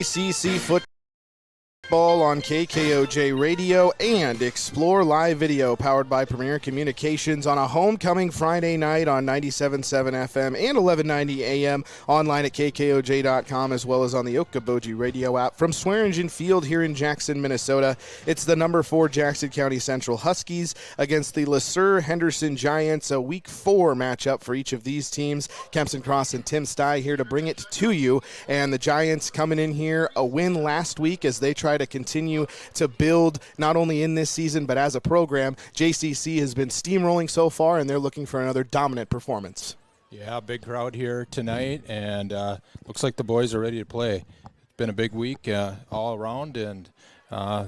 JCC football on KKOJ Radio and Explore Live Video, powered by Premier Communications, on a homecoming Friday night on 97.7 FM and 1190 AM, online at kkoj.com, as well as on the Okoboji Radio app from Swearingen Field here in Jackson, Minnesota. It's the number 4 Jackson County Central Huskies against the LeSueur Henderson Giants, a Week 4 matchup for each of these teams. Kempson Cross and Tim Stye here to bring it to you, and the Giants coming in here a win last week as they try to continue to build not only in this season but as a program. JCC has been steamrolling so far, and they're looking for another dominant performance. Yeah, big crowd here tonight, and looks like the boys are ready to play. It's been a big week all around, and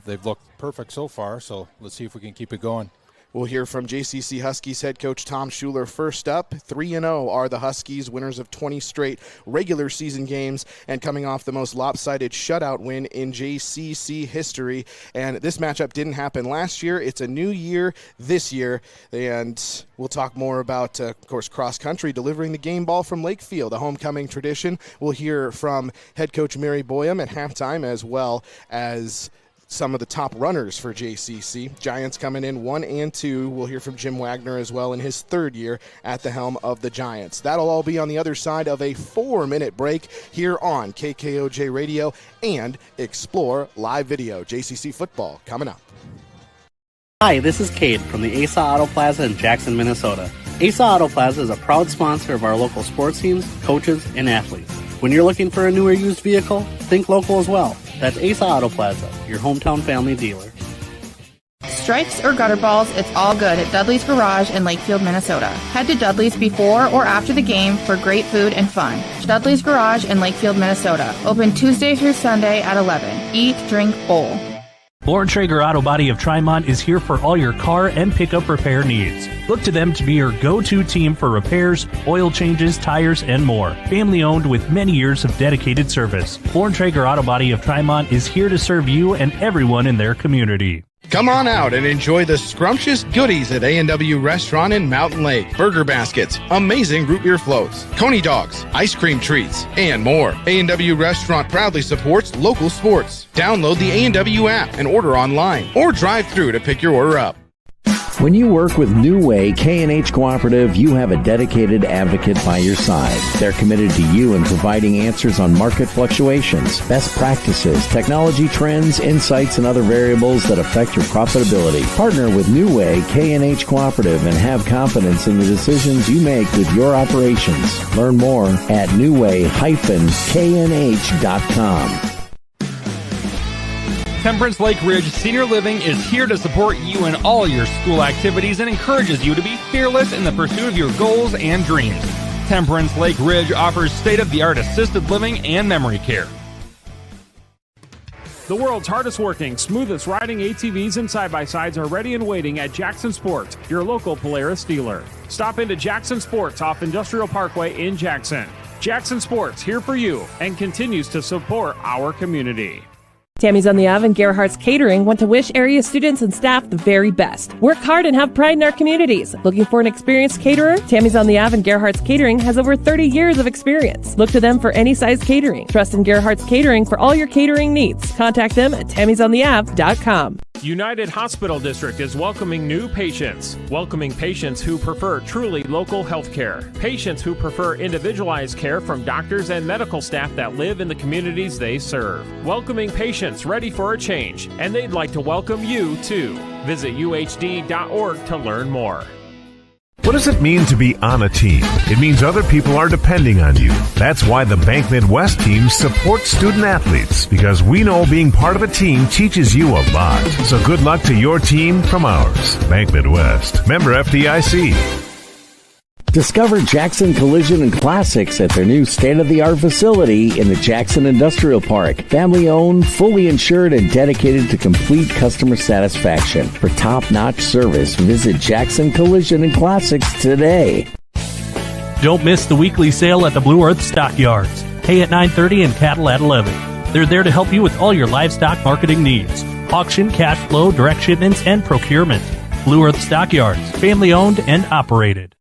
they've looked perfect so far, so let's see if we can keep it going. We'll hear from JCC Huskies head coach Tom Schuler first up. 3-0 are the Huskies, winners of 20 straight regular season games and coming off the most lopsided shutout win in JCC history. And this matchup didn't happen last year. It's a new year this year. And we'll talk more about, of course, cross-country, delivering the game ball from Lakefield, a homecoming tradition. We'll hear from head coach Mary Boyum at halftime, as well as some of the top runners for JCC. Giants coming in 1-2. We'll hear from Jim Wagner as well in his third year at the helm of the Giants. That'll all be on the other side of a 4-minute break here on KKOJ Radio and Explore Live Video. JCC football coming up. Hi, this is Cade from the ASA Auto Plaza in Jackson, Minnesota. ASA Auto Plaza is a proud sponsor of our local sports teams, coaches, and athletes. When you're looking for a new or used vehicle, think local as well. That's ASA Auto Plaza, your hometown family dealer. Stripes or gutter balls, it's all good at Dudley's Garage in Lakefield, Minnesota. Head to Dudley's before or after the game for great food and fun. Dudley's Garage in Lakefield, Minnesota. Open Tuesday through Sunday at 11. Eat, drink, bowl. Traeger Auto Body of Trimont is here for all your car and pickup repair needs. Look to them to be your go-to team for repairs, oil changes, tires, and more. Family owned with many years of dedicated service. Traeger Auto Body of Trimont is here to serve you and everyone in their community. Come on out and enjoy the scrumptious goodies at A&W Restaurant in Mountain Lake. Burger baskets, amazing root beer floats, coney dogs, ice cream treats, and more. A&W Restaurant proudly supports local sports. Download the A&W app and order online, or drive through to pick your order up. When you work with New Way K&H Cooperative, you have a dedicated advocate by your side. They're committed to you in providing answers on market fluctuations, best practices, technology trends, insights, and other variables that affect your profitability. Partner with New Way K&H Cooperative and have confidence in the decisions you make with your operations. Learn more at newway-knh.com. Temperance Lake Ridge Senior Living is here to support you in all your school activities and encourages you to be fearless in the pursuit of your goals and dreams. Temperance Lake Ridge offers state-of-the-art assisted living and memory care. The world's hardest working, smoothest riding ATVs and side-by-sides are ready and waiting at Jackson Sports, your local Polaris dealer. Stop into Jackson Sports off Industrial Parkway in Jackson. Jackson Sports, here for you, and continues to support our community. Tammy's on the Ave and Gerhardt's Catering want to wish area students and staff the very best. Work hard and have pride in our communities. Looking for an experienced caterer? Tammy's on the Ave and Gerhardt's Catering has over 30 years of experience. Look to them for any size catering. Trust in Gerhardt's Catering for all your catering needs. Contact them at tammysontheave.com. United Hospital District is welcoming new patients. Welcoming patients who prefer truly local health care. Patients who prefer individualized care from doctors and medical staff that live in the communities they serve. Welcoming patients ready for a change, and they'd like to welcome you too. Visit uhd.org to learn more. What does it mean to be on a team? It means other people are depending on you. That's why the Bank Midwest team supports student athletes, because we know being part of a team teaches you a lot. So good luck to your team from ours. Bank Midwest. Member FDIC. Discover Jackson Collision and Classics at their new state-of-the-art facility in the Jackson Industrial Park. Family-owned, fully insured, and dedicated to complete customer satisfaction. For top-notch service, visit Jackson Collision and Classics today. Don't miss the weekly sale at the Blue Earth Stockyards. Hay at 9:30 and cattle at 11. They're there to help you with all your livestock marketing needs. Auction, cash flow, direct shipments, and procurement. Blue Earth Stockyards, family-owned and operated.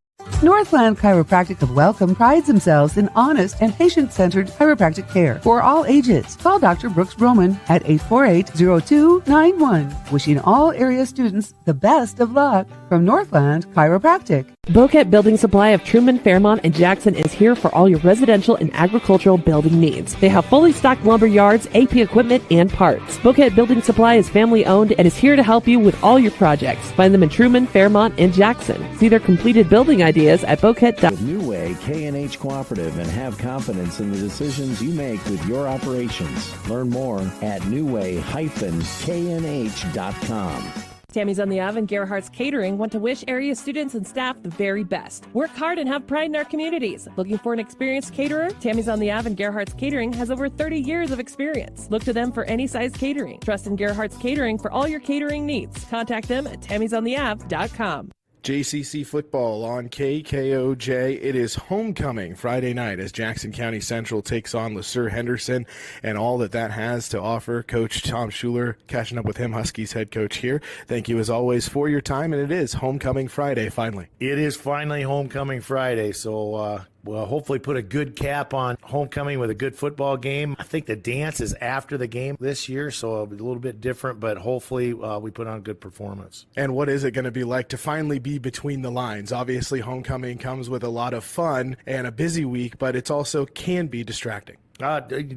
Northland Chiropractic of Welcome prides themselves in honest and patient-centered chiropractic care for all ages. Call Dr. Brooks Roman at 848-0291. Wishing all area students the best of luck from Northland Chiropractic. Boquet Building Supply of Truman, Fairmont, and Jackson is here for all your residential and agricultural building needs. They have fully stocked lumber yards, AP equipment, and parts. Boquet Building Supply is family owned and is here to help you with all your projects. Find them in Truman, Fairmont, and Jackson. See their completed building ideas at Boquet. With New Way K&H Cooperative and have confidence in the decisions you make with your operations. Learn more at newway-knh.com. Tammy's on the Ave and Gerhardt's Catering want to wish area students and staff the very best. Work hard and have pride in our communities. Looking for an experienced caterer? Tammy's on the Ave and Gerhardt's Catering has over 30 years of experience. Look to them for any size catering. Trust in Gerhardt's Catering for all your catering needs. Contact them at tammysontheave.com. JCC football on KKOJ. It is homecoming Friday night as Jackson County Central takes on LeSueur Henderson and all that has to offer. Coach Tom Schuler, catching up with him, Huskies head coach here. Thank you as always for your time, and it is homecoming Friday finally. It is finally homecoming Friday, so we'll hopefully put a good cap on homecoming with a good football game. I think the dance is after the game this year, so it'll be a little bit different, but hopefully we put on a good performance. And what is it going to be like to finally be between the lines? Obviously, homecoming comes with a lot of fun and a busy week, but it also can be distracting.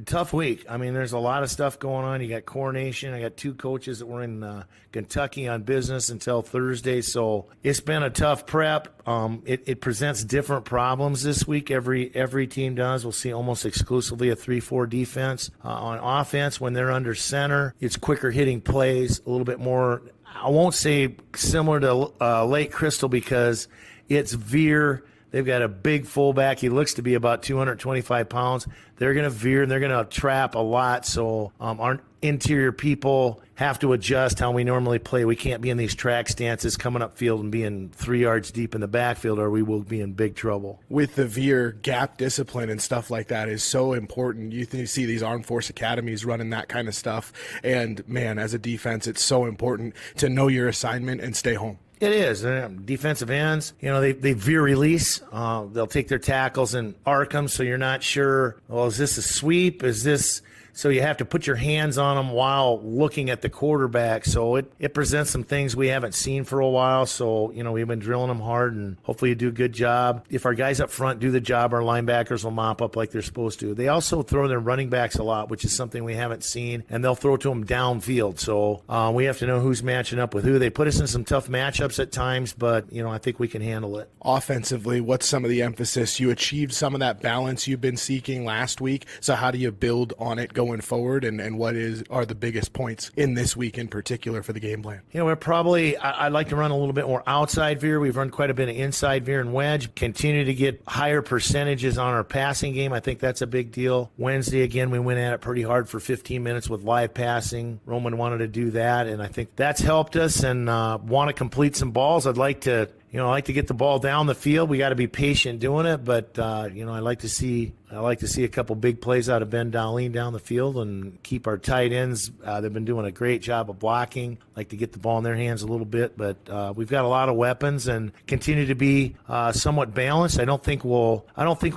Tough week. I mean, there's a lot of stuff going on. You got coronation. I got two coaches that were in Kentucky on business until Thursday, so it's been a tough prep. It presents different problems this week. Every team does. We'll see almost exclusively a 3-4 defense. On offense, when they're under center, it's quicker hitting plays, a little bit more, I won't say similar to Lake Crystal because it's veer. They've got a big fullback. He looks to be about 225 pounds. They're going to veer, and they're going to trap a lot. So our interior people have to adjust how we normally play. We can't be in these track stances coming up field and being 3 yards deep in the backfield, or we will be in big trouble. With the veer, gap discipline and stuff like that is so important. You see these Armed Force Academies running that kind of stuff. And, man, as a defense, it's so important to know your assignment and stay home. It is. Defensive ends, they veer release. They'll take their tackles and arc them, so you're not sure, well, is this a sweep? Is this... So you have to put your hands on them while looking at the quarterback. So it presents some things we haven't seen for a while. So, we've been drilling them hard, and hopefully you do a good job. If our guys up front do the job, our linebackers will mop up like they're supposed to. They also throw their running backs a lot, which is something we haven't seen, and they'll throw to them downfield. So we have to know who's matching up with who. They put us in some tough matchups at times, but, I think we can handle it. Offensively, what's some of the emphasis? You achieved some of that balance you've been seeking last week. So how do you build on it going forward, and what are the biggest points in this week in particular for the game plan? We're probably, I'd like to run a little bit more outside veer. We've run quite a bit of inside veer and wedge. Continue to get higher percentages on our passing game. I think that's a big deal. Wednesday, again, we went at it pretty hard for 15 minutes with live passing. Roman wanted to do that, and I think that's helped us, and want to complete some balls. I'd like to get the ball down the field. We got to be patient doing it, but I like to see a couple big plays out of Ben Darlene down the field and keep our tight ends. They've been doing a great job of blocking. Like to get the ball in their hands a little bit, but we've got a lot of weapons and continue to be somewhat balanced. I don't think we'll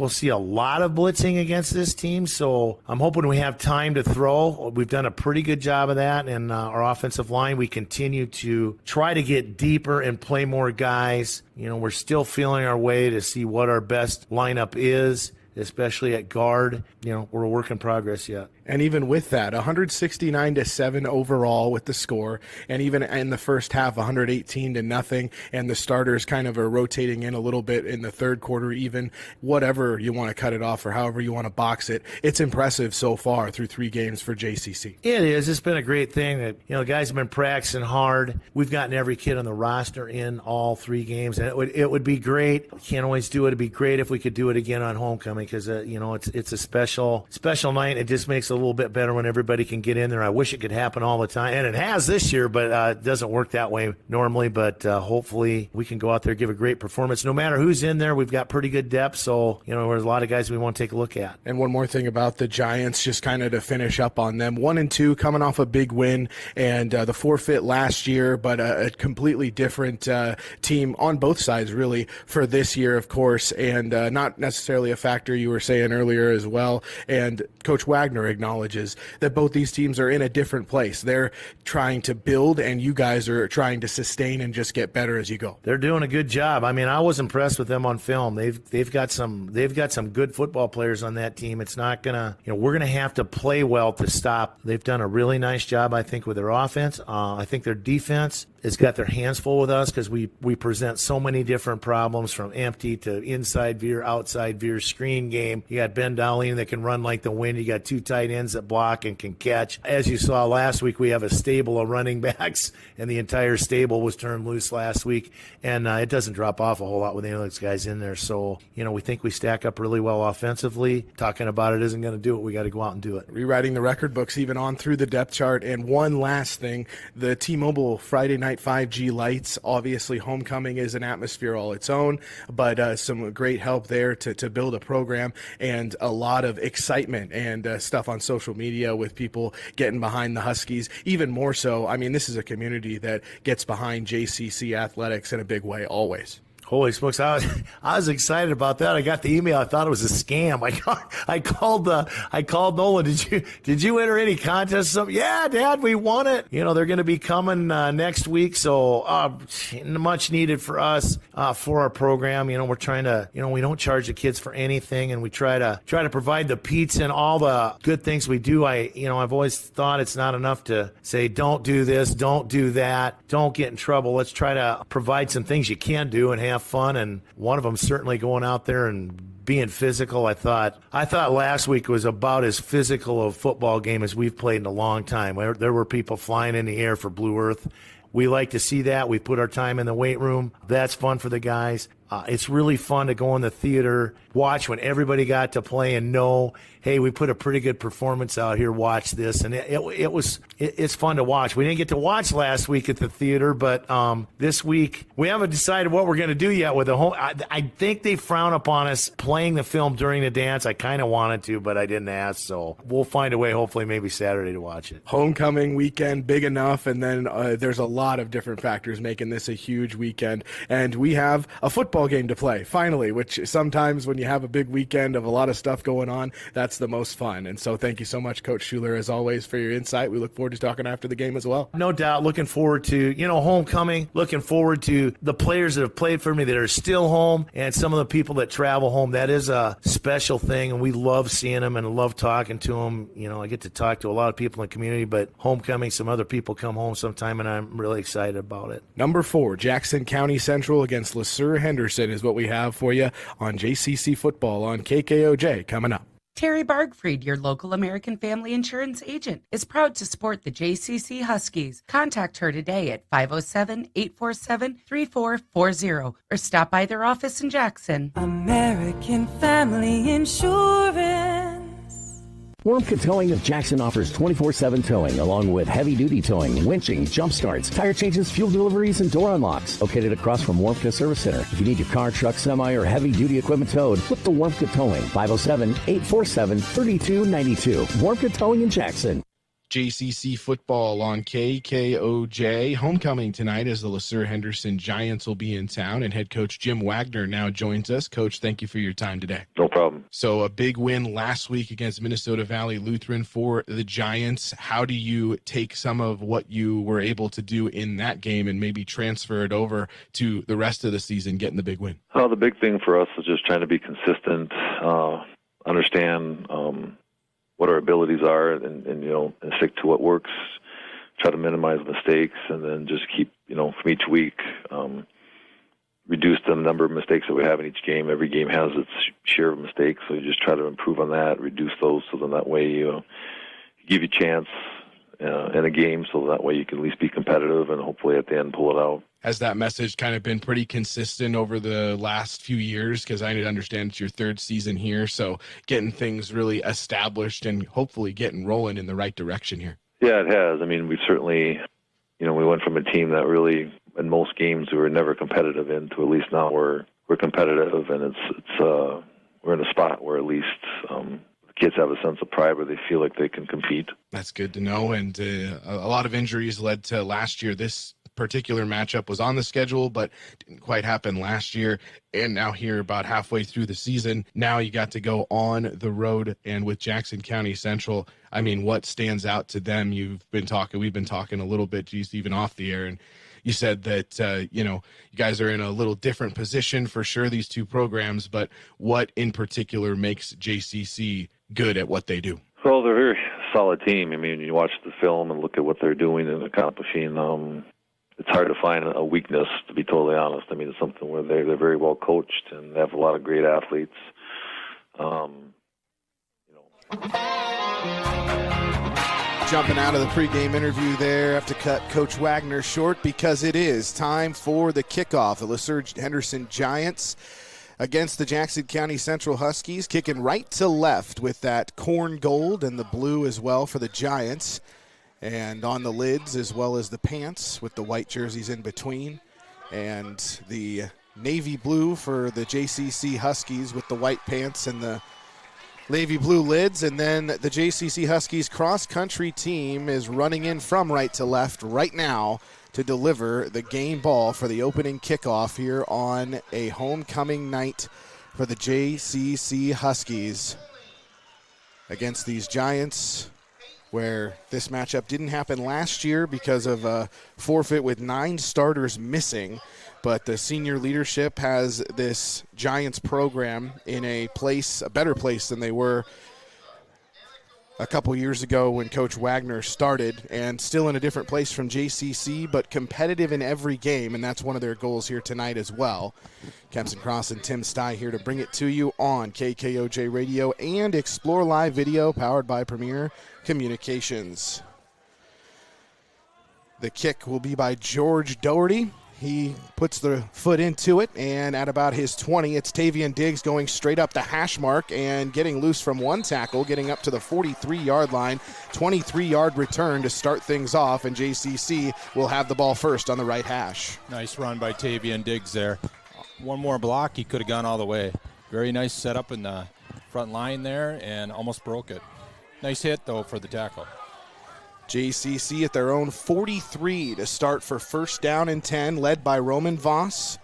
see a lot of blitzing against this team, so I'm hoping we have time to throw. We've done a pretty good job of that, and our offensive line, we continue to try to get deeper and play more guys. We're still feeling our way to see what our best lineup is, especially at guard. We're a work in progress yet. And even with that, 169-7 overall with the score, and even in the first half, 118-0, and the starters kind of are rotating in a little bit in the third quarter, even whatever you want to cut it off or however you want to box it. It's impressive so far through 3 games for JCC. It is. It's been a great thing that, the guys have been practicing hard. We've gotten every kid on the roster in all 3 games, and it would be great. We can't always do it. It'd be great if we could do it again on homecoming because, it's a special night. It just makes it a little bit better when everybody can get in there. I wish it could happen all the time, and it has this year, but it doesn't work that way normally. But hopefully we can go out there and give a great performance. No matter who's in there, we've got pretty good depth, so there's a lot of guys we want to take a look at. And one more thing about the Giants, just kind of to finish up on them, 1-2 coming off a big win and the forfeit last year, but a completely different team on both sides really for this year, of course, and not necessarily a factor you were saying earlier as well. And Coach Wagner acknowledges that both these teams are in a different place. They're trying to build, and you guys are trying to sustain and just get better as you go. They're doing a good job. I mean, I was impressed with them on film. They've got some good football players on that team. It's not gonna, we're gonna have to play well to stop. They've done a really nice job, I think, with their offense. I think their defense has got their hands full with us because we present so many different problems, from empty to inside veer, outside veer, screen game. You got Ben Dowling that can run like the wind. You got two tight ends that block and can catch. As you saw last week, we have a stable of running backs, and the entire stable was turned loose last week. And it doesn't drop off a whole lot with any of those guys in there. So, we think we stack up really well offensively. Talking about it isn't going to do it. We got to go out and do it. Rewriting the record books even on through the depth chart. And one last thing, the T-Mobile Friday night 5G lights. Obviously, homecoming is an atmosphere all its own, but some great help there to build a program, and a lot of excitement and stuff on social media with people getting behind the Huskies. Even more so, I mean, this is a community that gets behind JCC athletics in a big way always. Holy smokes! I was excited about that. I got the email. I thought it was a scam. I called Nolan. Did you enter any contest? Yeah, Dad, we won it. They're going to be coming next week, so much needed for us for our program. We're trying to. We don't charge the kids for anything, and we try to provide the pizza and all the good things we do. I've always thought it's not enough to say don't do this, don't do that, don't get in trouble. Let's try to provide some things you can do and have fun, and one of them certainly going out there and being physical. I thought last week was about as physical a football game as we've played in a long time. There were people flying in the air for Blue Earth. We like to see that. We put our time in the weight room. That's fun for the guys. It's really fun to go in the theater, watch when everybody got to play and know, hey, we put a pretty good performance out here, watch this. And it's fun to watch. We didn't get to watch last week at the theater, but this week we haven't decided what we're going to do yet with the home. I think they frown upon us playing the film during the dance. I kind of wanted to, but I didn't ask, so we'll find a way, hopefully maybe Saturday, to watch it. Homecoming weekend, big enough, and then there's a lot of different factors making this a huge weekend. And we have a football game to play, finally, which sometimes when you have a big weekend of a lot of stuff going on, that's the most fun. And so thank you so much, Coach Schuler, as always, for your insight. We look forward to talking after the game as well. No doubt. Looking forward to, homecoming, looking forward to the players that have played for me that are still home, and some of the people that travel home. That is a special thing, and we love seeing them and love talking to them. I get to talk to a lot of people in the community, but homecoming, some other people come home sometime, and I'm really excited about it. Number 4, Jackson County Central against LeSueur Henderson is what we have for you on JCC Football on KKOJ coming up. Terry Bargfried, your local American Family Insurance agent, is proud to support the JCC Huskies. Contact her today at 507-847-3440 or stop by their office in Jackson. American Family Insurance. Warmka Towing of Jackson offers 24/7 towing, along with heavy-duty towing, winching, jump starts, tire changes, fuel deliveries, and door unlocks. Located across from Warmka Service Center. If you need your car, truck, semi, or heavy-duty equipment towed, look to Warmka Towing, 507-847-3292. Warmka Towing in Jackson. JCC Football on KKOJ. Homecoming tonight as the LeSueur Henderson Giants will be in town, and head coach Jim Wagner now joins us. Coach, thank you for your time today. No problem. So a big win last week against Minnesota Valley Lutheran for the Giants. How do you take some of what you were able to do in that game and maybe transfer it over to the rest of the season, getting the big win? Well, the big thing for us is just trying to be consistent, understand what our abilities are, and stick to what works, try to minimize mistakes, and then just keep, from each week, reduce the number of mistakes that we have in each game. Every game has its share of mistakes, so you just try to improve on that, reduce those, so then that way you give you a chance in a game, so that way you can at least be competitive and hopefully at the end pull it out. Has that message kind of been pretty consistent over the last few years? Because I understand it's your third season here, so getting things really established and hopefully getting rolling in the right direction here. Yeah, it has. I mean, we certainly, we went from a team that really, in most games, we were never competitive in to at least now we're competitive, and it's we're in a spot where at least the kids have a sense of pride where they feel like they can compete. That's good to know. And a lot of injuries led to last year. This particular matchup was on the schedule, but didn't quite happen last year. And now here about halfway through the season, now you got to go on the road and with Jackson County Central. I mean, what stands out to them? We've been talking a little bit, just even off the air, and you said that, you guys are in a little different position for sure, these two programs, but what in particular makes JCC good at what they do? Well, they're a very solid team. I mean, you watch the film and look at what they're doing and accomplishing. It's hard to find a weakness, to be totally honest. I mean, it's something where they're very well coached and they have a lot of great athletes. Jumping out of the pregame interview there, have to cut Coach Wagner short because it is time for the kickoff. The LSH Henderson Giants against the Jackson County Central Huskies, kicking right to left with that corn gold and the blue as well for the Giants. And on the lids as well as the pants with the white jerseys in between. And the navy blue for the JCC Huskies with the white pants and the navy blue lids. And then the JCC Huskies cross-country team is running in from right to left right now to deliver the game ball for the opening kickoff here on a homecoming night for the JCC Huskies against these Giants, where this matchup didn't happen last year because of a forfeit with 9 starters missing. But the senior leadership has this Giants program in a better place than they were a couple years ago when Coach Wagner started, and still in a different place from JCC, but competitive in every game, and that's one of their goals here tonight as well. Kempson Cross and Tim Stye here to bring it to you on KKOJ Radio and Explore Live Video, powered by Premier Communications. The kick will be by George Doherty. He puts the foot into it, and at about his 20, it's Tavian Diggs going straight up the hash mark and getting loose from one tackle, getting up to the 43-yard line. 23-yard return to start things off, and JCC will have the ball first on the right hash. Nice run by Tavian Diggs there. One more block, he could have gone all the way. Very nice setup in the front line there and almost broke it. Nice hit, though, for the tackle. JCC at their own 43 to start for first down and 10, led by Roman Voss,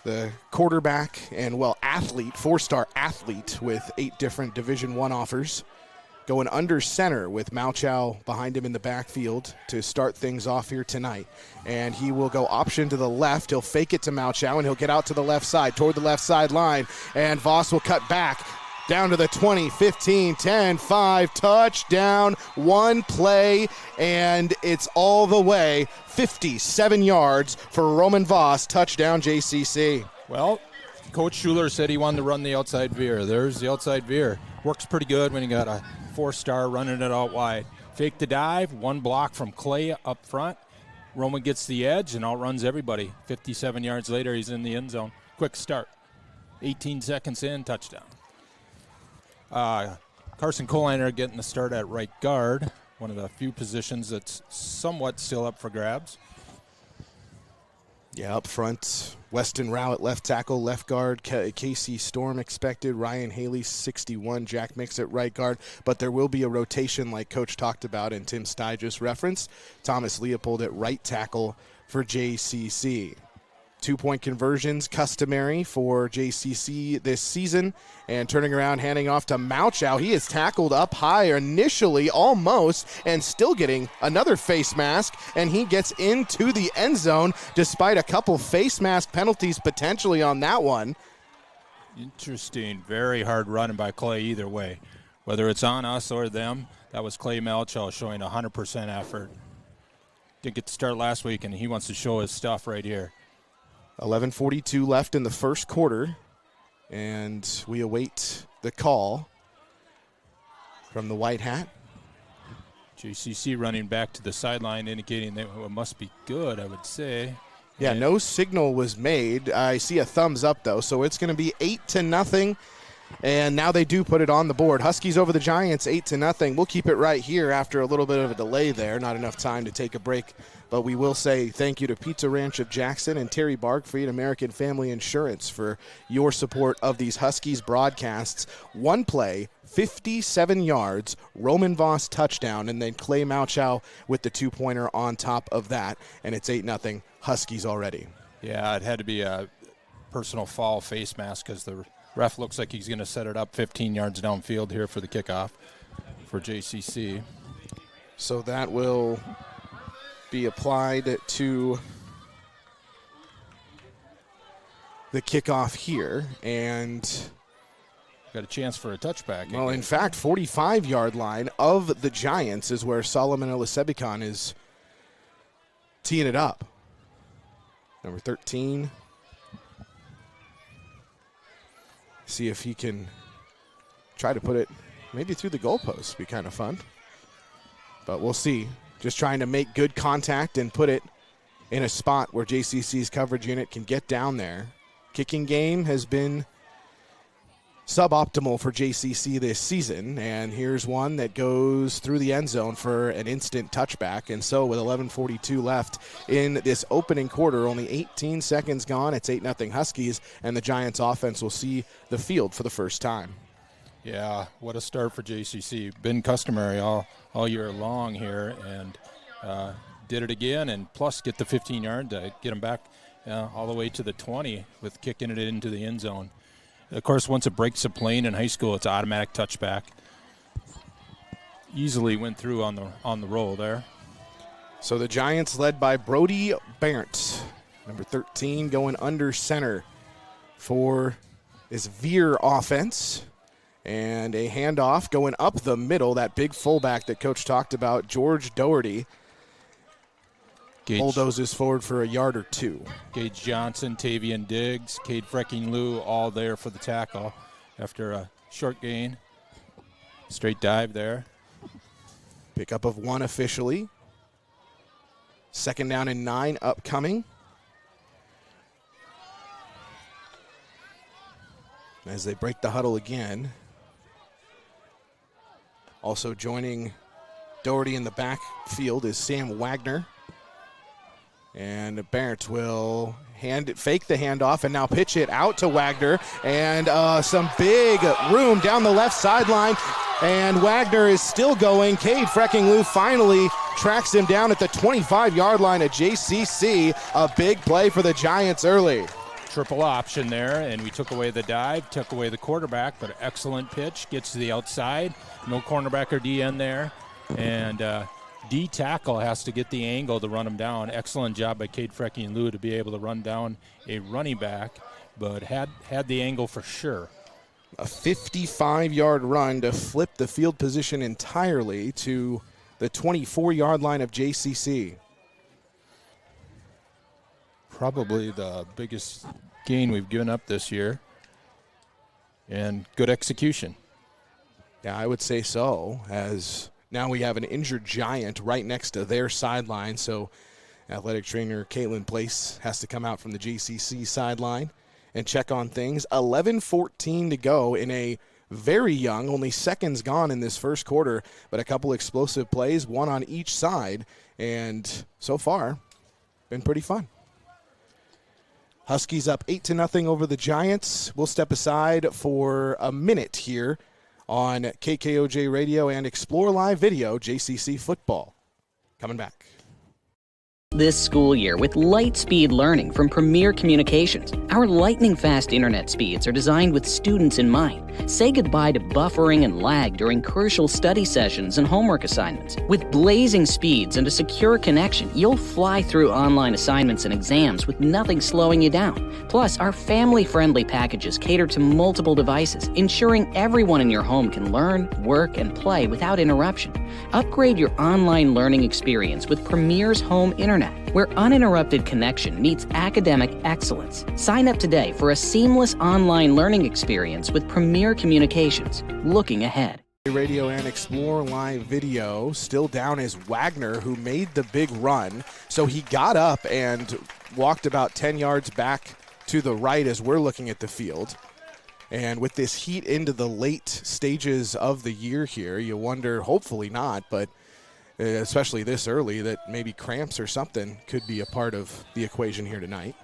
the quarterback and, athlete, 4-star athlete with 8 different Division I offers, going under center with Malchow behind him in the backfield to start things off here tonight. And he will go option to the left. He'll fake it to Malchow, and he'll get out to the left side, toward the left sideline, and Voss will cut back. Down to the 20, 15, 10, 5, touchdown, one play, and it's all the way 57 yards for Roman Voss, touchdown JCC. Well, Coach Schuler said he wanted to run the outside veer. There's the outside veer. Works pretty good when you got a 4-star running it out wide. Fake the dive, one block from Clay up front. Roman gets the edge and outruns everybody. 57 yards later, he's in the end zone. Quick start. 18 seconds in, touchdown. Carson Coliner getting the start at right guard, one of the few positions that's somewhat still up for grabs. Yeah, up front, Weston Rao at left tackle, left guard, Casey Storm expected, Ryan Haley 61, Jack Mix at right guard, but there will be a rotation like Coach talked about and Tim Stye just referenced. Thomas Leopold at right tackle for JCC. 2-point conversions customary for JCC this season. And turning around, handing off to Malchow. He is tackled up high initially, almost, and still getting another face mask. And he gets into the end zone despite a couple face mask penalties potentially on that one. Interesting. Very hard running by Clay either way. Whether it's on us or them, that was Clay Malchow showing 100% effort. Didn't get to start last week, and he wants to show his stuff right here. 11:42 left in the first quarter, and we await the call from the White Hat. JCC running back to the sideline, indicating that it must be good, I would say. Yeah, no signal was made. I see a thumbs up, though, so it's going to be 8-0. And now they do put it on the board. Huskies over the Giants, 8-0. We'll keep it right here after a little bit of a delay there. Not enough time to take a break. But we will say thank you to Pizza Ranch of Jackson and Terry Bargfried, American Family Insurance, for your support of these Huskies broadcasts. One play, 57 yards, Roman Voss touchdown, and then Clay Mauchow with the two-pointer on top of that. And it's 8-0 Huskies already. Yeah, it had to be a personal foul face mask because the ref looks like he's going to set it up 15 yards downfield here for the kickoff for JCC. So that will be applied to the kickoff here, and got a chance for a touchback. Well, in fact, 45-yard line of the Giants is where Solomon Elisebikon is teeing it up. Number 13. See if he can try to put it maybe through the goalpost. Be kind of fun. But we'll see. Just trying to make good contact and put it in a spot where JCC's coverage unit can get down there. Kicking game has been suboptimal for JCC this season, and here's one that goes through the end zone for an instant touchback. And so with 11:42 left in this opening quarter, only 18 seconds gone, it's 8-0 Huskies, and the Giants offense will see the field for the first time. Yeah, what a start for JCC. Been customary all year long here, and did it again, and plus get the 15-yard to get them back all the way to the 20 with kicking it into the end zone. Of course, once it breaks a plane in high school, it's automatic touchback. Easily went through on the roll there. So the Giants led by Brody Barrett, number 13, going under center for this Veer offense. And a handoff going up the middle, that big fullback that Coach talked about, George Doherty. Bulldozes forward for a yard or two. Gage Johnson, Tavian Diggs, Cade Frecking-Lew all there for the tackle after a short gain. Straight dive there. Pickup of one officially. 2nd down and 9 upcoming. As they break the huddle again. Also joining Doherty in the backfield is Sam Wagner. And Barrett will fake the handoff and now pitch it out to Wagner. And some big room down the left sideline. And Wagner is still going. Cade Frecking-Lew finally tracks him down at the 25-yard line at JCC. A big play for the Giants early. Triple option there, and we took away the dive, took away the quarterback, but excellent pitch. Gets to the outside. No cornerback or DN there. And D tackle has to get the angle to run him down. Excellent job by Cade Frecking-Lew to be able to run down a running back, but had the angle for sure. A 55-yard run to flip the field position entirely to the 24-yard line of JCC. Probably the biggest gain we've given up this year, and good execution. Yeah, I would say so, as now we have an injured Giant right next to their sideline, so athletic trainer Caitlin Place has to come out from the JCC sideline and check on things. 11:14 to go in a very young, only seconds gone in this first quarter, but a couple explosive plays, one on each side, and so far, been pretty fun. Huskies up 8-0 over the Giants. We'll step aside for a minute here on KKOJ Radio and Explore Live Video, JCC Football. Coming back. This school year with Lightspeed Learning from Premier Communications. Our lightning-fast internet speeds are designed with students in mind. Say goodbye to buffering and lag during crucial study sessions and homework assignments. With blazing speeds and a secure connection, you'll fly through online assignments and exams with nothing slowing you down. Plus, our family-friendly packages cater to multiple devices, ensuring everyone in your home can learn, work, and play without interruption. Upgrade your online learning experience with Premier's home internet, where uninterrupted connection meets academic excellence. Sign up today for a seamless online learning experience with Premier Communications. Looking ahead. Radio and Explore Live Video. Still down is Wagner, who made the big run. So he got up and walked about 10 yards back to the right as we're looking at the field. And with this heat into the late stages of the year here, you wonder, hopefully not, but especially this early, that maybe cramps or something could be a part of the equation here tonight.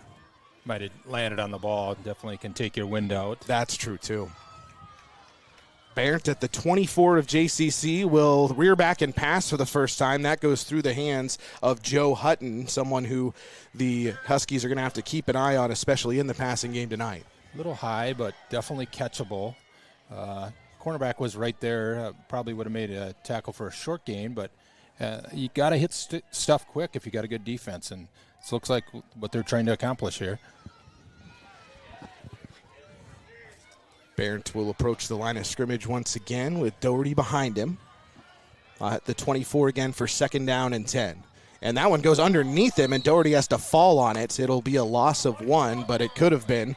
Might have landed on the ball. Definitely can take your wind out. That's true, too. Barrett at the 24 of JCC will rear back and pass for the first time. That goes through the hands of Joe Hutton, someone who the Huskies are going to have to keep an eye on, especially in the passing game tonight. A little high, but definitely catchable. Cornerback was right there. Probably would have made a tackle for a short gain, but you got to hit stuff quick if you got a good defense, and it looks like what they're trying to accomplish here. Barrett will approach the line of scrimmage once again with Doherty behind him. At the 24 again for second down and 10. And that one goes underneath him, and Doherty has to fall on it. It'll be a loss of 1, but it could have been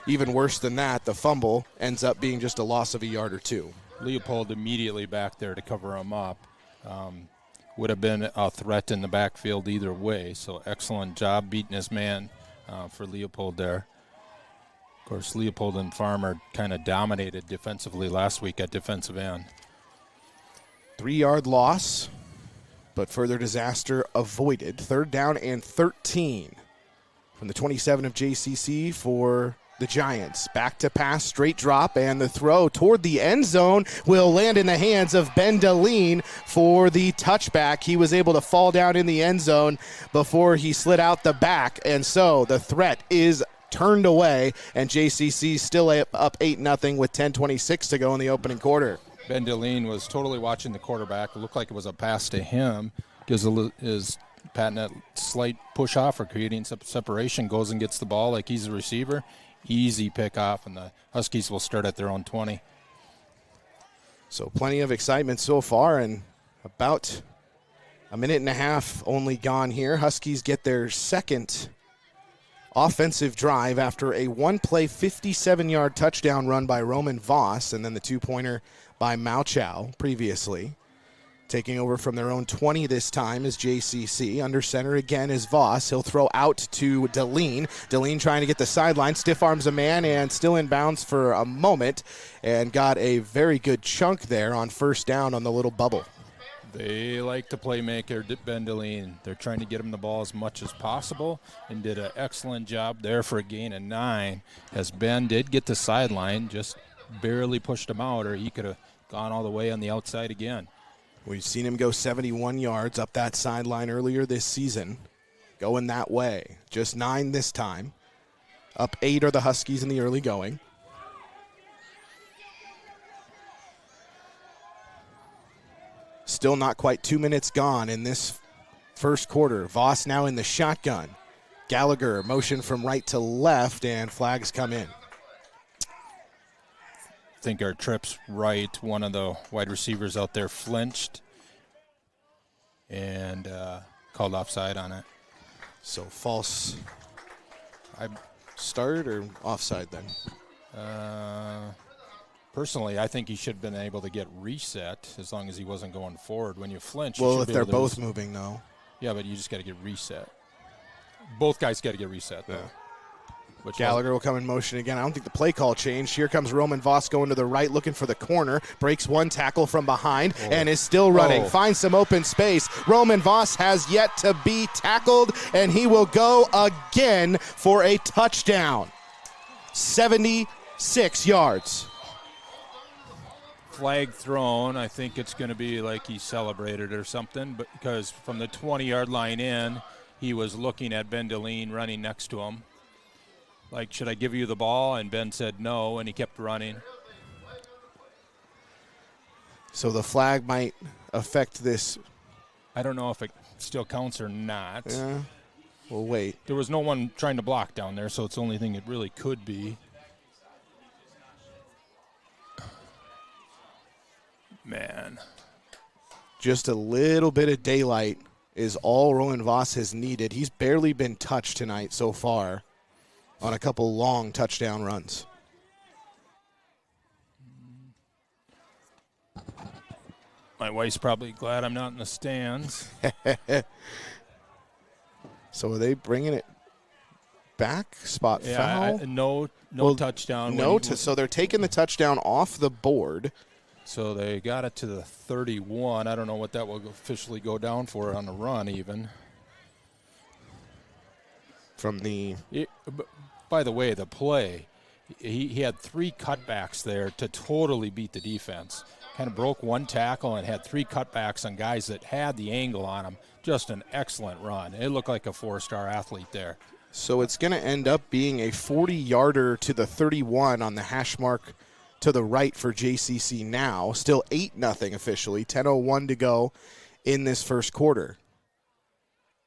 even worse than that. The fumble ends up being just a loss of a yard or 2. Leopold immediately back there to cover him up. Would have been a threat in the backfield either way, so excellent job beating his man for Leopold there. Of course, Leopold and Farmer kind of dominated defensively last week at defensive end. 3-yard loss, but further disaster avoided. Third down and 13 from the 27 of JCC for the Giants. Back to pass, straight drop, and the throw toward the end zone will land in the hands of Ben Deline for the touchback. He was able to fall down in the end zone before he slid out the back, and so the threat is turned away, and JCC still up 8-0 with 10:26 to go in the opening quarter. Ben Deline was totally watching the quarterback. It looked like it was a pass to him. Gives his patting a slight push off or creating some separation, goes and gets the ball like he's a receiver. Easy pick off, and the Huskies will start at their own 20. So plenty of excitement so far, and about a minute and a half only gone here. Huskies get their second offensive drive after a one-play 57-yard touchdown run by Roman Voss, and then the two-pointer by Mauchow previously. Taking over from their own 20 this time is JCC. Under center again is Voss. He'll throw out to Deline. Deline trying to get the sideline, stiff arms a man, and still in bounds for a moment, and got a very good chunk there on first down on the little bubble. They like the playmaker, Ben Deline. They're trying to get him the ball as much as possible and did an excellent job there for a gain of 9. As Ben did get the sideline, just barely pushed him out, or he could have gone all the way on the outside again. We've seen him go 71 yards up that sideline earlier this season, going that way. Just 9 this time. Up 8 are the Huskies in the early going. Still not quite 2 minutes gone in this first quarter. Voss now in the shotgun. Gallagher motion from right to left, and flags come in. I think our trip's right. One of the wide receivers out there flinched and called offside on it. So false start or offside then? Personally, I think he should have been able to get reset as long as he wasn't going forward. When you flinch, well, if they're both moving, though. Yeah, but you just got to get reset. Both guys got to get reset, though. Yeah. Gallagher will come in motion again. I don't think the play call changed. Here comes Roman Voss going to the right, looking for the corner. Breaks one tackle from behind and is still running. Finds some open space. Roman Voss has yet to be tackled, and he will go again for a touchdown. 76 yards. Flag thrown. I think it's going to be like he celebrated or something, but because from the 20-yard line in, he was looking at Ben Deline running next to him. Like, should I give you the ball? And Ben said no, and he kept running. So the flag might affect this. I don't know if it still counts or not. Yeah, we'll wait. There was no one trying to block down there, so it's the only thing it really could be. Man. Just a little bit of daylight is all Roman Voss has needed. He's barely been touched tonight so far on a couple long touchdown runs. My wife's probably glad I'm not in the stands. So are they bringing it back? Spot foul? No touchdown. So they're taking the touchdown off the board. So they got it to the 31. I don't know what that will officially go down for on the run even. By the way, the play, he had 3 cutbacks there to totally beat the defense. Kind of broke 1 tackle and had 3 cutbacks on guys that had the angle on them. Just an excellent run. It looked like a 4-star athlete there. So it's going to end up being a 40-yarder to the 31 on the hash mark to the right for JCC now. Still 8-0 officially. 10:01 to go in this first quarter.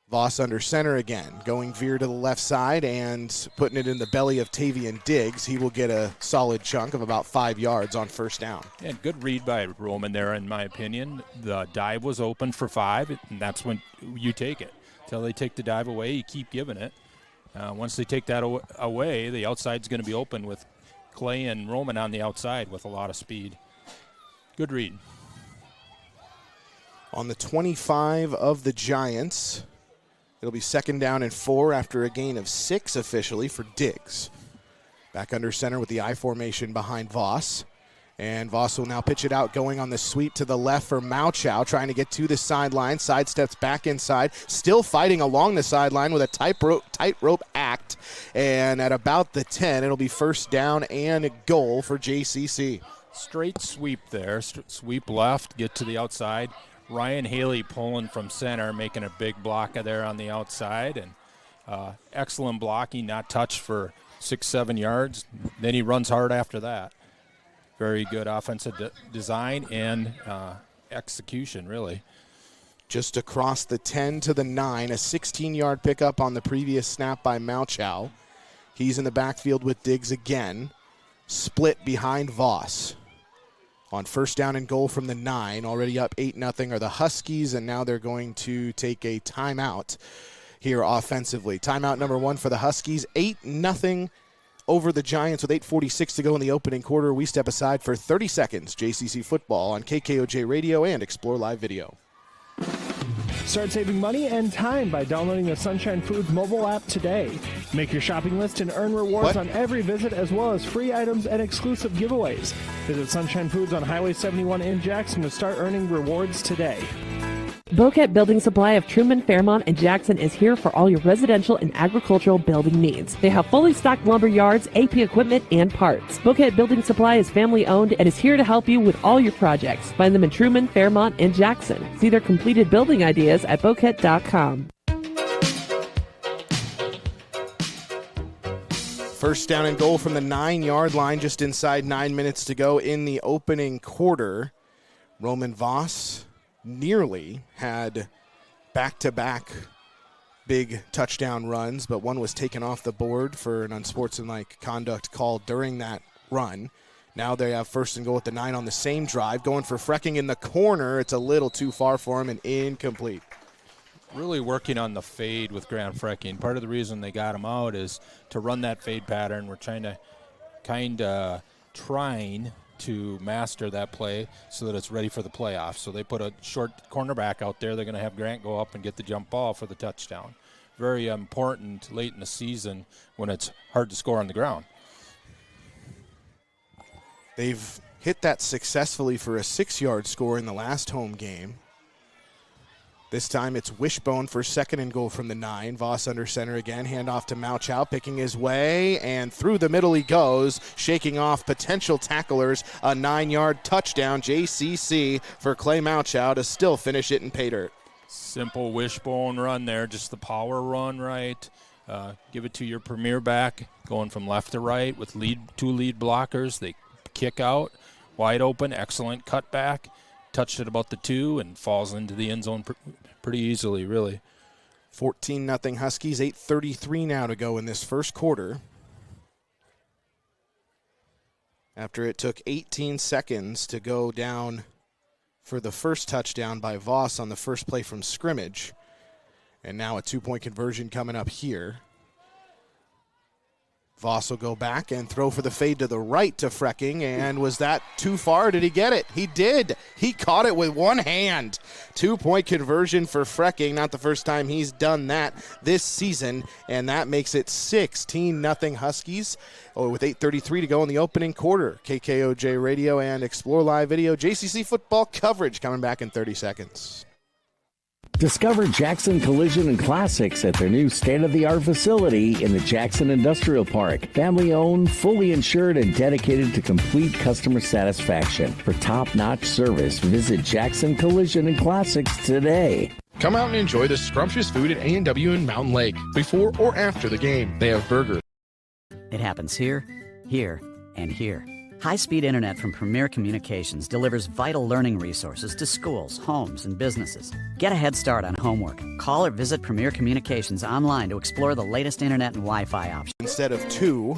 Voss under center again, going veer to the left side and putting it in the belly of Tavian Diggs. He will get a solid chunk of about 5 yards on first down. And good read by Roman there, in my opinion. The dive was open for 5, and that's when you take it. Until they take the dive away, you keep giving it. Once they take that away, the outside's going to be open with Clay and Roman on the outside with a lot of speed. Good read. On the 25 of the Giants, it'll be 2nd down and 4 after a gain of 6 officially for Diggs. Back under center with the I formation behind Voss. And Voss will now pitch it out, going on the sweep to the left for Mauchow, trying to get to the sideline. Sidesteps back inside, still fighting along the sideline with a tightrope act. And at about the 10, it'll be 1st down and a goal for JCC. Straight sweep there, sweep left, get to the outside. Ryan Haley pulling from center, making a big block there on the outside. And excellent blocking, not touched for 6-7 yards. Then he runs hard after that. Very good offensive design and execution, really. Just across the 10 to the 9, a 16-yard pickup on the previous snap by Mauchow. He's in the backfield with Diggs again. Split behind Voss. On 1st down and goal from the 9, already up 8-0 are the Huskies, and now they're going to take a timeout here offensively. Timeout number 1 for the Huskies, 8-0 over the Giants with 8:46 to go in the opening quarter. We step aside for 30 seconds. JCC football on KKOJ Radio and Explore Live Video. Start saving money and time by downloading the Sunshine Foods mobile app today. Make your shopping list and earn rewards on every visit, as well as free items and exclusive giveaways. Visit Sunshine Foods on Highway 71 in Jackson to start earning rewards today. Boquet Building Supply of Truman, Fairmont, and Jackson is here for all your residential and agricultural building needs. They have fully stocked lumber yards, AP equipment, and parts. Boquet Building Supply is family owned and is here to help you with all your projects. Find them in Truman, Fairmont, and Jackson. See their completed building ideas at boquet.com. 1st down and goal from the 9-yard line, just inside 9 minutes to go in the opening quarter. Roman Voss nearly had back-to-back big touchdown runs, but one was taken off the board for an unsportsmanlike conduct call during that run. Now they have 1st and goal at the 9 on the same drive, going for Frecking in the corner. It's a little too far for him and incomplete. Really working on the fade with Grant Frecking. Part of the reason they got him out is to run that fade pattern. We're trying to master that play so that it's ready for the playoffs. So they put a short cornerback out there. They're going to have Grant go up and get the jump ball for the touchdown. Very important late in the season when it's hard to score on the ground. They've hit that successfully for a 6-yard score in the last home game. This time it's Wishbone for 2nd and goal from the 9. Voss under center again. Handoff to Mauchow, picking his way, and through the middle he goes, shaking off potential tacklers. A 9-yard touchdown, JCC, for Clay Mauchow to still finish it in pay dirt. Simple Wishbone run there, just the power run right. Give it to your premier back, going from left to right with two lead blockers. They kick out, wide open, excellent cutback. Touched it about the 2 and falls into the end zone pretty easily, really. 14-0 Huskies, 8:33 now to go in this first quarter. After it took 18 seconds to go down for the first touchdown by Voss on the first play from scrimmage. And now a 2-point conversion coming up here. Voss will go back and throw for the fade to the right to Frecking, and was that too far? Did he get it? He did. He caught it with one hand. 2-point conversion for Frecking. Not the first time he's done that this season, and that makes it 16-0 Huskies with 8:33 to go in the opening quarter. KKOJ Radio and Explore Live Video. JCC football coverage coming back in 30 seconds. Discover Jackson Collision and Classics at their new state-of-the-art facility in the Jackson Industrial Park. Family-owned, fully insured, and dedicated to complete customer satisfaction. For top-notch service, visit Jackson Collision and Classics today. Come out and enjoy the scrumptious food at A&W in Mountain Lake before or after the game. They have burgers. It happens here, here, and here. High-speed internet from Premier Communications delivers vital learning resources to schools, homes, and businesses. Get a head start on homework. Call or visit Premier Communications online to explore the latest internet and Wi-Fi options. Instead of 2,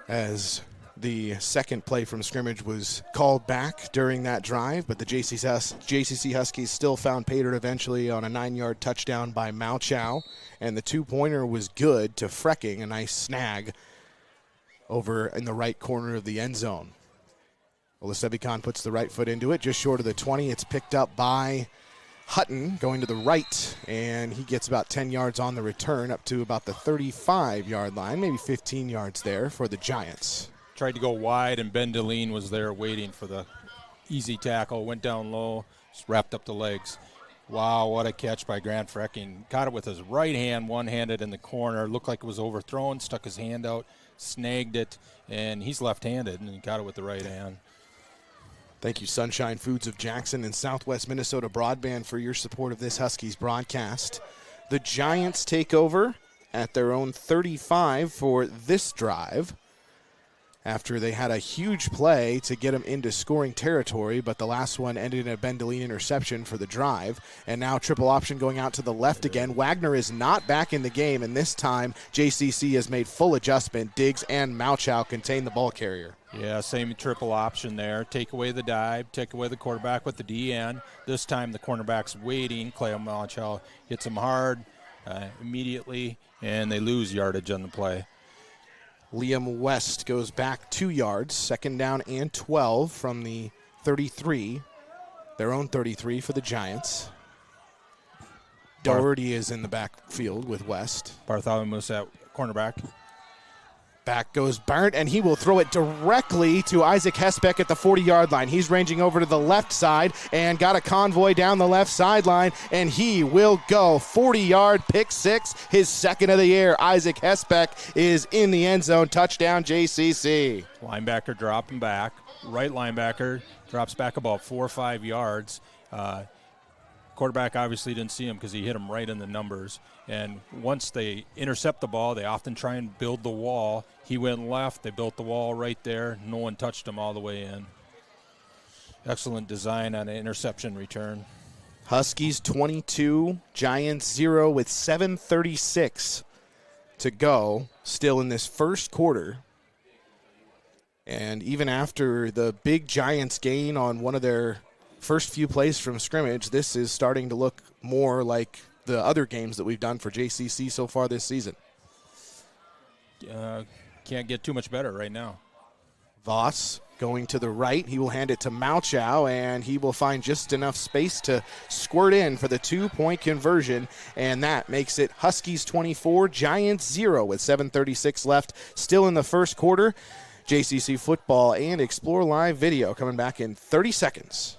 as the second play from scrimmage was called back during that drive, but the JCC Huskies still found pay dirt eventually on a 9-yard touchdown by Mao Chow, and the 2-pointer was good to Frecking, a nice snag over in the right corner of the end zone. Olasevikan puts the right foot into it, just short of the 20. It's picked up by Hutton going to the right, and he gets about 10 yards on the return up to about the 35-yard line, maybe 15 yards there for the Giants. Tried to go wide, and Ben DeLean was there waiting for the easy tackle. Went down low, just wrapped up the legs. Wow, what a catch by Grant Frecking. Caught it with his right hand, one-handed in the corner. Looked like it was overthrown, stuck his hand out, snagged it, and he's left-handed, and he got it with the right hand. Thank you, Sunshine Foods of Jackson and Southwest Minnesota Broadband, for your support of this Huskies broadcast. The Giants take over at their own 35 for this drive, after they had a huge play to get them into scoring territory, but the last one ended in a Ben DeLean interception for the drive. And now triple option going out to the left again. Wagner is not back in the game, and this time JCC has made full adjustment. Diggs and Mauchow contain the ball carrier. Yeah, same triple option there. Take away the dive, take away the quarterback with the DN. This time the cornerback's waiting. Clay Mauchow hits him hard immediately, and they lose yardage on the play. Liam West goes back 2 yards, second down and 12 from the 33, their own 33 for the Giants. Doherty is in the backfield with West. Bartholomew moves at cornerback. Back goes Barrett, and he will throw it directly to Isaac Hesbeck at the 40-yard line. He's ranging over to the left side and got a convoy down the left sideline, and he will go 40-yard pick six, his second of the year. Isaac Hesbeck is in the end zone. Touchdown, JCC. Linebacker dropping back. Right linebacker drops back about 4 or 5 yards. Quarterback obviously didn't see him because he hit him right in the numbers. And once they intercept the ball, they often try and build the wall. He went left. They built the wall right there. No one touched him all the way in. Excellent design on an interception return. Huskies 22, Giants 0 with 7:36 to go still in this first quarter. And even after the big Giants gain on one of their first few plays from scrimmage, this is starting to look more like the other games that we've done for JCC so far this season. Can't get too much better right now. Voss going to the right. He will hand it to Mauchow, and he will find just enough space to squirt in for the 2-point conversion, and that makes it Huskies 24, Giants 0 with 7:36 left. Still in the first quarter. JCC football and Explore Live Video coming back in 30 seconds.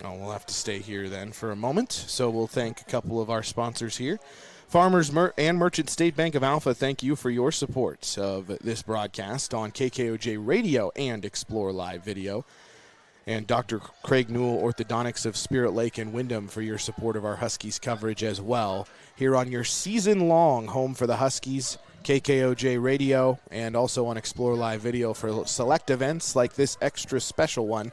Oh, we'll have to stay here then for a moment. So we'll thank a couple of our sponsors here. Farmers and Merchant State Bank of Alpha, thank you for your support of this broadcast on KKOJ Radio and Explore Live Video. And Dr. Craig Newell, Orthodontics of Spirit Lake and Wyndham, for your support of our Huskies coverage as well. Here on your season-long home for the Huskies, KKOJ Radio, and also on Explore Live Video for select events like this extra special one,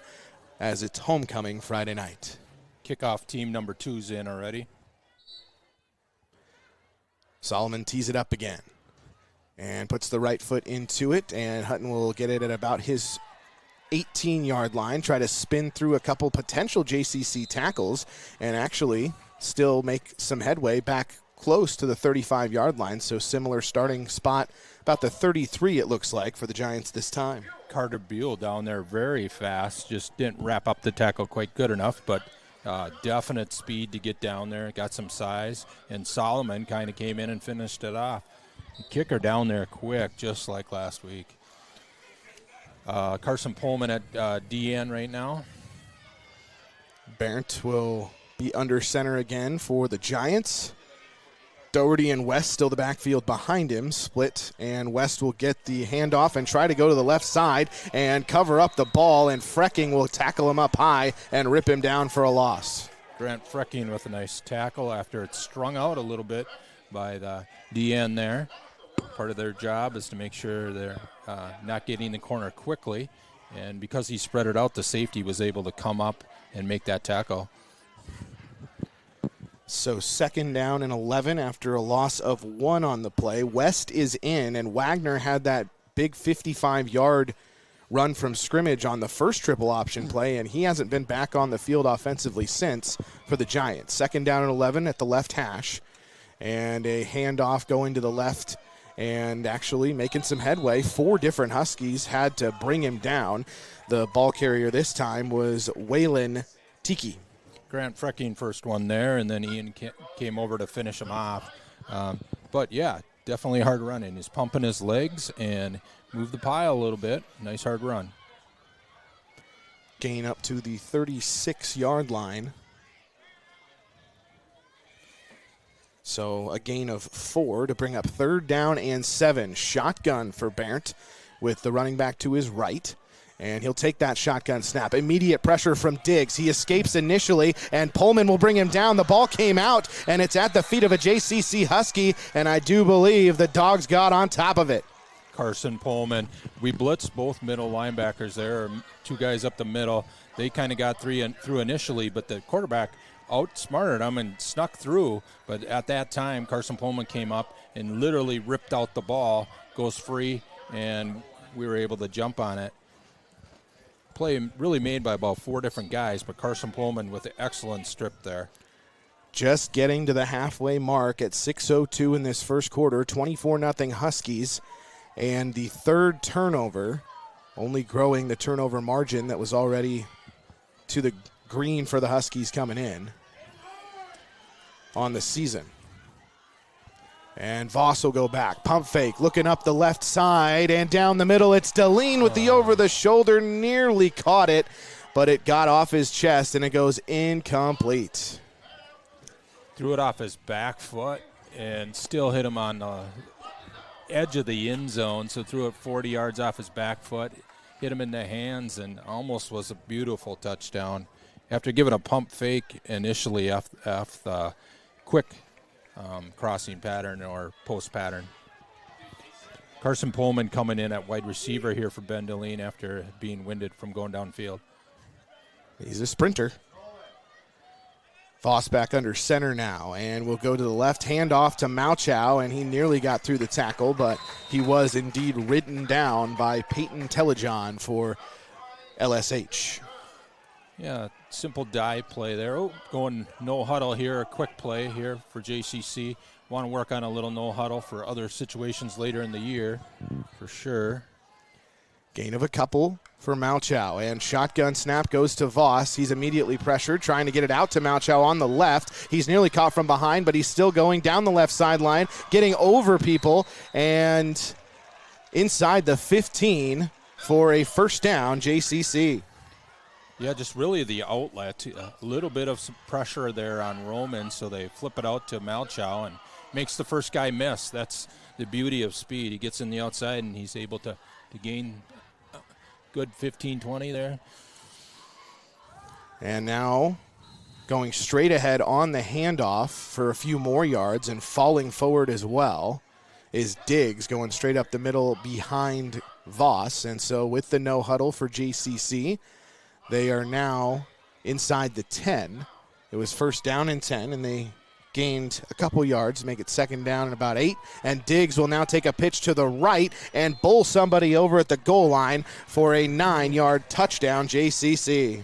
as it's homecoming Friday night. Kickoff team number 2's in already. Solomon tees it up again and puts the right foot into it, and Hutton will get it at about his 18-yard line, try to spin through a couple potential JCC tackles, and actually still make some headway back close to the 35-yard line. So similar starting spot, about the 33 it looks like for the Giants this time. Carter Beal down there very fast, just didn't wrap up the tackle quite good enough, but definite speed to get down there, got some size, and Solomon kind of came in and finished it off. Kicker down there quick, just like last week. Carson Pullman at DN right now. Barrett will be under center again for the Giants. Doherty and West still the backfield behind him, split, and West will get the handoff and try to go to the left side and cover up the ball, and Frecking will tackle him up high and rip him down for a loss. Grant Frecking with a nice tackle after it's strung out a little bit by the DN there. Part of their job is to make sure they're not getting the corner quickly, and because he spread it out, the safety was able to come up and make that tackle. So 2nd down and 11 after a loss of 1 on the play. West is in, and Wagner had that big 55-yard run from scrimmage on the first triple option play, and he hasn't been back on the field offensively since for the Giants. 2nd down and 11 at the left hash, and a handoff going to the left and actually making some headway. 4 different Huskies had to bring him down. The ball carrier this time was Waylon Tiki. Grant Frecking first one there, and then Ian came over to finish him off. But, yeah, definitely hard running. He's pumping his legs and moved the pile a little bit. Nice hard run. Gain up to the 36-yard line. So a gain of 4 to bring up 3rd down and 7. Shotgun for Barrett with the running back to his right. And he'll take that shotgun snap. Immediate pressure from Diggs. He escapes initially, and Pullman will bring him down. The ball came out, and it's at the feet of a JCC Husky, and I do believe the Dogs got on top of it. Carson Pullman. We blitzed both middle linebackers there, 2 guys up the middle. They kind of got through initially, but the quarterback outsmarted them and snuck through. But at that time, Carson Pullman came up and literally ripped out the ball, goes free, and we were able to jump on it. Play really made by about 4 different guys, but Carson Pullman with an excellent strip there. Just getting to the halfway mark at 6:02 in this first quarter, 24-0 Huskies, and the 3rd turnover, only growing the turnover margin that was already to the green for the Huskies coming in on the season. And Voss will go back. Pump fake, looking up the left side, and down the middle, it's Deline with the over-the-shoulder, nearly caught it, but it got off his chest, and it goes incomplete. Threw it off his back foot and still hit him on the edge of the end zone, so threw it 40 yards off his back foot, hit him in the hands, and almost was a beautiful touchdown. After giving a pump fake initially off the quick crossing pattern or post pattern. Carson Pullman coming in at wide receiver here for Ben Deline after being winded from going downfield. He's a sprinter. Voss back under center now, and we'll go to the left, handoff to Malchow, and he nearly got through the tackle, but he was indeed ridden down by Peyton Telejohn for LSH. Yeah, simple dive play there. Oh, going no huddle here, a quick play here for JCC. Want to work on a little no huddle for other situations later in the year, for sure. Gain of a couple for Malchow, and shotgun snap goes to Voss. He's immediately pressured, trying to get it out to Malchow on the left. He's nearly caught from behind, but he's still going down the left sideline, getting over people, and inside the 15 for a 1st down, JCC. Yeah, just really the outlet. A little bit of some pressure there on Roman, so they flip it out to Malchow and makes the first guy miss. That's the beauty of speed. He gets in the outside, and he's able to gain a good 15, 20 there. And now going straight ahead on the handoff for a few more yards and falling forward as well is Diggs, going straight up the middle behind Voss. And so with the no huddle for JCC, they are now inside the 10. It was 1st down and 10, and they gained a couple yards, make it second down and about 8. And Diggs will now take a pitch to the right and bowl somebody over at the goal line for a 9-yard touchdown, JCC.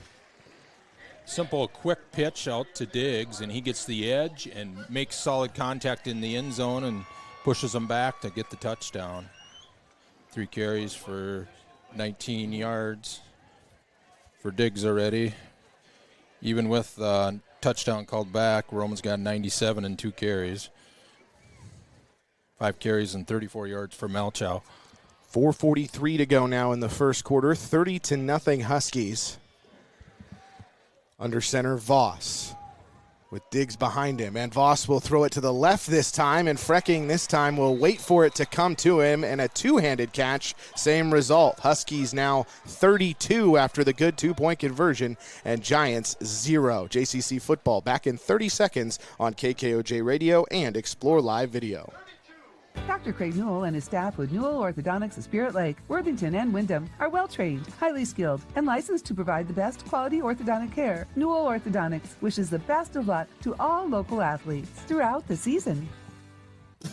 Simple, quick pitch out to Diggs, and he gets the edge and makes solid contact in the end zone and pushes them back to get the touchdown. 3 carries for 19 yards for Diggs already. Even with touchdown called back, Roman's got 97 and 2 carries. 5 carries and 34 yards for Malchow. 4:43 to go now in the first quarter. 30-0 Huskies. Under center, Voss with Diggs behind him. And Voss will throw it to the left this time, and Frecking this time will wait for it to come to him, and a two-handed catch, same result. Huskies now 32 after the good 2-point conversion, and Giants 0. JCC football back in 30 seconds on KKOJ Radio and Explore Live Video. Dr. Craig Newell and his staff with Newell Orthodontics of Spirit Lake, Worthington, and Wyndham are well-trained, highly skilled, and licensed to provide the best quality orthodontic care. Newell Orthodontics wishes the best of luck to all local athletes throughout the season.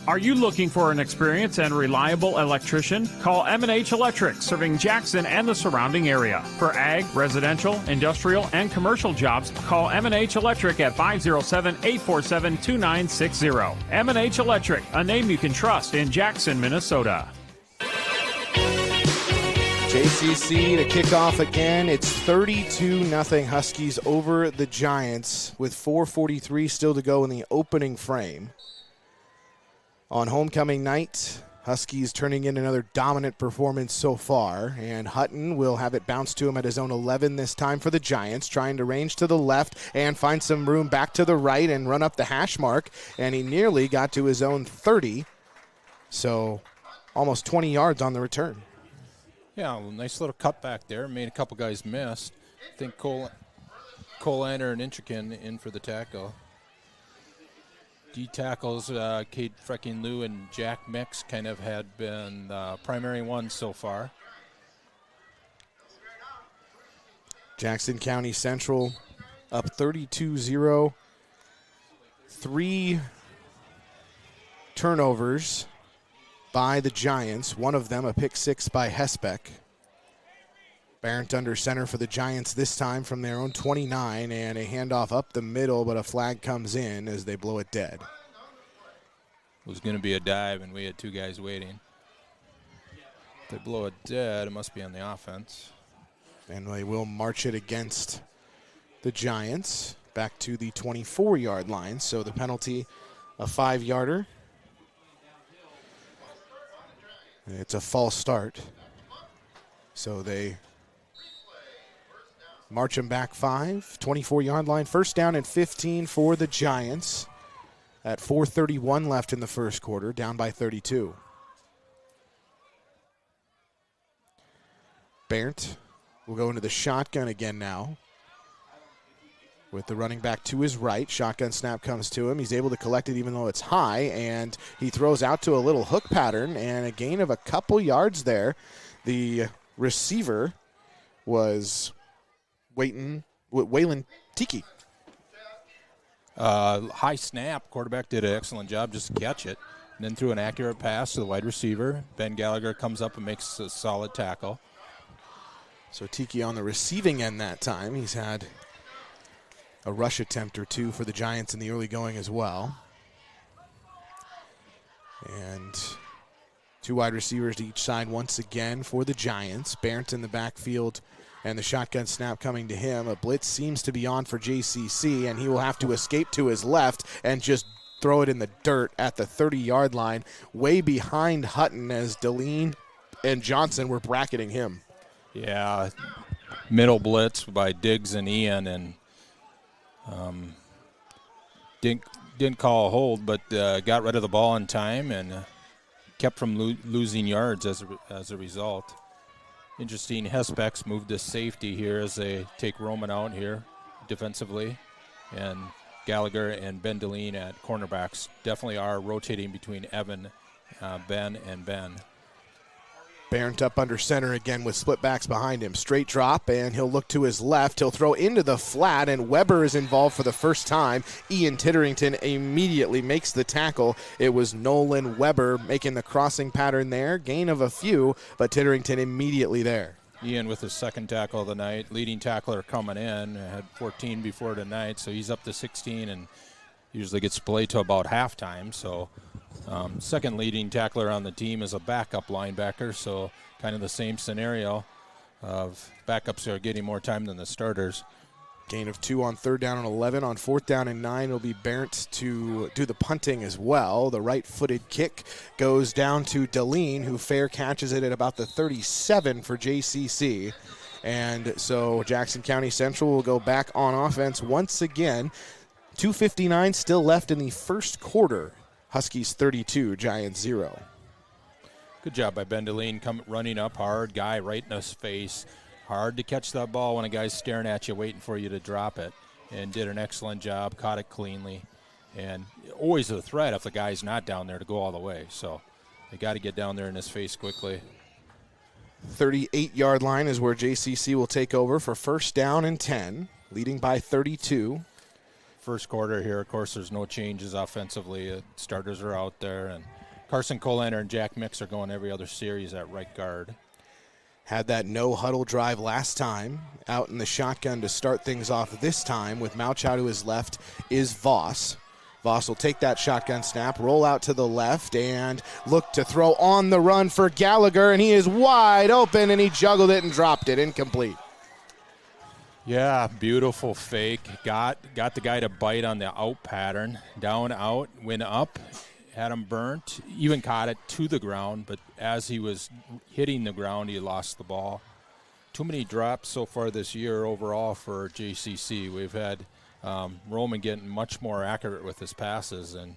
Are you looking for an experienced and reliable electrician? Call M&H Electric, serving Jackson and the surrounding area. For ag, residential, industrial, and commercial jobs, call M&H Electric at 507-847-2960. M&H Electric, a name you can trust in Jackson, Minnesota. JCC to kick off again. It's 32-0 Huskies over the Giants with 4:43 still to go in the opening frame. On homecoming night, Huskies turning in another dominant performance so far, and Hutton will have it bounce to him at his own 11 this time for the Giants, trying to range to the left and find some room back to the right and run up the hash mark, and he nearly got to his own 30, so almost 20 yards on the return. Yeah, well, nice little cutback there, made a couple guys miss. I think Colander and Intrican in for the tackle. D tackles, Cade Frecking Lou and Jack Mix kind of had been the primary ones so far. Jackson County Central up 32-0. 3 turnovers by the Giants. One of them a pick six by Hesbeck. Barrett under center for the Giants this time from their own 29, and a handoff up the middle, but a flag comes in as they blow it dead. It was going to be a dive, and we had 2 guys waiting. If they blow it dead, it must be on the offense. And they will march it against the Giants back to the 24-yard line, so the penalty, a 5-yarder. It's a false start, so they march him back 5, 24-yard line. First down and 15 for the Giants at 4:31 left in the first quarter, down by 32. Barrett will go into the shotgun again now with the running back to his right. Shotgun snap comes to him. He's able to collect it even though it's high, and he throws out to a little hook pattern and a gain of a couple yards there. The receiver was Waylon Tiki. High snap. Quarterback did an excellent job just to catch it. And then threw an accurate pass to the wide receiver. Ben Gallagher comes up and makes a solid tackle. So Tiki on the receiving end that time. He's had a rush attempt or 2 for the Giants in the early going as well. And 2 wide receivers to each side once again for the Giants. Barrett in the backfield and the shotgun snap coming to him. A blitz seems to be on for JCC, and he will have to escape to his left and just throw it in the dirt at the 30-yard line, way behind Hutton as Deline and Johnson were bracketing him. Yeah, middle blitz by Diggs and Ian, and didn't call a hold, but got rid of the ball in time and kept from losing yards as a result. Interesting, Hesbeck's moved to safety here as they take Roman out here defensively, and Gallagher and Ben Deline at cornerbacks definitely are rotating between Evan, Ben, and Ben. Barrett up under center again with split backs behind him. Straight drop, and he'll look to his left. He'll throw into the flat, and Weber is involved for the first time. Ian Titterington immediately makes the tackle. It was Nolan Weber making the crossing pattern there. Gain of a few, but Titterington immediately there. Ian with his second tackle of the night. Leading tackler coming in. Had 14 before tonight, so he's up to 16 and usually gets played to about halftime. So second leading tackler on the team is a backup linebacker, so kind of the same scenario of backups are getting more time than the starters. Gain of 2 on 3rd down and 11. On 4th down and 9, it'll be Barrett to do the punting as well. The right-footed kick goes down to Deline, who fair catches it at about the 37 for JCC. And so Jackson County Central will go back on offense once again. 2:59 still left in the first quarter. Huskies 32, Giants 0. Good job by Ben Deline running up hard, guy right in his face. Hard to catch that ball when a guy's staring at you, waiting for you to drop it. And did an excellent job, caught it cleanly. And always a threat if the guy's not down there to go all the way. So they got to get down there in his face quickly. 38-yard line is where JCC will take over for 1st down and 10, leading by 32. First quarter here, of course, there's no changes offensively. Starters are out there, and Carson Colander and Jack Mix are going every other series at right guard. Had that no-huddle drive last time, out in the shotgun to start things off this time with Malchow to his left is Voss. Voss will take that shotgun snap, roll out to the left, and look to throw on the run for Gallagher, and he is wide open, and he juggled it and dropped it, incomplete. Yeah, beautiful fake. Got the guy to bite on the out pattern. Down, out, went up, had him burnt. Even caught it to the ground, but as he was hitting the ground, he lost the ball. Too many drops so far this year overall for JCC. We've had Roman getting much more accurate with his passes, and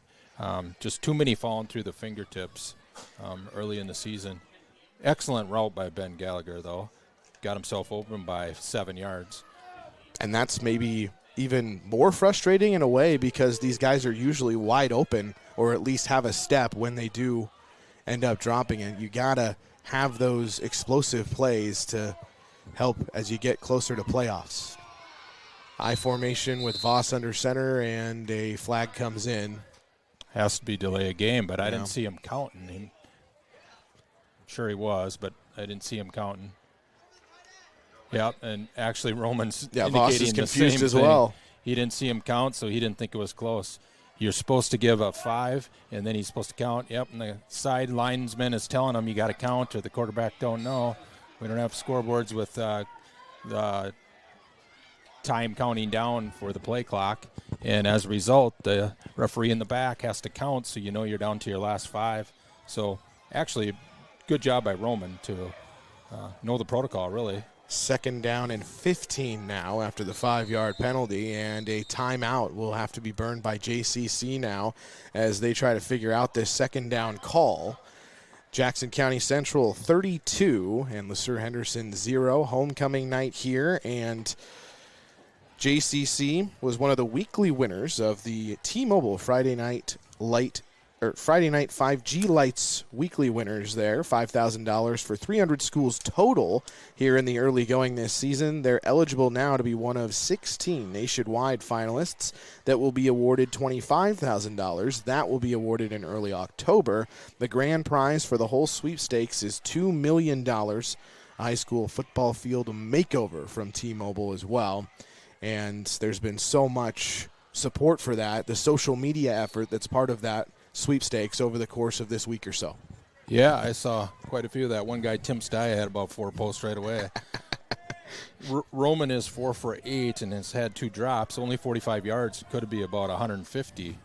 just too many falling through the fingertips early in the season. Excellent route by Ben Gallagher, though. Got himself open by 7 yards. And that's maybe even more frustrating in a way because these guys are usually wide open or at least have a step when they do end up dropping it. You got to have those explosive plays to help as you get closer to playoffs. I formation with Voss under center, and a flag comes in. Has to be delay a game, but I didn't see him counting. I'm sure he was, but I didn't see him counting. Yep, and actually Roman's indicating Voss is confused as thing. well. He didn't see him count, so he didn't think it was close. You're supposed to give a 5, and then he's supposed to count. Yep, and the side linesman is telling him you got to count, or the quarterback don't know. We don't have scoreboards with the time counting down for the play clock, and as a result, the referee in the back has to count, so you know you're down to your last 5. So actually, good job by Roman to know the protocol, really. 2nd down and 15 now after the 5-yard penalty, and a timeout will have to be burned by JCC now as they try to figure out this 2nd down call. Jackson County Central 32 and LeSueur Henderson 0. Homecoming night here, and JCC was one of the weekly winners of the T-Mobile Friday Night 5G Lights weekly winners there. $5,000 for 300 schools total here in the early going this season. They're eligible now to be one of 16 nationwide finalists that will be awarded $25,000. That will be awarded in early October. The grand prize for the whole sweepstakes is $2 million. High school football field makeover from T-Mobile as well. And there's been so much support for that, the social media effort that's part of that sweepstakes over the course of this week or so. Yeah, I saw quite a few of that. One guy, Tim Stye, had about 4 posts right away. Roman is 4 for 8 and has had 2 drops, only 45 yards. Could be about 150.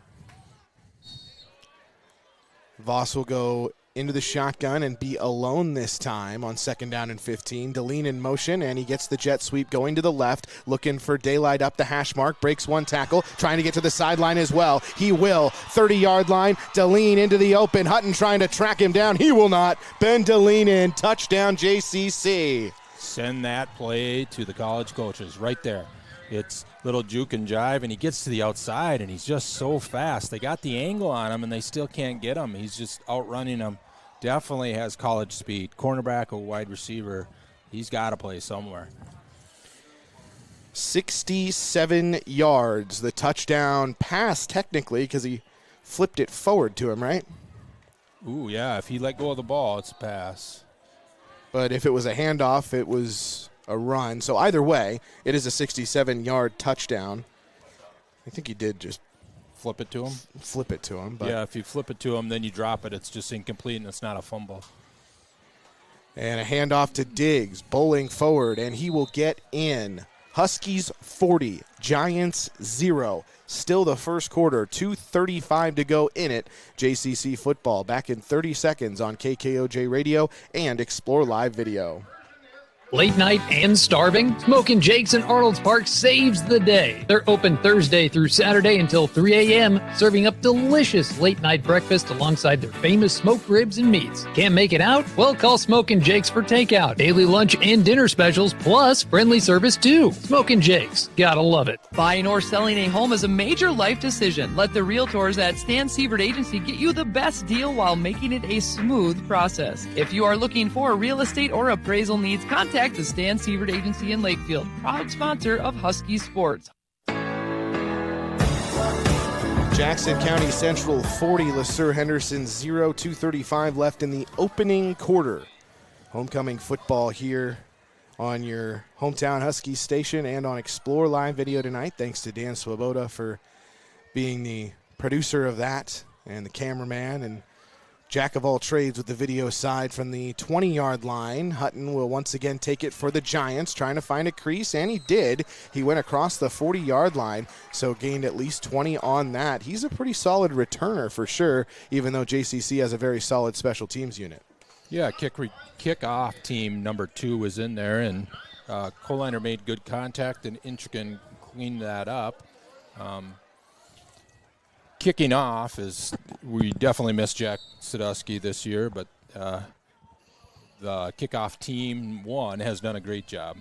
Voss will go into the shotgun and be alone this time on 2nd down and 15. Deline in motion, and he gets the jet sweep going to the left, looking for daylight up the hash mark, breaks one tackle, trying to get to the sideline as well. He will. 30-yard line, Deline into the open. Hutton trying to track him down. He will not. Ben Deline in. Touchdown, JCC. Send that play to the college coaches right there. It's little juke and jive, and he gets to the outside, and he's just so fast. They got the angle on him, and they still can't get him. He's just outrunning them definitely has college speed. Cornerback or wide receiver, he's got to play somewhere. 67 yards, the touchdown pass technically because he flipped it forward to him, right? Ooh, yeah, if he let go of the ball, it's a pass. But if it was a handoff, it was a run. So either way, it is a 67-yard touchdown. I think he did just flip it to him. Flip it to him. But yeah, if you flip it to him, then you drop it. It's just incomplete, and it's not a fumble. And a handoff to Diggs, bowling forward, and he will get in. Huskies 40, Giants 0. Still the first quarter, 2:35 to go in it. JCC football back in 30 seconds on KKOJ Radio and Explore Live Video. Late night and starving? Smokin' Jake's in Arnold's Park saves the day. They're open Thursday through Saturday until 3 a.m., serving up delicious late night breakfast alongside their famous smoked ribs and meats. Can't make it out? Well, call Smokin' Jake's for takeout. Daily lunch and dinner specials, plus friendly service too. Smokin' Jake's. Gotta love it. Buying or selling a home is a major life decision. Let the realtors at Stan Sievert Agency get you the best deal while making it a smooth process. If you are looking for real estate or appraisal needs, contact the Stan Sievert Agency in Lakefield, proud sponsor of Husky Sports. Jackson County Central 40, LeSueur Henderson 0, 2:35 left in the opening quarter. Homecoming football here on your hometown Husky station and on Explore Live Video tonight. Thanks to Dan Swoboda for being the producer of that and the cameraman and jack of all trades with the video side from the 20-yard line. Hutton will once again take it for the Giants, trying to find a crease, and he did. He went across the 40-yard line, so gained at least 20 on that. He's a pretty solid returner for sure, even though JCC has a very solid special teams unit. Yeah, kick-off team number 2 was in there, and Coliner made good contact, and Inchigan cleaned that up. Kicking off is, we definitely missed Jack Sadusky this year, but the kickoff team 1 has done a great job.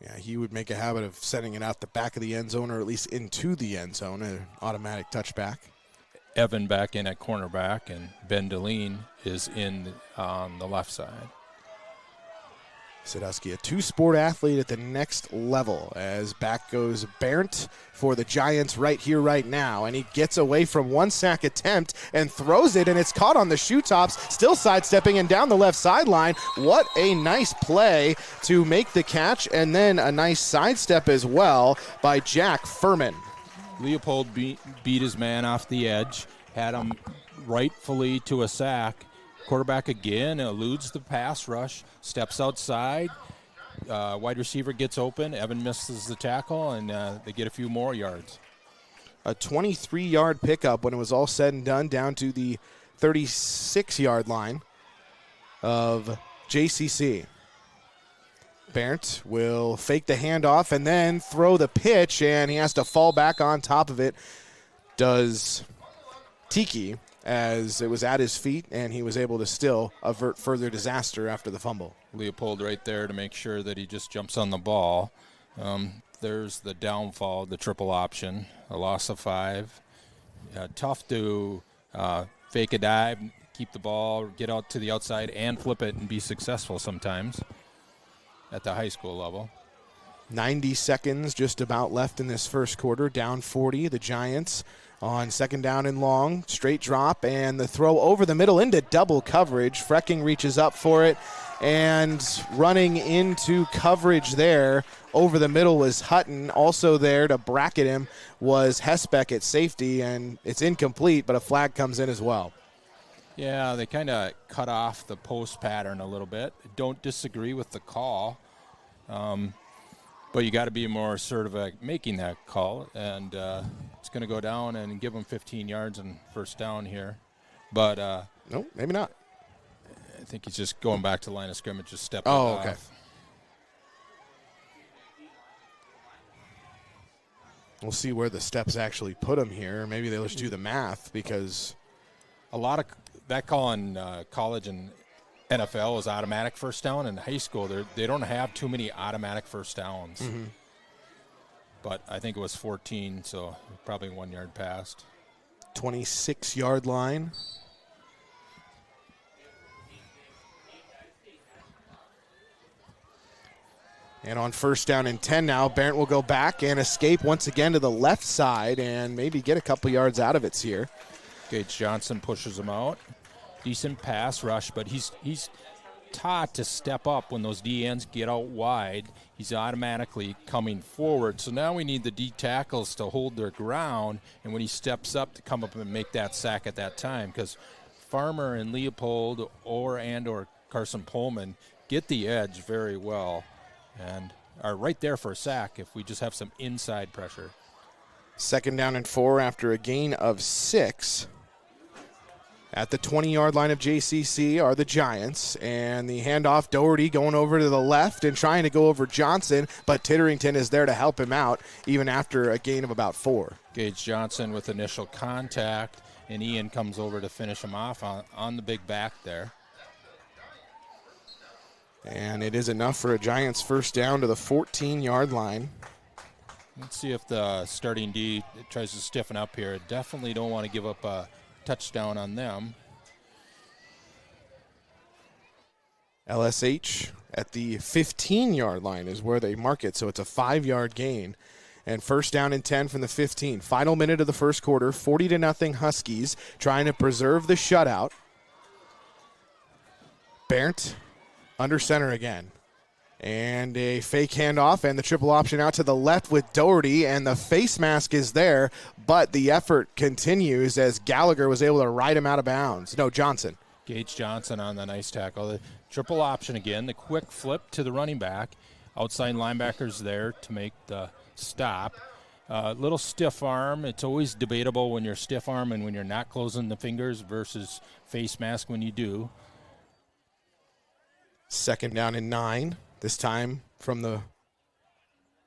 Yeah, he would make a habit of setting it out the back of the end zone or at least into the end zone, an automatic touchback. Evan back in at cornerback, and Ben Deline is in on the left side. Sadusky, a two-sport athlete at the next level, as back goes Barrett for the Giants right here, right now. And he gets away from one sack attempt and throws it, and it's caught on the shoe tops, still sidestepping and down the left sideline. What a nice play to make the catch, and then a nice sidestep as well by Jack Furman. Leopold beat his man off the edge, had him rightfully to a sack. Quarterback again eludes the pass rush, steps outside. Wide receiver gets open. Evan misses the tackle, and they get a few more yards. A 23-yard pickup when it was all said and done, down to the 36-yard line of JCC. Barrett will fake the handoff and then throw the pitch, and he has to fall back on top of it. Does Tiki, as it was at his feet, and he was able to still avert further disaster after the fumble. Leopold right there to make sure that he just jumps on the ball. There's the downfall, the triple option, a loss of 5. Tough to fake a dive, keep the ball, get out to the outside, and flip it and be successful sometimes at the high school level. 90 seconds just about left in this first quarter, down 40, the Giants. On second down and long, straight drop, and the throw over the middle into double coverage. Frecking reaches up for it, and running into coverage there over the middle was Hutton. Also there to bracket him was Hesbeck at safety, and it's incomplete, but a flag comes in as well. Yeah, they kind of cut off the post pattern a little bit. Don't disagree with the call, but you got to be more assertive at making that call, and it's going to go down and give them 15 yards and first down here. But no, maybe not. I think he's just going back to the line of scrimmage, just stepping okay. off. We'll see where the steps actually put him here. Maybe they'll just do the math, because a lot of that call in college and NFL is automatic first down. In high school, they don't have too many automatic first downs. Mm-hmm. But I think it was 14, so probably 1 yard past. 26-yard line. And on first down and 10 now, Barrett will go back and escape once again to the left side and maybe get a couple yards out of it here. Gage Johnson pushes him out. Decent pass rush, but he's taught to step up when those DNs get out wide. He's automatically coming forward. So now we need the D tackles to hold their ground, and when he steps up to come up and make that sack at that time, because Farmer and Leopold or Carson Pullman get the edge very well and are right there for a sack if we just have some inside pressure. Second down and 4 after a gain of 6. At the 20-yard line of JCC are the Giants, and the handoff, Doherty going over to the left and trying to go over Johnson, but Titterington is there to help him out even after a gain of about 4. Gage Johnson with initial contact, and Ian comes over to finish him off on the big back there. And it is enough for a Giants first down to the 14-yard line. Let's see if the starting D tries to stiffen up here. Definitely don't want to give up a touchdown on them. LSH at the 15-yard line is where they mark it, so it's a 5-yard gain. And first down and 10 from the 15. Final minute of the first quarter, 40-0 Huskies, trying to preserve the shutout. Barrett under center again. And a fake handoff and the triple option out to the left with Doherty, and the face mask is there, but the effort continues as Gallagher was able to ride him out of bounds. No, Johnson. Gage Johnson on the nice tackle. The triple option again, the quick flip to the running back. Outside linebackers there to make the stop. Little stiff arm. It's always debatable when you're stiff arm and when you're not closing the fingers versus face mask when you do. Second down and 9. This time from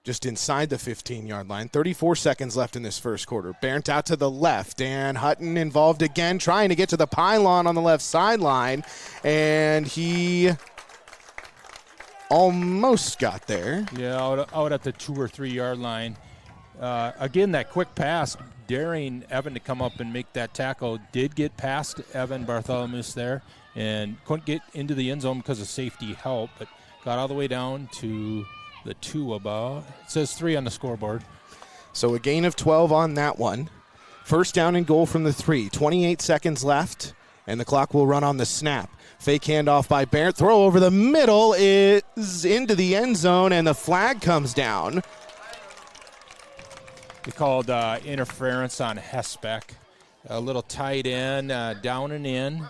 just inside the 15-yard line. 34 seconds left in this first quarter. Barrett out to the left, and Hutton involved again, trying to get to the pylon on the left sideline, and he almost got there. Yeah, out at the 2 or 3 yard line. Again, that quick pass, daring Evan to come up and make that tackle, did get past Evan Bartholomew there and couldn't get into the end zone because of safety help, but got all the way down to the 2 about. It says 3 on the scoreboard. So a gain of 12 on that one. First down and goal from the 3. 28 seconds left, and the clock will run on the snap. Fake handoff by Barrett. Throw over the middle is into the end zone, and the flag comes down. They called interference on Hesbeck. A little tight end, down and in.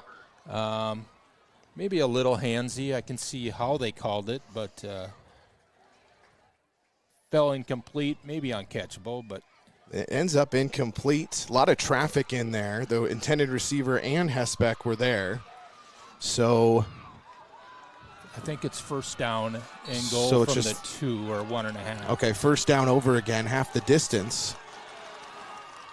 Maybe a little handsy. I can see how they called it, but fell incomplete, maybe uncatchable, but it ends up incomplete. A lot of traffic in there. The intended receiver and Hesbeck were there. I think it's first down and goal so from just the 2 or 1.5. Okay, first down over again, half the distance.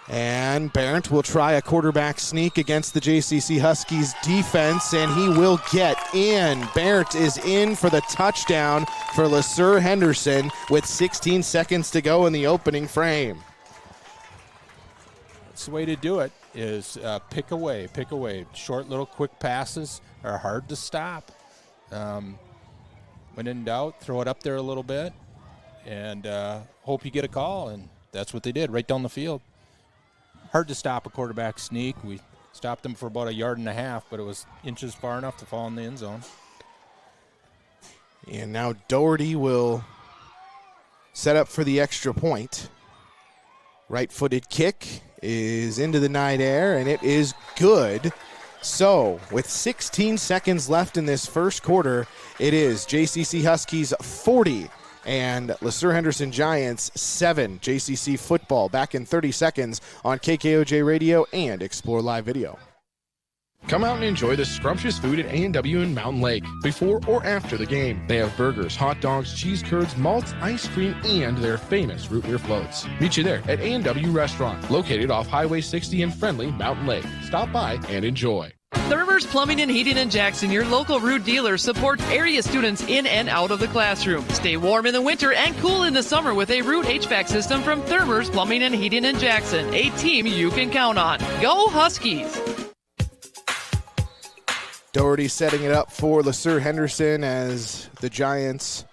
And Barrett will try a quarterback sneak against the JCC Huskies defense, and he will get in. Barrett is in for the touchdown for LeSueur Henderson with 16 seconds to go in the opening frame. That's the way to do it, is pick away. Short little quick passes are hard to stop. When in doubt, throw it up there a little bit and hope you get a call, and that's what they did right down the field. Hard to stop a quarterback sneak. We stopped them for about 1.5 yards, but it was inches far enough to fall in the end zone. And now Doherty will set up for the extra point. Right-footed kick is into the night air, and it is good. So, with 16 seconds left in this first quarter, it is JCC Huskies 40 and LeSueur Henderson Giants 7. JCC football back in 30 seconds on KKOJ Radio and Explore Live Video. Come out and enjoy the scrumptious food at A&W in Mountain Lake before or after the game. They have burgers, hot dogs, cheese curds, malts, ice cream, and their famous root beer floats. Meet you there at A&W Restaurant, located off Highway 60 in friendly Mountain Lake. Stop by and enjoy. Thermer's Plumbing and Heating in Jackson, your local Root dealer, supports area students in and out of the classroom. Stay warm in the winter and cool in the summer with a Root HVAC system from Thermer's Plumbing and Heating in Jackson, a team you can count on. Go Huskies! Doherty setting it up for LeSueur Henderson as the Giants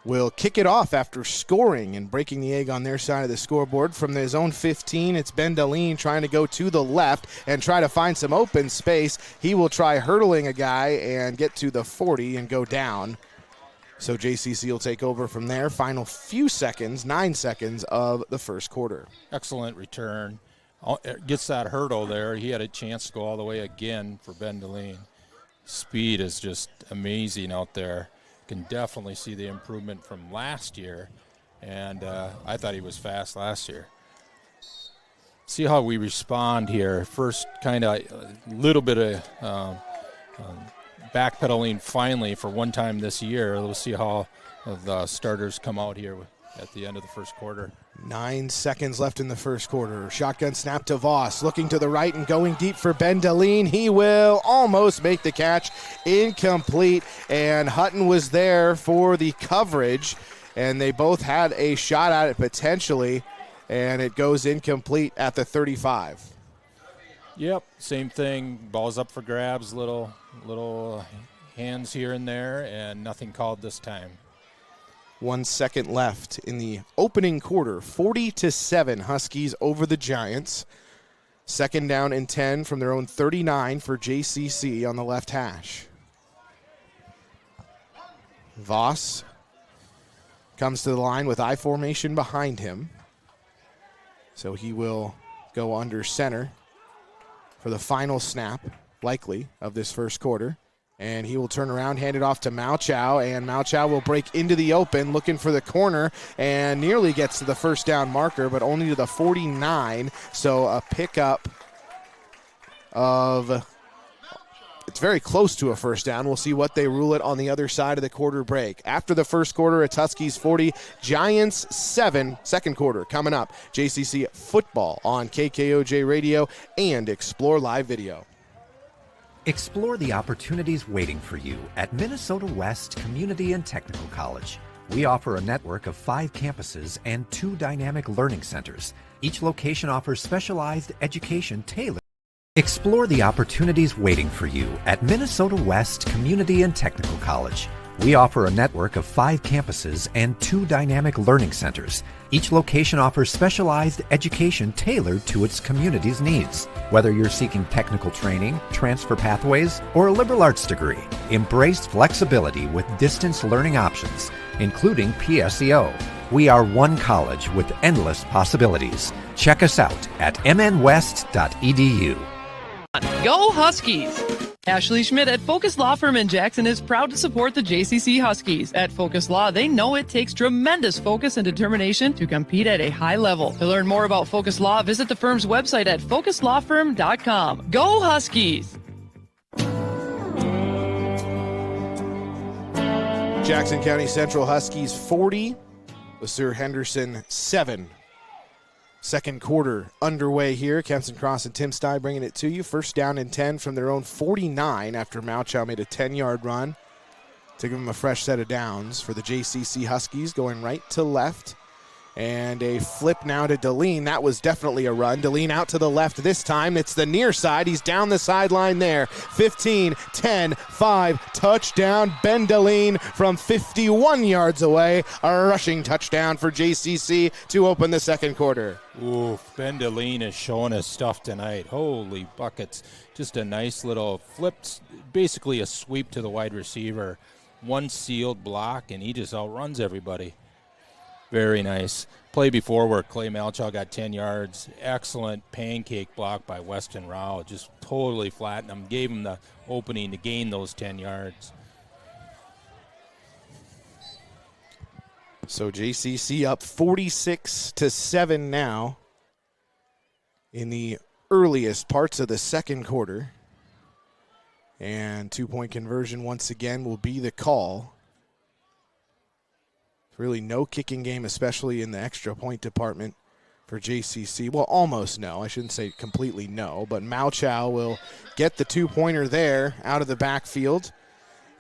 will kick it off after scoring and breaking the egg on their side of the scoreboard. From his own 15, it's Ben Deline trying to go to the left and try to find some open space. He will try hurdling a guy and get to the 40 and go down. So JCC will take over from there. Final few seconds, 9 seconds of the first quarter. Excellent return. Gets that hurdle there. He had a chance to go all the way again for Ben Deline. Speed is just amazing out there. Can definitely see the improvement from last year, and I thought he was fast last year. See how we respond here. First, kind of a little bit of backpedaling finally for one time this year. We'll see how the starters come out here at the end of the first quarter. 9 seconds left in the first quarter. Shotgun snap to Voss, looking to the right and going deep for Ben Deline. He will almost make the catch. Incomplete, and Hutton was there for the coverage, and they both had a shot at it potentially, and it goes incomplete at the 35. Yep, same thing. Ball's up for grabs, little hands here and there, and nothing called this time. 1 second left in the opening quarter. 40-7 Huskies over the Giants. Second down and 10 from their own 39 for JCC on the left hash. Voss comes to the line with I formation behind him. So he will go under center for the final snap, likely, of this first quarter. And he will turn around, hand it off to Malchow, and Malchow will break into the open, looking for the corner, and nearly gets to the first down marker, but only to the 49. So a pickup of, it's very close to a first down. We'll see what they rule it on the other side of the quarter break. After the first quarter, it's Huskies 40, Giants 7. Second quarter coming up. JCC football on KKOJ Radio and Explore Live Video. Explore the opportunities waiting for you at Minnesota West Community and Technical College. We offer a network of 5 campuses and 2 dynamic learning centers. Each location offers specialized education tailored. Explore the opportunities waiting for you at Minnesota West Community and Technical College. We offer a network of 5 campuses and 2 dynamic learning centers. Each location offers specialized education tailored to its community's needs. Whether you're seeking technical training, transfer pathways, or a liberal arts degree, embrace flexibility with distance learning options, including PSEO. We are one college with endless possibilities. Check us out at mnwest.edu. Go Huskies! Ashley Schmidt at Focus Law Firm in Jackson is proud to support the JCC Huskies. At Focus Law, they know it takes tremendous focus and determination to compete at a high level. To learn more about Focus Law, visit the firm's website at focuslawfirm.com. Go Huskies! Jackson County Central Huskies 40, LeSueur Henderson 7. Second quarter underway here. Kempson Cross and Tim Stye bringing it to you. First down and 10 from their own 49 after Malchow made a 10-yard run to give them a fresh set of downs for the JCC Huskies, going right to left. And a flip now to Deline. That was definitely a run. Deline out to the left this time. It's the near side. He's down the sideline there. 15, 10, 5, touchdown. Ben Deline from 51 yards away. A rushing touchdown for JCC to open the second quarter. Ooh, Ben Deline is showing his stuff tonight. Holy buckets. Just a nice little flip, basically a sweep to the wide receiver. One sealed block, and he just outruns everybody. Very nice. Play before where Clay Malchow got 10 yards. Excellent pancake block by Weston Rao. Just totally flattened him. Gave him the opening to gain those 10 yards. So JCC up 46-7 now in the earliest parts of the second quarter. And 2-point conversion once again will be the call. Really no kicking game, especially in the extra point department for JCC. Well, almost no. I shouldn't say completely no, but Malchow will get the 2-pointer there out of the backfield,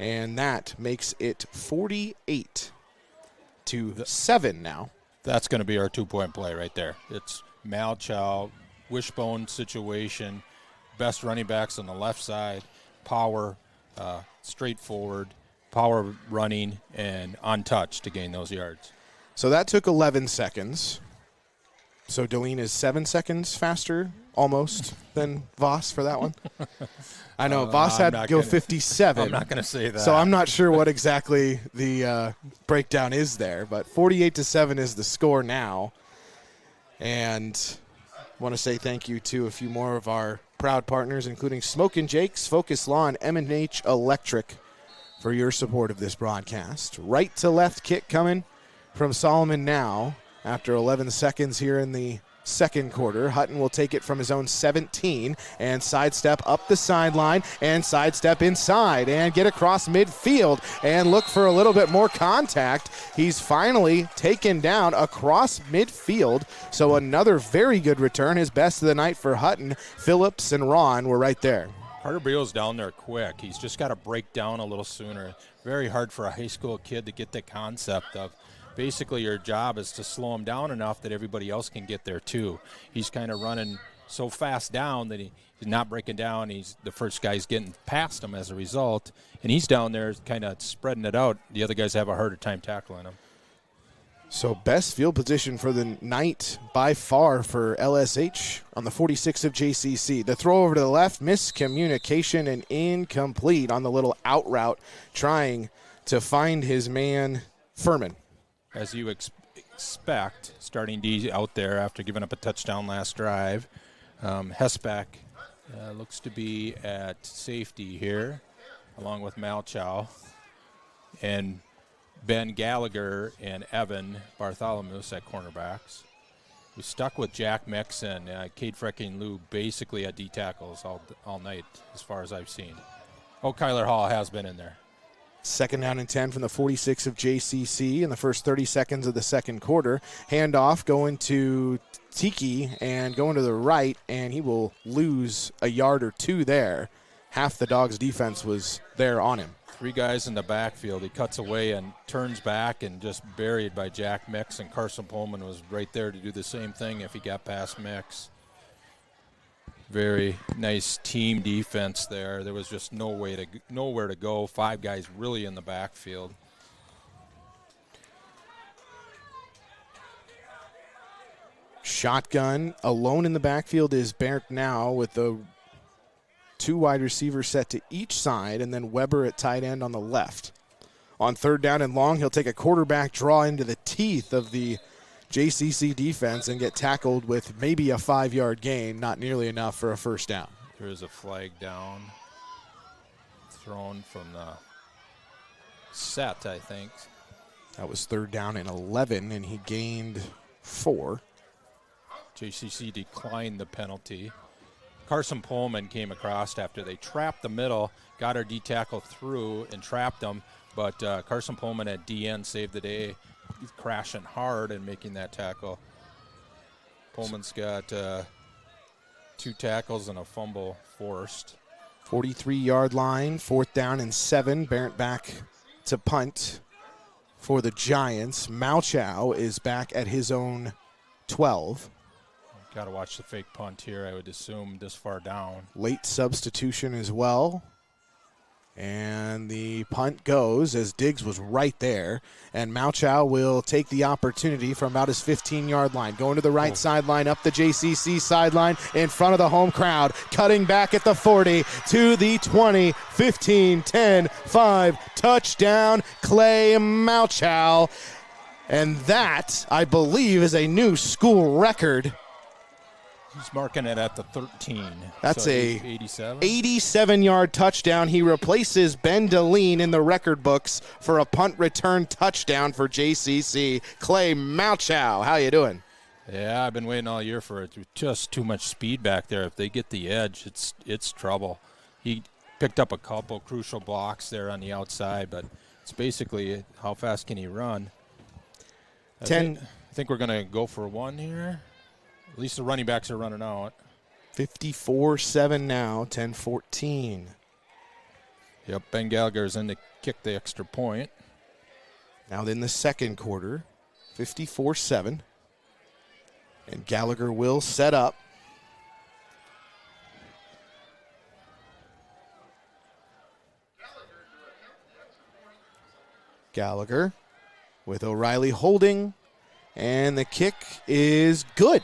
and that makes it 48-7 now. That's going to be our 2-point play right there. It's Malchow, wishbone situation, best running backs on the left side, power, straightforward, power running and untouched to gain those yards. So that took 11 seconds. So Deline is 7 seconds faster, almost, than Voss for that one. I know Voss had to go 57. I'm not going to say that. So I'm not sure what exactly the breakdown is there. But 48-7 is the score now. And I want to say thank you to a few more of our proud partners, including Smokin' Jake's, Focus Law, and M&H Electric for your support of this broadcast. Right to left kick coming from Solomon now. After 11 seconds here in the second quarter, Hutton will take it from his own 17 and sidestep up the sideline and sidestep inside and get across midfield and look for a little bit more contact. He's finally taken down across midfield, so another very good return, his best of the night for Hutton. Phillips and Ron were right there. Carter Brio's down there quick. He's just got to break down a little sooner. Very hard for a high school kid to get the concept of basically your job is to slow him down enough that everybody else can get there too. He's kind of running so fast down that he's not breaking down. He's the first guy's getting past him as a result, and he's down there kind of spreading it out. The other guys have a harder time tackling him. So best field position for the night by far for LSH on the 46 of JCC. The throw over to the left, miscommunication and incomplete on the little out route, trying to find his man Furman. As you expect, starting D out there after giving up a touchdown last drive. Hesbeck looks to be at safety here, along with Malchow. And Ben Gallagher and Evan Bartholomew at cornerbacks. We stuck with Jack Mixon, Cade Frecking Lou basically at D tackles all night as far as I've seen. Oh, Kyler Hall has been in there. Second down and 10 from the 46 of JCC in the first 30 seconds of the second quarter. Handoff going to Tiki and going to the right, and he will lose a yard or two there. Half the Dogs' defense was there on him. Three guys in the backfield. He cuts away and turns back and just buried by Jack Mix, and Carson Pullman was right there to do the same thing if he got past Mix. Very nice team defense there. There was just nowhere to go. Five guys really in the backfield. Shotgun alone in the backfield is Bernd now with the two wide receivers set to each side, and then Weber at tight end on the left. On third down and long, he'll take a quarterback draw into the teeth of the JCC defense and get tackled with maybe a 5-yard gain, not nearly enough for a first down. There is a flag down, thrown from the set, I think. That was third down and 11, and he gained 4. JCC declined the penalty. Carson Pullman came across after they trapped the middle, got our D tackle through and trapped him, but Carson Pullman at DN saved the day. He's crashing hard and making that tackle. Pullman's got 2 tackles and a fumble forced. 43-yard line, fourth down and 7. Barrett back to punt for the Giants. Malchow is back at his own 12. Got to watch the fake punt here, I would assume, this far down. Late substitution as well. And the punt goes as Diggs was right there. And Malchow will take the opportunity from about his 15-yard line. Going to the right sideline, up the JCC sideline in front of the home crowd. Cutting back at the 40 to the 20, 15, 10, 5. Touchdown, Clay Malchow. And that, I believe, is a new school record. He's marking it at the 13. That's so a 87? 87-yard touchdown. He replaces Ben Deline in the record books for a punt return touchdown for JCC. Clay Malchow, how you doing? Yeah, I've been waiting all year for it. Just too much speed back there. If they get the edge, it's trouble. He picked up a couple crucial blocks there on the outside, but it's basically how fast can he run. I think we're going to go for one here. At least the running backs are running out. 54-7 now, 10-14. Yep, Ben Gallagher's in to kick the extra point. Now in the second quarter, 54-7. And Gallagher will set up. Gallagher with O'Reilly holding, and the kick is good.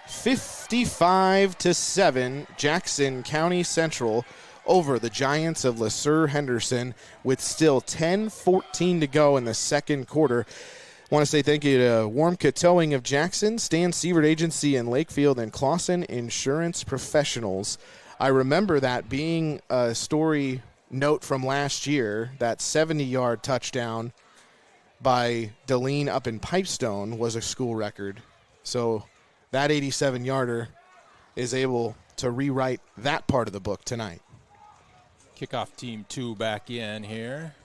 55-7, Jackson County Central over the Giants of LeSueur Henderson with still 10:14 to go in the second quarter. I want to say thank you to Warmka Towing of Jackson, Stan Sievert Agency in Lakefield, and Clausen Insurance Professionals. I remember that being a story note from last year, that 70-yard touchdown by Deline up in Pipestone was a school record. So that 87-yarder is able to rewrite that part of the book tonight. Kickoff team 2 back in here.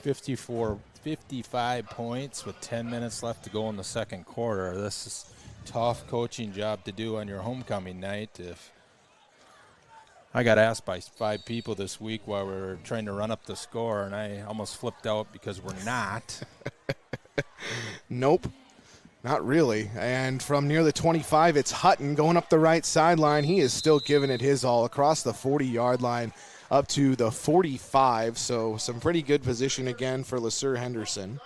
55 points with 10 minutes left to go in the second quarter. This is a tough coaching job to do on your homecoming night. If I got asked by 5 people this week while we were trying to run up the score, and I almost flipped out because we're not. Nope, not really. And from near the 25, it's Hutton going up the right sideline. He is still giving it his all across the 40-yard line up to the 45. So some pretty good position again for LeSueur Henderson.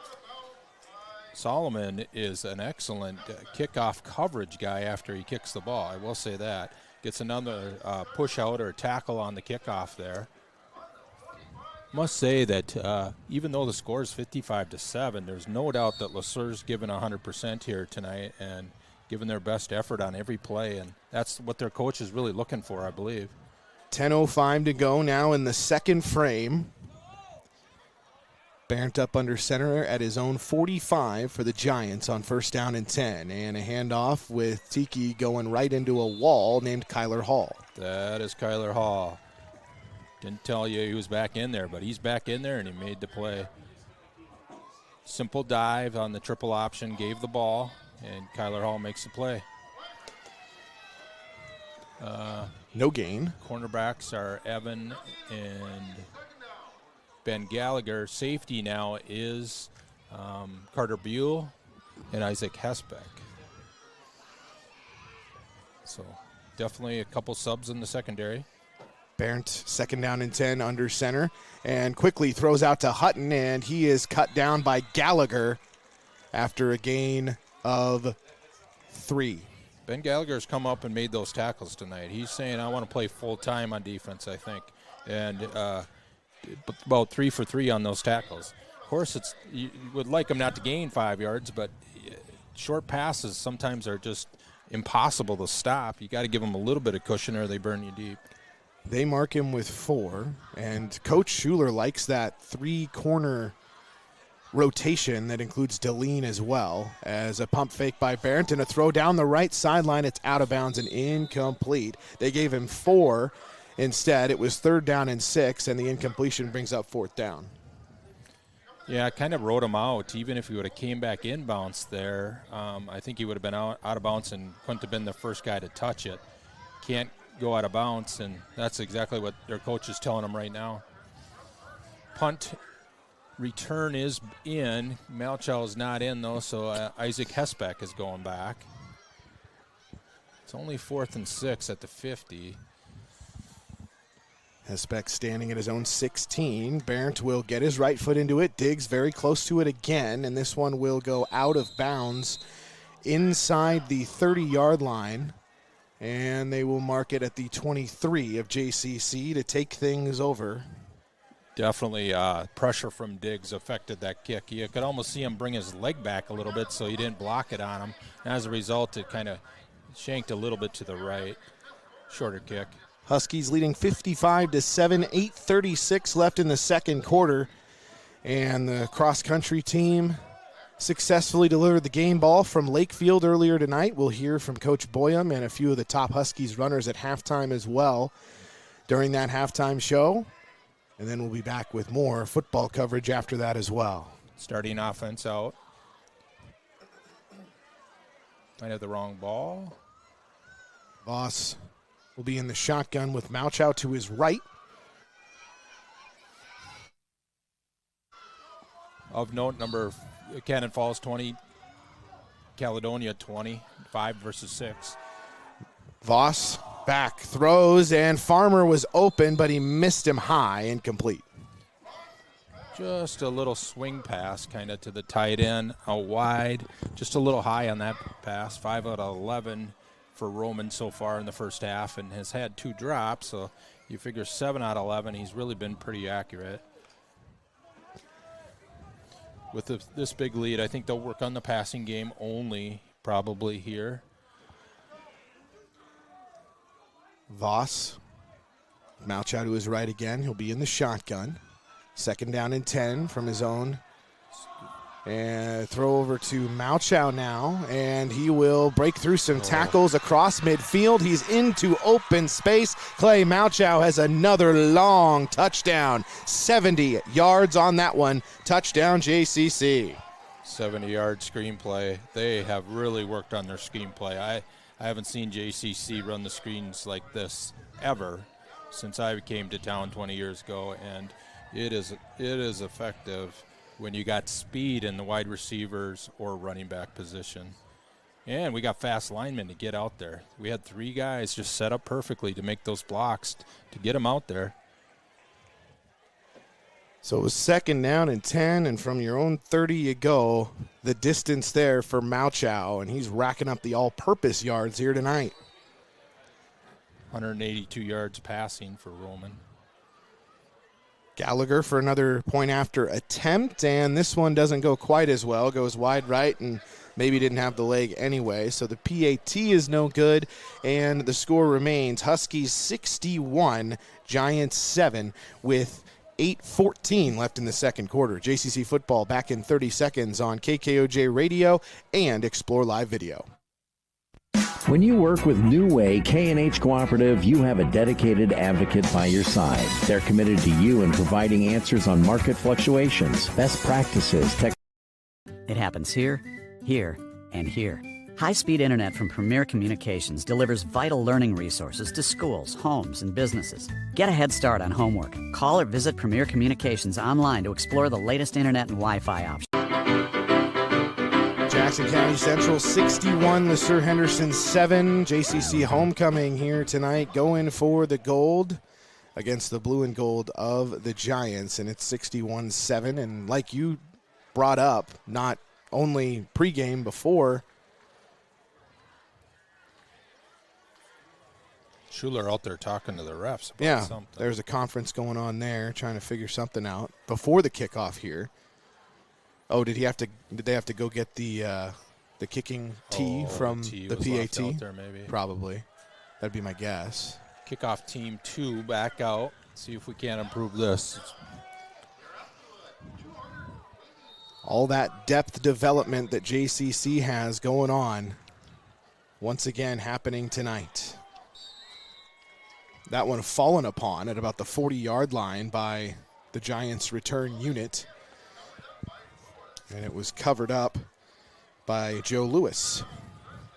Solomon is an excellent kickoff coverage guy after he kicks the ball. I will say that. Gets another push out or tackle on the kickoff there. Must say that even though the score is 55-7, there's no doubt that LeSueur's given 100% here tonight and given their best effort on every play, and that's what their coach is really looking for, I believe. 10:05 to go now in the second frame. Barrett up under center at his own 45 for the Giants on 1st down and 10. And a handoff with Tiki going right into a wall named Kyler Hall. That is Kyler Hall. Didn't tell you he was back in there, but he's back in there and he made the play. Simple dive on the triple option, gave the ball, and Kyler Hall makes the play. No gain. Cornerbacks are Evan and Ben Gallagher. Safety now is Carter Buell and Isaac Hesbeck. So definitely a couple subs in the secondary. Barrett, 2nd down and 10 under center, and quickly throws out to Hutton, and he is cut down by Gallagher after a gain of 3. Ben Gallagher's come up and made those tackles tonight. He's saying, I want to play full time on defense, I think. And about 3 for 3 on those tackles. Of course, you would like him not to gain 5 yards, but short passes sometimes are just impossible to stop. You got to give them a little bit of cushion or they burn you deep. They mark him with 4, and Coach Schuler likes that 3-corner rotation that includes Deline as well, as a pump fake by Barrett and a throw down the right sideline. It's out of bounds and incomplete. They gave him 4 instead. It was 3rd down and 6, and the incompletion brings up 4th down. Yeah, I kind of wrote him out. Even if he would have came back inbounds there, I think he would have been out of bounds and couldn't have been the first guy to touch it. Can't go out of bounds, and that's exactly what their coach is telling them right now. Punt return is in. Malchow is not in, though, so Isaac Hesbeck is going back. It's only 4th and 6 at the 50. Hesbeck standing at his own 16. Barrett will get his right foot into it, digs very close to it again, and this one will go out of bounds inside the 30-yard line. And they will mark it at the 23 of JCC to take things over. Definitely pressure from Diggs affected that kick. You could almost see him bring his leg back a little bit so he didn't block it on him. And as a result, it kind of shanked a little bit to the right. Shorter kick. Huskies leading 55-7, 8:36 left in the second quarter. And the cross-country team successfully delivered the game ball from Lakefield earlier tonight. We'll hear from Coach Boyum and a few of the top Huskies runners at halftime as well during that halftime show. And then we'll be back with more football coverage after that as well. Starting offense out. Might have the wrong ball. Voss will be in the shotgun with Malchow to his right. Of note, Cannon Falls 20, Caledonia 20, 5 versus 6. Voss back, throws, and Farmer was open, but he missed him high, incomplete. Just a little swing pass kind of to the tight end, out wide. Just a little high on that pass. 5 out of 11 for Roman so far in the first half, and has had 2 drops. So you figure 7 out of 11. He's really been pretty accurate. With this big lead, I think they'll work on the passing game only probably here. Voss. Malchow to his right again. He'll be in the shotgun. 2nd down and 10 from his own. And throw over to Malchow now, and he will break through some tackles across midfield. He's into open space. Clay Malchow has another long touchdown. 70 yards on that one. Touchdown JCC. 70-yard screenplay. They have really worked on their screenplay. I haven't seen JCC run the screens like this ever since I came to town 20 years ago, and it is effective when you got speed in the wide receivers or running back position. And we got fast linemen to get out there. We had 3 guys just set up perfectly to make those blocks to get them out there. So it was 2nd down and 10, and from your own 30 you go. The distance there for Malchow, and he's racking up the all-purpose yards here tonight. 182 yards passing for Roman. Gallagher for another point after attempt, and this one doesn't go quite as well. Goes wide right and maybe didn't have the leg anyway. So the PAT is no good, and the score remains Huskies 61, Giants 7 with 8:14 left in the second quarter. JCC football back in 30 seconds on KKOJ Radio and Explore Live Video. When you work with New Way K&H Cooperative, you have a dedicated advocate by your side. They're committed to you in providing answers on market fluctuations, best practices, It happens here, here, and here. High-speed internet from Premier Communications delivers vital learning resources to schools, homes, and businesses. Get a head start on homework. Call or visit Premier Communications online to explore the latest internet and Wi-Fi options. Jackson County Central 61, Sir Henderson 7. JCC homecoming here tonight, going for the gold against the blue and gold of the Giants, and it's 61-7. And like you brought up, not only pregame before. Schuler out there talking to the refs about something. There's a conference going on there, trying to figure something out before the kickoff here. Oh, did they have to go get the kicking tee from the PAT? Out there maybe. Probably. That'd be my guess. Kickoff team 2 back out. See if we can't improve this. All that depth development that JCC has going on, once again happening tonight. That one fallen upon at about the 40-yard line by the Giants' return unit. And it was covered up by Joe Lewis.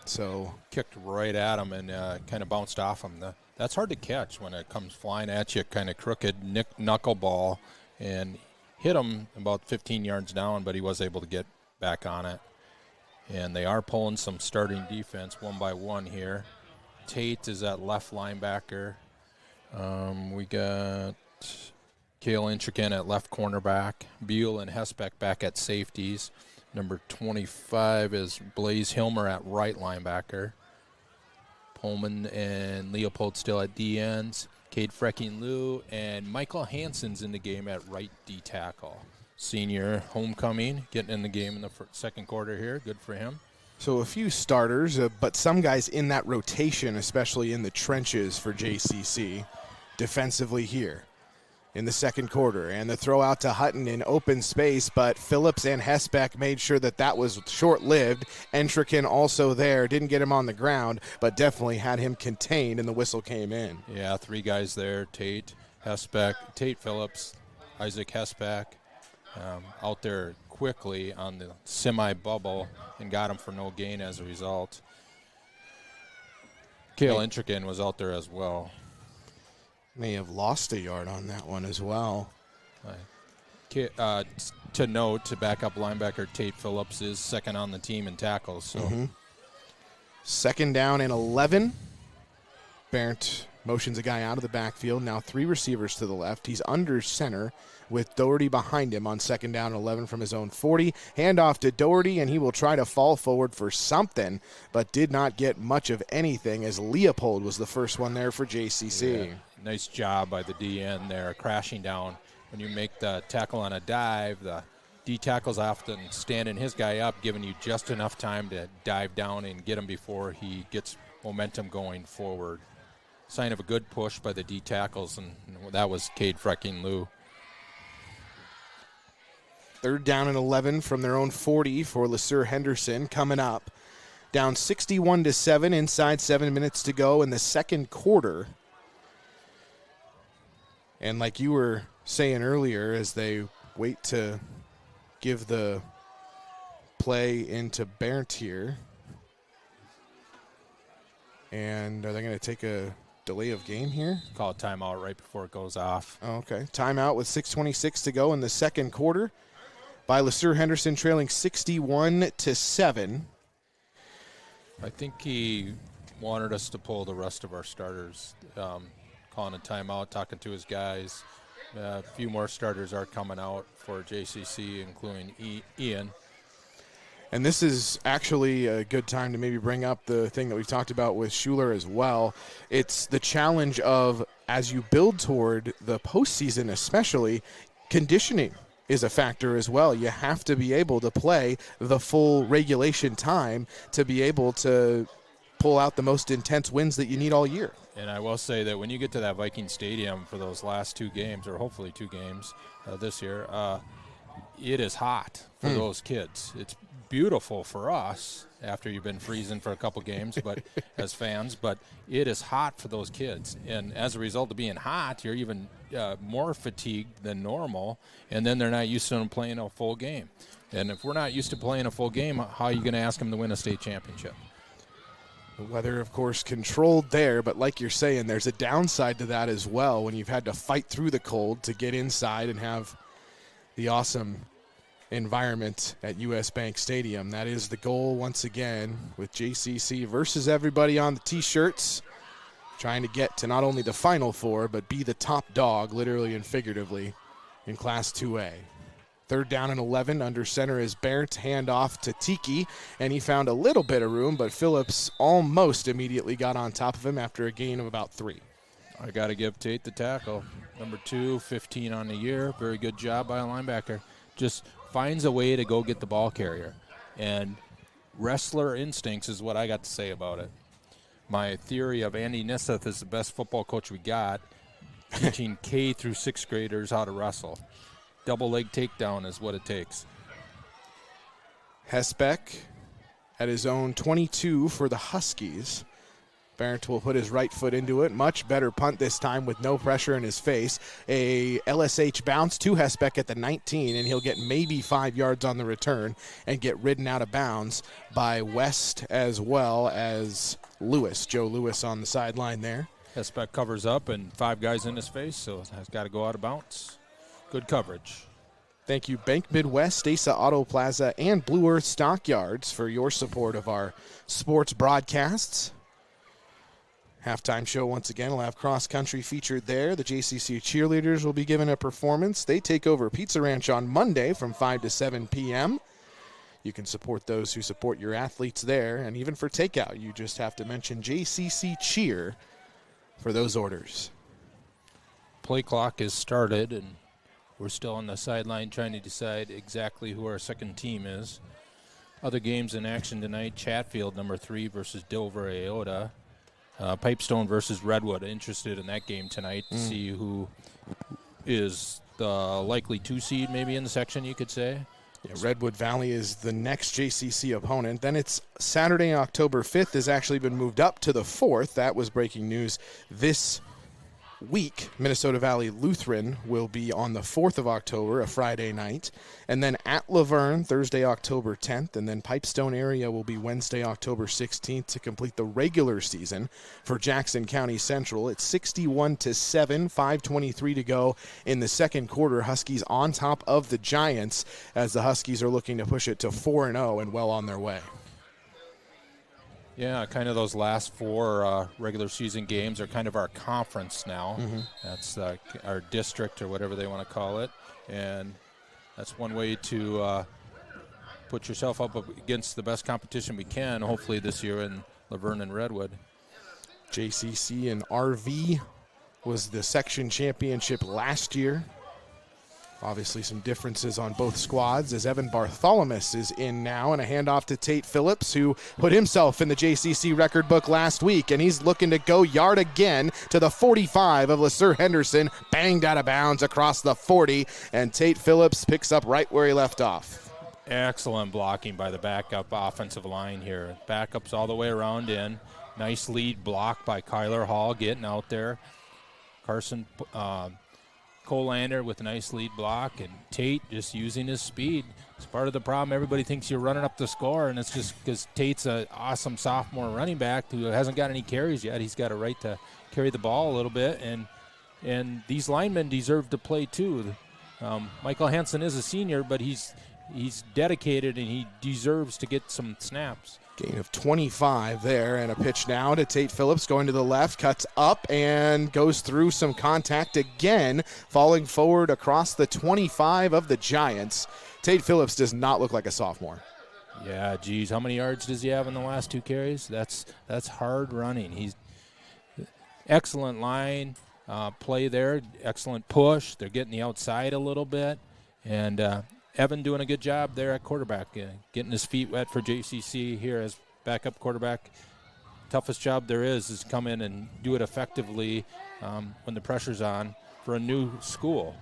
So kicked right at him and kind of bounced off him. That's hard to catch when it comes flying at you, kind of crooked knuckleball, and hit him about 15 yards down, but he was able to get back on it. And they are pulling some starting defense one by one here. Tate is at left linebacker. We got Cale Intrican at left cornerback. Beal and Hesbeck back at safeties. Number 25 is Blaze Hilmer at right linebacker. Pullman and Leopold still at D ends. Cade Frecking-Lew and Michael Hansen's in the game at right D tackle. Senior homecoming, getting in the game in the second quarter here. Good for him. So a few starters, but some guys in that rotation, especially in the trenches for JCC, defensively here in the second quarter. And the throw out to Hutton in open space, but Phillips and Hesbeck made sure that was short-lived. Entrican also there, didn't get him on the ground, but definitely had him contained, and the whistle came in. Yeah, 3 guys there, Tate, Hesbeck, Tate Phillips, Isaac Hesbeck, out there quickly on the semi-bubble and got him for no gain as a result. Cale Intrican was out there as well. May have lost a yard on that one as well. To note, backup linebacker Tate Phillips is second on the team in tackles. So, Second down and 11. Barrett Motions a guy out of the backfield. Now 3 receivers to the left. He's under center with Doherty behind him on 2nd down and 11 from his own 40. Handoff to Doherty, and he will try to fall forward for something, but did not get much of anything as Leopold was the first one there for JCC. Yeah. Nice job by the DN there, crashing down. When you make the tackle on a dive, the D tackle's often standing his guy up, giving you just enough time to dive down and get him before he gets momentum going forward. Sign of a good push by the D tackles, and that was Cade Frecking Lou. 3rd down and 11 from their own 40 for LeSueur Henderson coming up. Down 61-7, inside 7 minutes to go in the second quarter. And like you were saying earlier, as they wait to give the play into Berndt here. And are they going to take a delay of game here? Call a timeout right before it goes off. Oh, okay. Timeout with 6:26 to go in the second quarter by LeSueur Henderson, trailing 61-7. I think he wanted us to pull the rest of our starters, calling a timeout, talking to his guys. A few more starters are coming out for JCC, including Ian. And this is actually a good time to maybe bring up the thing that we've talked about with Schuler as well. It's the challenge of, as you build toward the postseason especially, conditioning is a factor as well. You have to be able to play the full regulation time to be able to pull out the most intense wins that you need all year. And I will say that when you get to that Viking Stadium for those last 2 games, or hopefully 2 games this year, it is hot for those kids. It's beautiful for us after you've been freezing for a couple games, but as fans, but it is hot for those kids. And as a result of being hot, you're even more fatigued than normal, and then they're not used to them playing a full game. And if we're not used to playing a full game, how are you going to ask them to win a state championship? The weather, of course, controlled there, but like you're saying, there's a downside to that as well when you've had to fight through the cold to get inside and have the awesome environment at US Bank Stadium. That is the goal once again with JCC versus everybody on the T-shirts, trying to get to not only the Final Four, but be the top dog, literally and figuratively, in Class 2A. 3rd down and 11, under center is Berndt, handoff to Tiki, and he found a little bit of room, but Phillips almost immediately got on top of him after a gain of about 3. I got to give Tate the tackle. Number 2, 15 on the year. Very good job by a linebacker. Just finds a way to go get the ball carrier. And wrestler instincts is what I got to say about it. My theory of Andy Nisseth is the best football coach we got, teaching K through 6th graders how to wrestle. Double leg takedown is what it takes. Hesbeck at his own 22 for the Huskies. Berndt will put his right foot into it. Much better punt this time with no pressure in his face. A LSH bounce to Hesbeck at the 19, and he'll get maybe 5 yards on the return and get ridden out of bounds by West as well as Lewis. Joe Lewis on the sideline there. Hesbeck covers up and 5 guys in his face, so has got to go out of bounds. Good coverage. Thank you, Bank Midwest, Stasa Auto Plaza, and Blue Earth Stockyards for your support of our sports broadcasts. Halftime show once again. We'll have cross-country featured there. The JCC cheerleaders will be given a performance. They take over Pizza Ranch on Monday from 5 to 7 p.m. You can support those who support your athletes there. And even for takeout, you just have to mention JCC Cheer for those orders. Play clock is started, and we're still on the sideline trying to decide exactly who our second team is. Other games in action tonight, Chatfield, number 3 versus Dover Iota. Pipestone versus Redwood. Interested in that game tonight to see who is the likely 2 seed maybe in the section, you could say. Yeah, Redwood Valley is the next JCC opponent. Then it's Saturday, October 5th, has actually been moved up to the 4th. That was breaking news this week. Minnesota Valley Lutheran will be on the 4th of October, a Friday night. And then at Laverne, Thursday, October 10th. And then Pipestone area will be Wednesday, October 16th to complete the regular season for Jackson County Central. It's 61-7, 5:23 to go in the second quarter. Huskies on top of the Giants as the Huskies are looking to push it to 4-0 and well on their way. Yeah, kind of those last 4 regular season games are kind of our conference now. That's our district or whatever they want to call it. And that's one way to put yourself up against the best competition we can, hopefully this year in Laverne and Redwood. JCC and RV was the section championship last year. Obviously some differences on both squads as Evan Bartholomew is in now, and a handoff to Tate Phillips, who put himself in the JCC record book last week, and he's looking to go yard again to the 45 of LeSueur Henderson, banged out of bounds across the 40, and Tate Phillips picks up right where he left off. Excellent blocking by the backup offensive line here. Backups all the way around in. Nice lead block by Kyler Hall getting out there. Carson Colander with a nice lead block, and Tate just using his speed. It's part of the problem. Everybody thinks you're running up the score, and it's just because Tate's an awesome sophomore running back who hasn't got any carries yet. He's got a right to carry the ball a little bit, and these linemen deserve to play too. Michael Hansen is a senior, but he's dedicated, and he deserves to get some snaps. Gain of 25 there, and a pitch now to Tate Phillips, going to the left, cuts up and goes through some contact again, falling forward across the 25 of the Giants. Tate Phillips does not look like a sophomore. Yeah, geez, how many yards does he have in the last 2 carries? That's hard running. He's excellent line play there, excellent push. They're getting the outside a little bit, and Evan doing a good job there at quarterback, getting his feet wet for JCC here as backup quarterback. Toughest job there is come in and do it effectively when the pressure's on for a new school.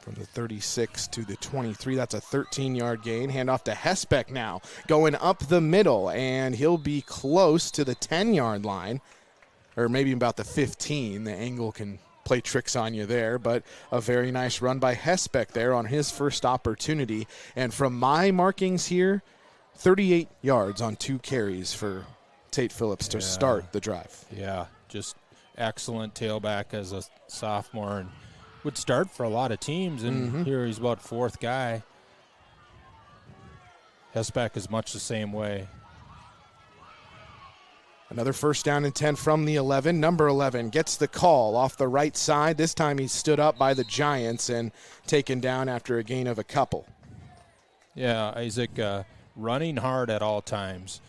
From the 36 to the 23, that's a 13-yard gain. Handoff to Hesbeck now, going up the middle, and he'll be close to the 10-yard line, or maybe about the 15. The angle can play tricks on you there, but a very nice run by Hesbeck there on his first opportunity. And from my markings here, 38 yards on 2 carries for Tate Phillips to start the drive. Yeah, just excellent tailback as a sophomore, and would start for a lot of teams, and here he's about 4th guy. Hesbeck is much the same way. Another first down and 10 from the 11. Number 11 gets the call off the right side. This time he stood up by the Giants and taken down after a gain of a couple. Yeah, Isaac running hard at all times.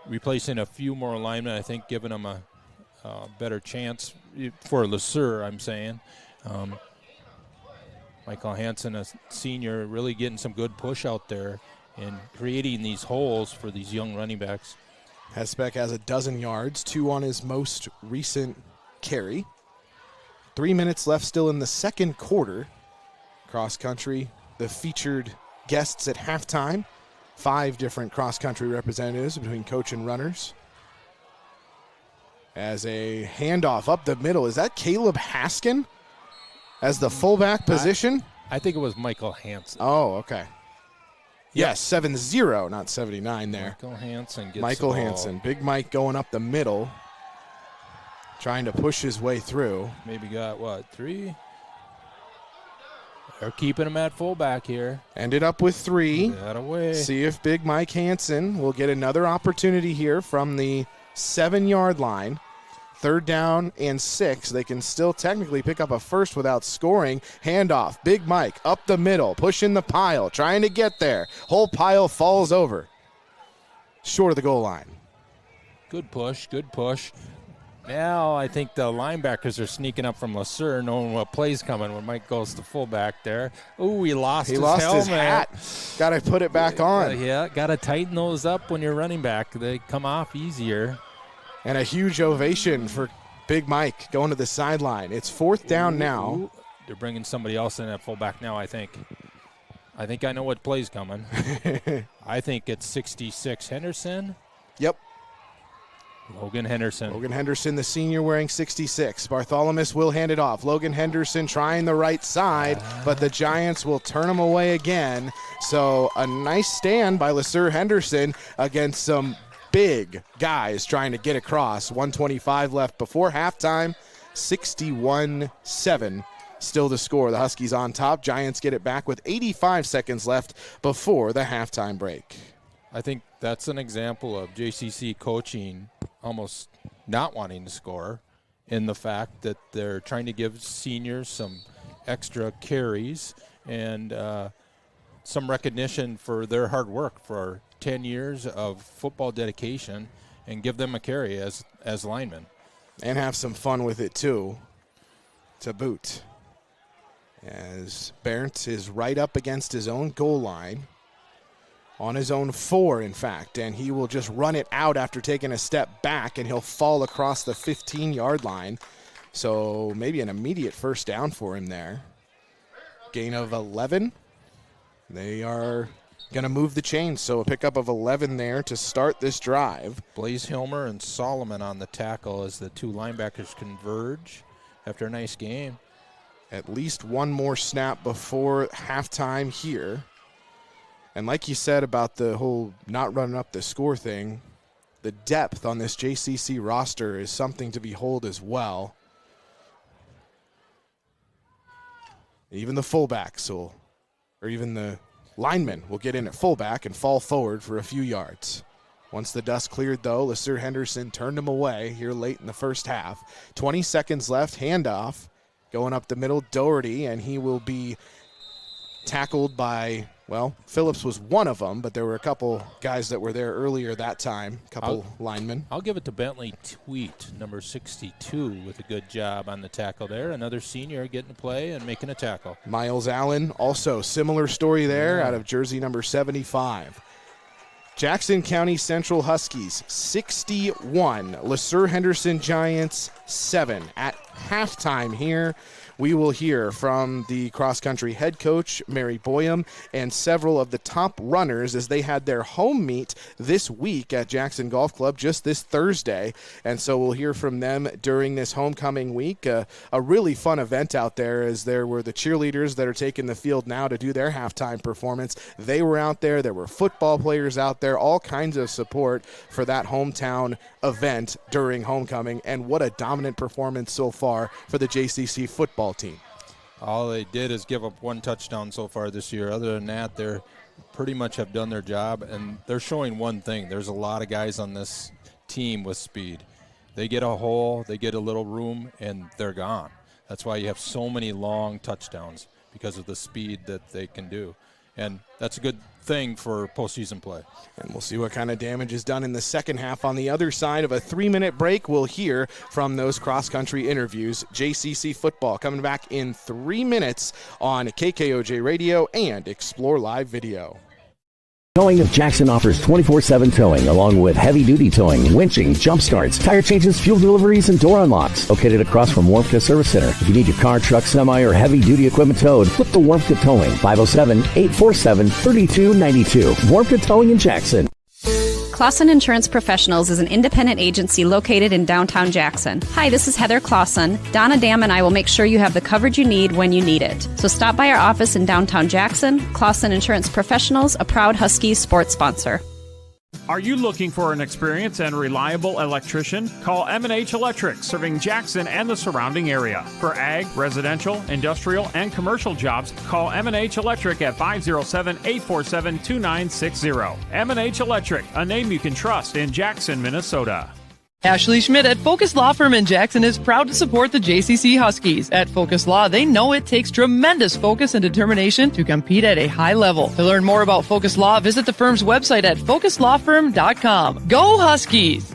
Replacing a few more linemen, I think, giving him a better chance for LeSueur, I'm saying. Michael Hansen, a senior, really getting some good push out there and creating these holes for these young running backs. Hesbeck has 12 yards, 2 on his most recent carry. 3 minutes left still in the second quarter. Cross country, the featured guests at halftime. 5 different cross country representatives between coach and runners. As a handoff up the middle, is that Caleb Haskin as the fullback position? I think it was Michael Hansen. Oh, okay. Yes, 7-0, not 79 there. Michael Hansen gets Michael Hansen. Big Mike going up the middle, trying to push his way through. Maybe got, 3? They're keeping him at fullback here. Ended up with 3. That away. See if Big Mike Hansen will get another opportunity here from the 7-yard line. 3rd down and 6. They can still technically pick up a first without scoring. Handoff. Big Mike up the middle, pushing the pile, trying to get there. Whole pile falls over. Short of the goal line. Good push, good push. Now I think the linebackers are sneaking up from LeSueur, knowing what play's coming when Mike goes to fullback there. Oh, he lost his helmet. His hat. Got to put it back on. Yeah, got to tighten those up when you're running back. They come off easier. And a huge ovation for Big Mike going to the sideline. It's 4th down now. They're bringing somebody else in at fullback now, I think. I think I know what play's coming. I think it's 66 Henderson. Yep. Logan Henderson. Logan Henderson, the senior, wearing 66. Bartholomew will hand it off. Logan Henderson trying the right side, but the Giants will turn him away again. So a nice stand by LeSueur Henderson against some big guys trying to get across. 1:25 left before halftime. 61-7 still the score. The Huskies on top. Giants get it back with 85 seconds left before the halftime break. I think that's an example of JCC coaching almost not wanting to score, in the fact that they're trying to give seniors some extra carries and some recognition for their hard work for 10 years of football dedication, and give them a carry as linemen. And have some fun with it, too, to boot. As Berndt is right up against his own goal line, on his own 4, in fact, and he will just run it out after taking a step back, and he'll fall across the 15-yard line. So maybe an immediate first down for him there. Gain of 11. They are going to move the chains, so a pickup of 11 there to start this drive. Blaze Hilmer and Solomon on the tackle as the two linebackers converge after a nice game. At least one more snap before halftime here. And like you said about the whole not running up the score thing, the depth on this JCC roster is something to behold as well. Even the fullbacks or even the linemen will get in at fullback and fall forward for a few yards. Once the dust cleared, though, LeSueur Henderson turned him away here late in the first half. 20 seconds left, handoff, going up the middle, Doherty, and he will be tackled by, well, Phillips was one of them, but there were a couple guys that were there earlier that time, a couple linemen. I'll give it to Bentley Tweet, number 62, with a good job on the tackle there. Another senior getting to play and making a tackle. Miles Allen, also similar story there, out of jersey number 75. Jackson County Central Huskies 61, LeSueur Henderson Giants 7. At halftime here, we will hear from the cross-country head coach, Mary Boyum, and several of the top runners as they had their home meet this week at Jackson Golf Club just this Thursday. And so we'll hear from them during this homecoming week. A really fun event out there, as there were the cheerleaders that are taking the field now to do their halftime performance. They were out there. There were football players out there, all kinds of support for that hometown event during homecoming. And what a dominant performance so far for the JCC football team. All they did is give up one touchdown so far this year. Other than that, they're pretty much have done their job, and they're showing one thing. There's a lot of guys on this team with speed. They get a hole, they get a little room, and they're gone. That's why you have so many long touchdowns, because of the speed that they can do. And that's a good thing for postseason play. And we'll see what kind of damage is done in the second half. On the other side of a 3-minute break, we'll hear from those cross-country interviews. JCC football coming back in 3 minutes on KKOJ Radio and Explore Live Video. Towing of Jackson offers 24/7 towing, along with heavy-duty towing, winching, jump starts, tire changes, fuel deliveries, and door unlocks. Located across from Warmka Service Center. If you need your car, truck, semi, or heavy-duty equipment towed, look to Warmka Towing, 507-847-3292. Warmka Towing in Jackson. Clausen Insurance Professionals is an independent agency located in downtown Jackson. Hi, this is Heather Clausen. Donna Dam and I will make sure you have the coverage you need when you need it. So stop by our office in downtown Jackson. Clausen Insurance Professionals, a proud Huskies sports sponsor. Are you looking for an experienced and reliable electrician? Call M&H Electric, serving Jackson and the surrounding area. For ag, residential, industrial, and commercial jobs, call M&H Electric at 507-847-2960. M&H Electric, a name you can trust in Jackson, Minnesota. Ashley Schmidt at Focus Law Firm in Jackson is proud to support the JCC Huskies. At Focus Law, they know it takes tremendous focus and determination to compete at a high level. To learn more about Focus Law, visit the firm's website at focuslawfirm.com. Go Huskies!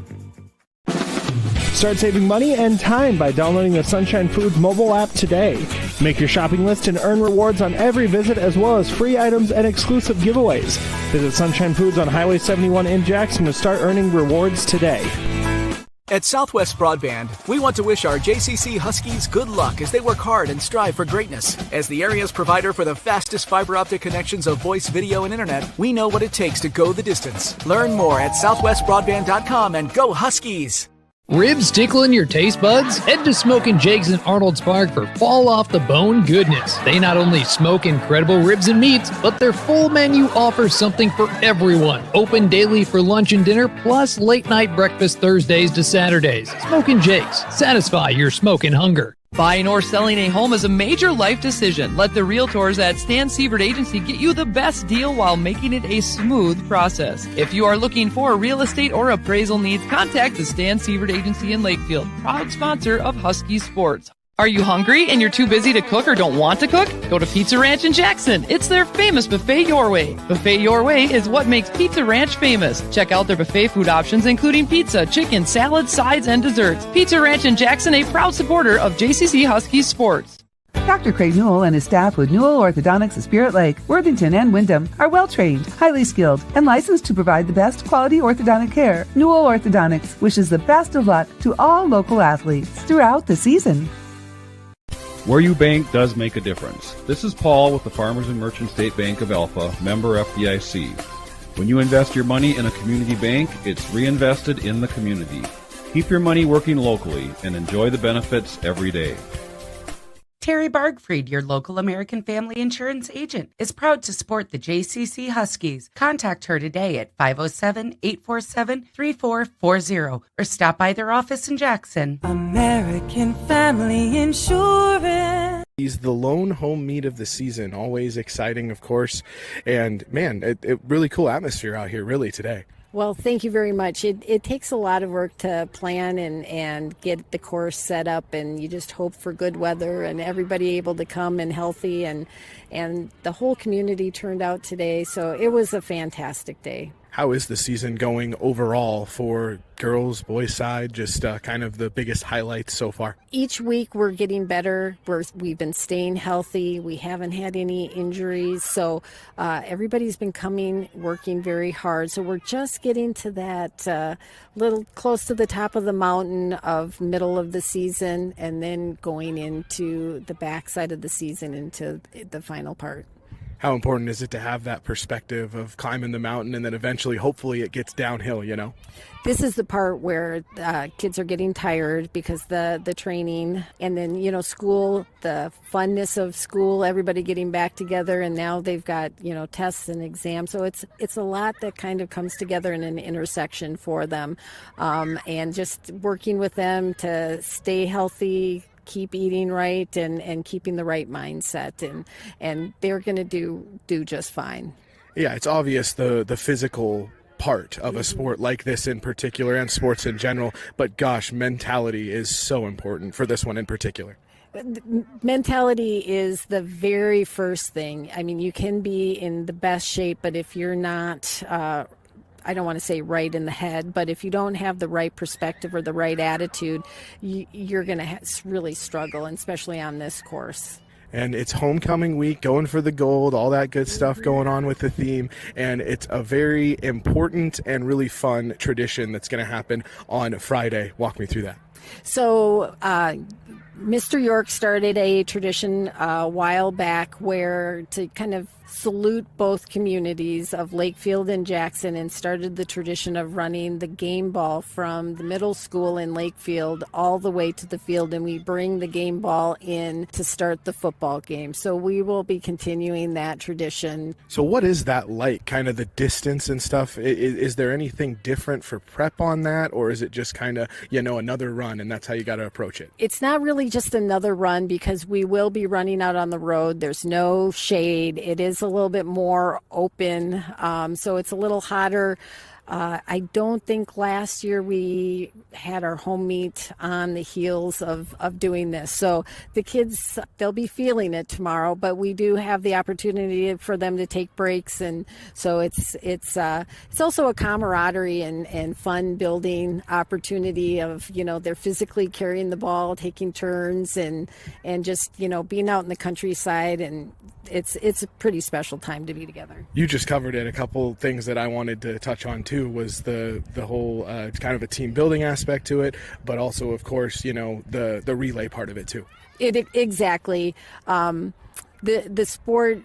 Start saving money and time by downloading the Sunshine Foods mobile app today. Make your shopping list and earn rewards on every visit, as well as free items and exclusive giveaways. Visit Sunshine Foods on Highway 71 in Jackson to start earning rewards today. At Southwest Broadband, we want to wish our JCC Huskies good luck as they work hard and strive for greatness. As the area's provider for the fastest fiber optic connections of voice, video, and internet, we know what it takes to go the distance. Learn more at southwestbroadband.com and go Huskies! Ribs tickling your taste buds? Head to Smokin' Jake's in Arnold's Park for fall-off-the-bone goodness. They not only smoke incredible ribs and meats, but their full menu offers something for everyone. Open daily for lunch and dinner, plus late-night breakfast Thursdays to Saturdays. Smokin' Jake's. Satisfy your smoking hunger. Buying or selling a home is a major life decision. Let the realtors at Stan Sievert Agency get you the best deal while making it a smooth process. If you are looking for real estate or appraisal needs, contact the Stan Sievert Agency in Lakefield, proud sponsor of Husky Sports. Are you hungry and you're too busy to cook or don't want to cook? Go to Pizza Ranch in Jackson. It's their famous Buffet Your Way. Buffet Your Way is what makes Pizza Ranch famous. Check out their buffet food options, including pizza, chicken, salads, sides, and desserts. Pizza Ranch in Jackson, a proud supporter of JCC Husky Sports. Dr. Craig Newell and his staff with Newell Orthodontics of Spirit Lake, Worthington, and Wyndham are well-trained, highly skilled, and licensed to provide the best quality orthodontic care. Newell Orthodontics wishes the best of luck to all local athletes throughout the season. Where you bank does make a difference. This is Paul with the Farmers and Merchant State Bank of Alpha, member FDIC. When you invest your money in a community bank, it's reinvested in the community. Keep your money working locally and enjoy the benefits every day. Terry Bargfried, your local American Family Insurance agent, is proud to support the JCC Huskies. Contact her today at 507-847-3440 or stop by their office in Jackson. American Family Insurance. He's the lone home meet of the season. Always exciting, of course. And, man, it really cool atmosphere out here, really, today. Well, thank you very much. It takes a lot of work to plan and get the course set up, and you just hope for good weather and everybody able to come and healthy, and the whole community turned out today, so it was a fantastic day. How is the season going overall for girls, boys side, just kind of the biggest highlights so far? Each week we're getting better. We've been staying healthy. We haven't had any injuries. So everybody's been coming, working very hard. So we're just getting to that little close to the top of the mountain of middle of the season, and then going into the backside of the season into the final part. How important is it to have that perspective of climbing the mountain and then eventually, hopefully, it gets downhill, you know? This is the part where kids are getting tired because the training, and then, you know, school, the funness of school, everybody getting back together, and now they've got, you know, tests and exams. So it's a lot that kind of comes together in an intersection for them, and just working with them to stay healthy, keep eating right, and keeping the right mindset, and they're going to do just fine. Yeah, it's obvious the physical part of a sport like this in particular, and sports in general, but gosh, mentality is so important for this one in particular. Mentality is the very first thing. I mean, you can be in the best shape, but if you're not I don't want to say right in the head, but if you don't have the right perspective or the right attitude, you're going to really struggle, and especially on this course. And it's homecoming week, going for the gold, all that good stuff going on with the theme. And it's a very important and really fun tradition that's going to happen on Friday. Walk me through that. So Mr. York started a tradition a while back where to kind of salute both communities of Lakefield and Jackson, and started the tradition of running the game ball from the middle school in Lakefield all the way to the field, and we bring the game ball in to start the football game. So we will be continuing that tradition. So what is that like, kind of the distance and stuff? Is there anything different for prep on that, or is it just kind of, you know, another run and that's how you got to approach it? It's not really just another run, because we will be running out on the road. There's no shade. It is a little bit more open, so it's a little hotter. I don't think last year we had our home meet on the heels of doing this. So the kids, they'll be feeling it tomorrow, but we do have the opportunity for them to take breaks. And so it's also a camaraderie and fun building opportunity of, you know, they're physically carrying the ball, taking turns, and just, you know, being out in the countryside, and it's a pretty special time to be together. You just covered it. A couple things that I wanted to touch on too was the whole kind of a team building aspect to it, but also, of course, you know, the relay part of it too. Exactly. The sport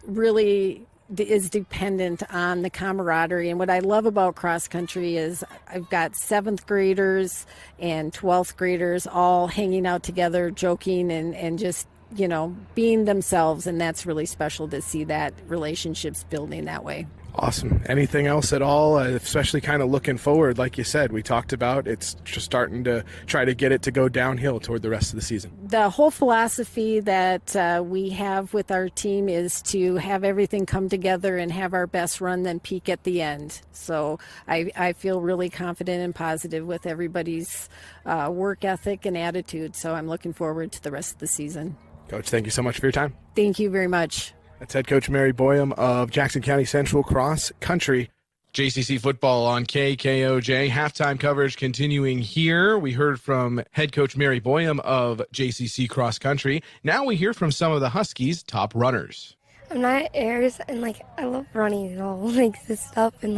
really is dependent on the camaraderie, and what I love about cross country is I've got 7th graders and 12th graders all hanging out together, joking and just, you know, being themselves, and that's really special to see that relationships building that way. Awesome. Anything else at all, especially kind of looking forward? Like you said, we talked about it's just starting to try to get it to go downhill toward the rest of the season. The whole philosophy that we have with our team is to have everything come together and have our best run, then peak at the end. So I feel really confident and positive with everybody's work ethic and attitude. So I'm looking forward to the rest of the season. Coach, thank you so much for your time. Thank you very much. That's head coach Mary Boyum of Jackson County Central Cross Country. JCC football on KKOJ. Halftime coverage continuing here. We heard from head coach Mary Boyum of JCC Cross Country. Now we hear from some of the Huskies' top runners. I'm not Ayers, and I love running and all this stuff. And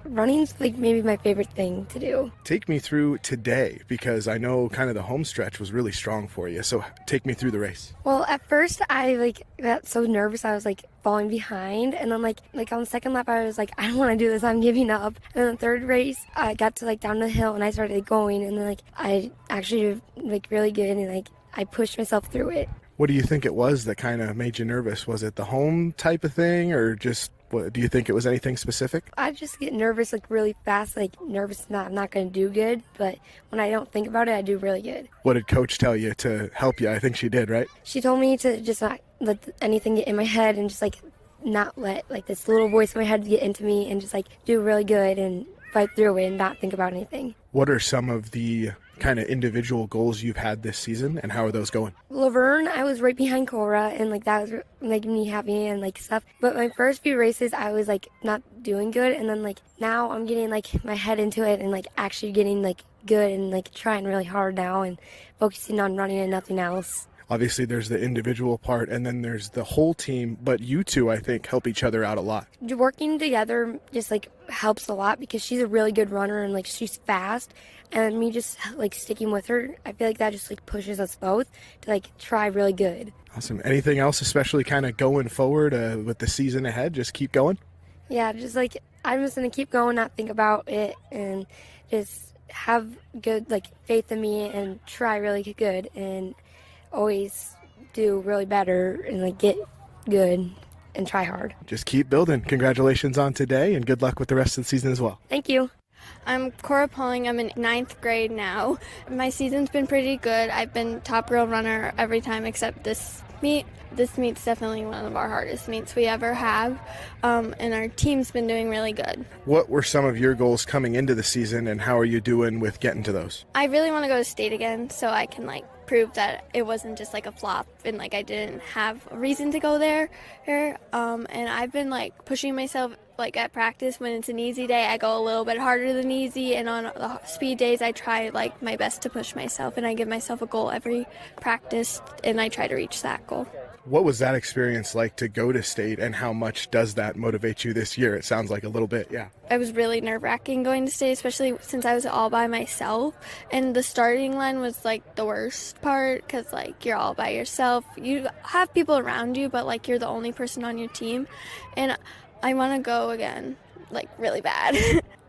running's maybe my favorite thing to do. Take me through today, because I know kind of the home stretch was really strong for you. So take me through the race. Well, at first I got so nervous I was falling behind, and then on the second lap I was I don't want to do this, I'm giving up. And then the third race I got to down the hill and I started going, and then I actually did really good, and I pushed myself through it. What do you think it was that kind of made you nervous? Was it the home type of thing, or just what, do you think it was anything specific? I just get nervous really fast, nervous I'm not going to do good, but when I don't think about it, I do really good. What did Coach tell you to help you? I think she did, right? She told me to just not let anything get in my head, and just not let this little voice in my head get into me, and just do really good and fight through it and not think about anything. What are some of the kind of individual goals you've had this season, and how are those going? Laverne, I was right behind Cora, and that was making me happy and stuff. But my first few races, I was not doing good, and then now I'm getting my head into it and actually getting good and trying really hard now and focusing on running and nothing else. Obviously, there's the individual part, and then there's the whole team, but you two, I think, help each other out a lot. Working together just helps a lot, because she's a really good runner and she's fast, and me just sticking with her, I feel that just pushes us both to try really good. Awesome. Anything else, especially kind of going forward with the season ahead? Just keep going? Yeah, just I'm just gonna keep going, not think about it, and just have good faith in me and try really good and always do really better and get good and try hard. Just keep building. Congratulations on today, and good luck with the rest of the season as well. Thank you. I'm Cora Pauling. I'm in 9th grade now. My season's been pretty good. I've been top girl runner every time except this meet. This meet's definitely one of our hardest meets we ever have, and our team's been doing really good. What were some of your goals coming into the season, and how are you doing with getting to those? I really want to go to state again so I can prove that it wasn't just a flop and I didn't have a reason to go there. And I've been pushing myself at practice. When it's an easy day, I go a little bit harder than easy, and on the speed days I try my best to push myself, and I give myself a goal every practice and I try to reach that goal. What was that experience like to go to state, and how much does that motivate you this year? It sounds like a little bit, yeah. It was really nerve-wracking going to state, especially since I was all by myself, and the starting line was the worst part, because you're all by yourself. You have people around you, but you're the only person on your team, and I want to go again, really bad.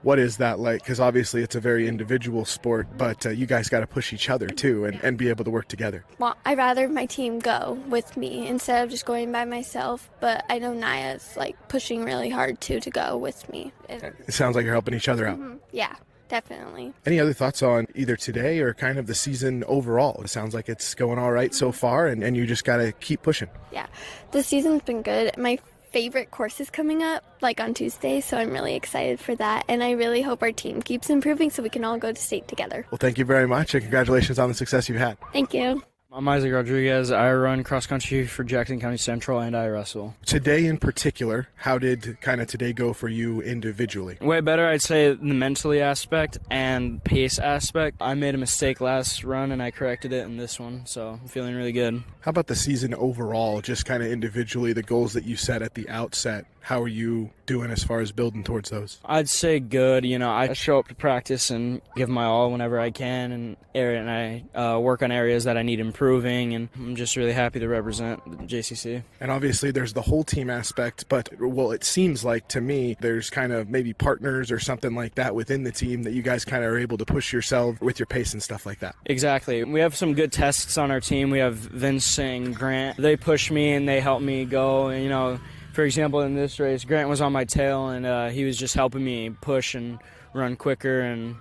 What is that like? Because obviously it's a very individual sport, but you guys got to push each other too, and be able to work together. Well, I'd rather my team go with me instead of just going by myself, but I know Naya's pushing really hard too to go with me. It sounds like you're helping each other out. Mm-hmm. Yeah, definitely. Any other thoughts on either today or kind of the season overall? It sounds like it's going all right so far, and you just got to keep pushing. Yeah, the season's been good. My favorite course is coming up on Tuesday, so I'm really excited for that, and I really hope our team keeps improving so we can all go to state together. Well, thank you very much, and congratulations on the success you've had. Thank you. I'm Isaac Rodriguez. I run cross country for Jackson County Central, and I wrestle. Today in particular, how did kind of today go for you individually? Way better, I'd say, the mentally aspect and pace aspect. I made a mistake last run, and I corrected it in this one, so I'm feeling really good. How about the season overall, just kind of individually, the goals that you set at the outset? How are you doing as far as building towards those? I'd say good. I show up to practice and give my all whenever I can, and I work on areas that I need improving, and I'm just really happy to represent the JCC. And obviously there's the whole team aspect, but, well, it seems like to me there's kind of maybe partners or something like that within the team that you guys kind of are able to push yourself with your pace and stuff like that. Exactly. We have some good tests on our team. We have Vince and Grant. They push me and they help me go, and, For example, in this race, Grant was on my tail, and he was just helping me push and run quicker, and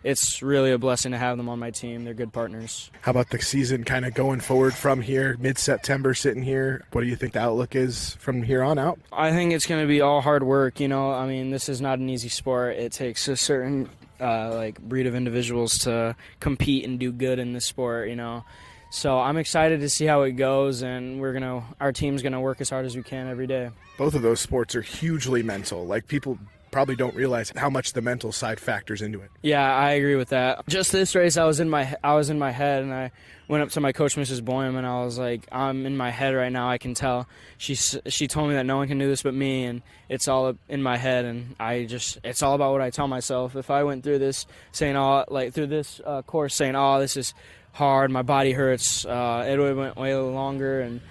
it's really a blessing to have them on my team. They're good partners. How about the season kind of going forward from here, mid-September sitting here? What do you think the outlook is from here on out? I think it's going to be all hard work. This is not an easy sport. It takes a certain breed of individuals to compete and do good in this sport. So I'm excited to see how it goes, and our team's gonna work as hard as we can every day. Both of those sports are hugely mental. Like, people probably don't realize how much the mental side factors into it. Yeah, I agree with that. Just this race, I was in my head, and I went up to my coach, Mrs. Boyum, and I was like, I'm in my head right now. I can tell. She told me that no one can do this but me, and it's all in my head, and it's all about what I tell myself. If I went through this course saying, this is hard, my body hurts, it would have went way longer, and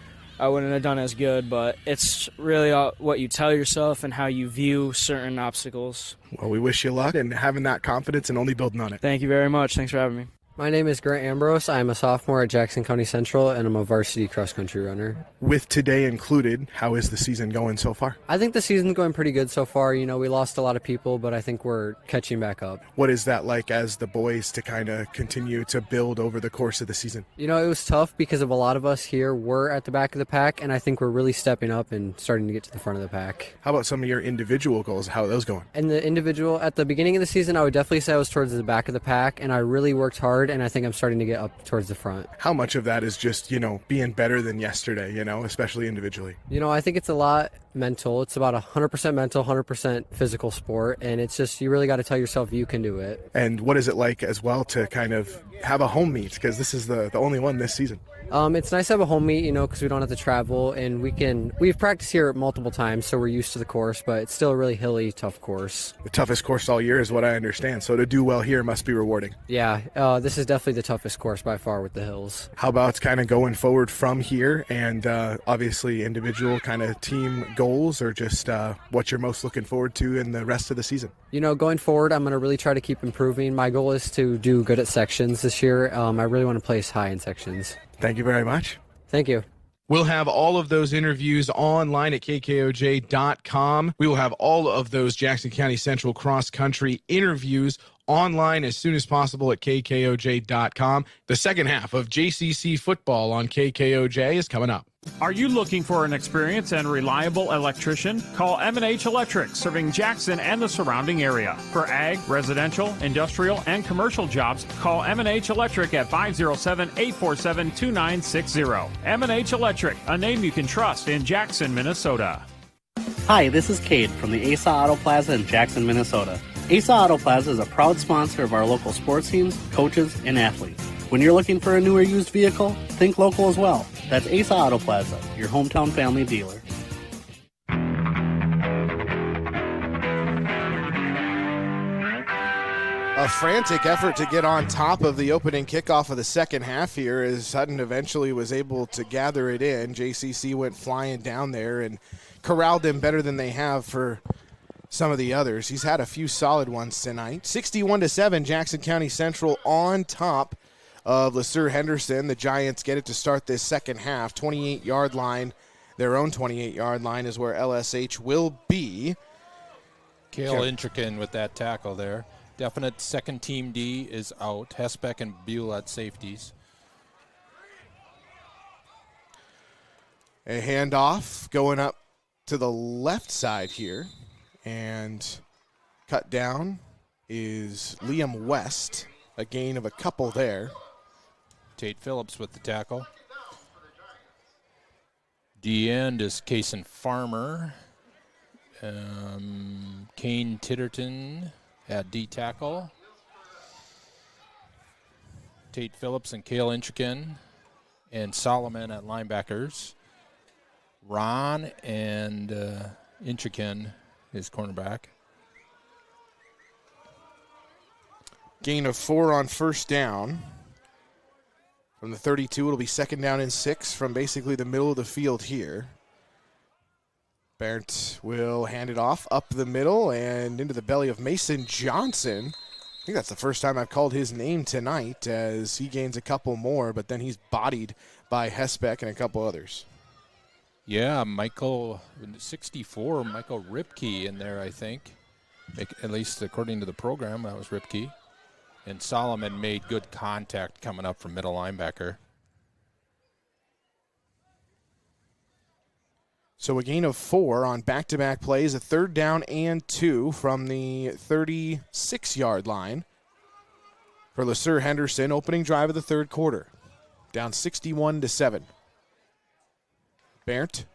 I wouldn't have done as good. But it's really what you tell yourself and how you view certain obstacles. Well, we wish you luck and having that confidence and only building on it. Thank you very much. Thanks for having me. My name is Grant Ambrose. I'm a sophomore at Jackson County Central, and I'm a varsity cross-country runner. With today included, how is the season going so far? I think the season's going pretty good so far. We lost a lot of people, but I think we're catching back up. What is that like as the boys to kind of continue to build over the course of the season? It was tough because of a lot of us here were at the back of the pack, and I think we're really stepping up and starting to get to the front of the pack. How about some of your individual goals? How are those going? And the individual, at the beginning of the season, I would definitely say I was towards the back of the pack, and I really worked hard, and I think I'm starting to get up towards the front. How much of that is just, being better than yesterday, especially individually? I think it's a lot mental. It's about 100% mental, 100% physical sport, and it's just, you really got to tell yourself you can do it. And what is it like as well to kind of have a home meet, because this is the only one this season? It's nice to have a home meet, because we don't have to travel, and we've practiced here multiple times, so we're used to the course, but it's still a really hilly, tough course. The toughest course all year is what I understand, so to do well here must be rewarding. Yeah, this is definitely the toughest course by far with the hills. How about kind of going forward from here, and obviously individual kind of team goals, or just what you're most looking forward to in the rest of the season? Going forward, I'm going to really try to keep improving. My goal is to do good at sections this year. I really want to place high in sections. Thank you very much. Thank you. We'll have all of those interviews online at kkoj.com. We will have all of those Jackson County Central cross-country interviews online as soon as possible at kkoj.com. The second half of JCC football on KKOJ is coming up. Are you looking for an experienced and reliable electrician? Call M&H Electric, serving Jackson and the surrounding area. For ag, residential, industrial, and commercial jobs, call M&H Electric at 507-847-2960. M&H Electric, a name you can trust in Jackson, Minnesota. Hi, this is Cade from the ASA Auto Plaza in Jackson, Minnesota. ASA Auto Plaza is a proud sponsor of our local sports teams, coaches, and athletes. When you're looking for a new or used vehicle, think local as well. That's ASA Auto Plaza, your hometown family dealer. A frantic effort to get on top of the opening kickoff of the second half here, as Hutton eventually was able to gather it in. JCC went flying down there and corralled him better than they have for some of the others. He's had a few solid ones tonight. 61-7, Jackson County Central on top of LeSueur Henderson. The Giants get it to start this second half. 28-yard line, their own 28-yard line is where LSH will be. Cale Intrican with that tackle there. Definite second team D is out. Hesbeck and Buell at safeties. A handoff going up to the left side here. And cut down is Liam West. A gain of a couple there. Tate Phillips with the tackle. D-end is Kason Farmer. Kane Titterton at D-tackle. Tate Phillips and Cale Intrican and Solomon at linebackers. Ron and Intrican is cornerback. Gain of 4 on first down. From the 32, it'll be second down and 6 from basically the middle of the field here. Barrett will hand it off up the middle and into the belly of Mason Johnson. I think that's the first time I've called his name tonight, as he gains a couple more, but then he's bodied by Hesbeck and a couple others. Yeah, Michael, 64, Michael Ripke in there, I think. At least according to the program, that was Ripke. And Solomon made good contact coming up from middle linebacker. So a gain of 4 on back-to-back plays, a 3rd down and 2 from the 36-yard line for LeSueur Henderson, opening drive of the third quarter. Down 61-7. Berndt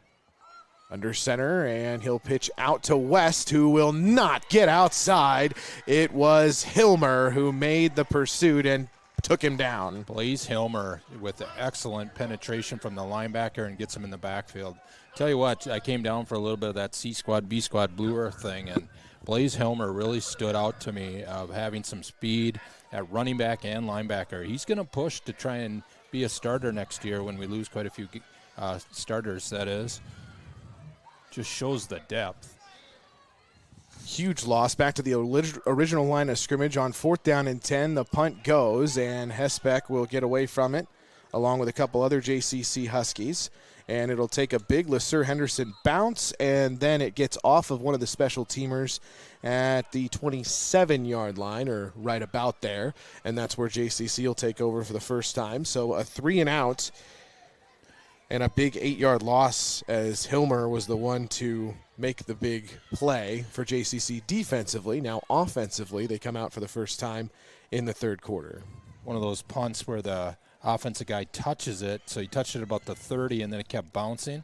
under center, and he'll pitch out to West, who will not get outside. It was Hilmer who made the pursuit and took him down. Blaze Hilmer with excellent penetration from the linebacker and gets him in the backfield. Tell you what, I came down for a little bit of that C squad, B squad, Blue Earth thing, and Blaze Hilmer really stood out to me of having some speed at running back and linebacker. He's going to push to try and be a starter next year when we lose quite a few starters, that is. Just shows the depth. Huge loss back to the original line of scrimmage on 4th down and 10. The punt goes, and Hesbeck will get away from it along with a couple other JCC Huskies. And it'll take a big LeSueur Henderson bounce, and then it gets off of one of the special teamers at the 27-yard line, or right about there. And that's where JCC will take over for the first time. So a 3-and-out. And a big 8-yard loss, as Hilmer was the one to make the big play for JCC defensively. Now offensively, they come out for the first time in the third quarter. One of those punts where the offensive guy touches it, so he touched it about the 30, and then it kept bouncing.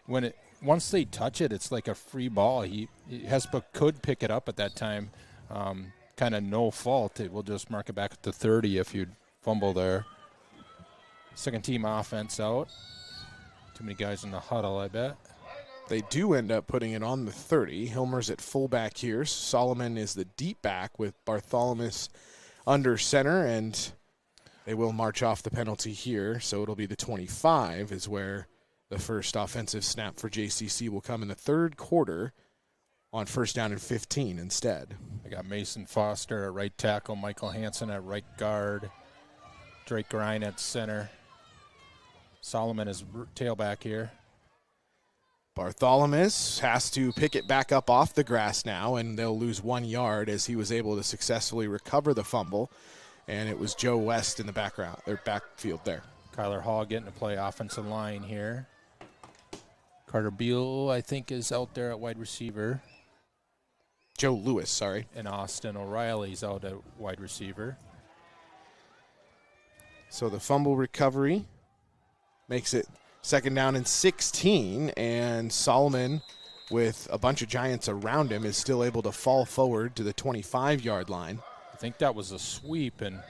Once they touch it, it's like a free ball. Hesbeck could pick it up at that time, kind of no fault. We'll just mark it back at the 30 if you fumble there. Second team offense out. Too many guys in the huddle, I bet. They do end up putting it on the 30. Hilmer's at fullback here. Solomon is the deep back with Bartholomew under center, and they will march off the penalty here. So it'll be the 25 is where the first offensive snap for JCC will come in the third quarter on 1st down and 15 instead. I got Mason Foster at right tackle, Michael Hansen at right guard, Drake Grine at center. Solomon is tailback here. Bartholomew has to pick it back up off the grass now, and they'll lose 1 yard as he was able to successfully recover the fumble. And it was Joe West in the backfield there. Kyler Hall getting to play offensive line here. Carter Beal, I think, is out there at wide receiver. Joe Lewis, sorry. And Austin O'Reilly's out at wide receiver. So the fumble recovery makes it 2nd down and 16, and Solomon, with a bunch of Giants around him, is still able to fall forward to the 25-yard line. I think that was a sweep, and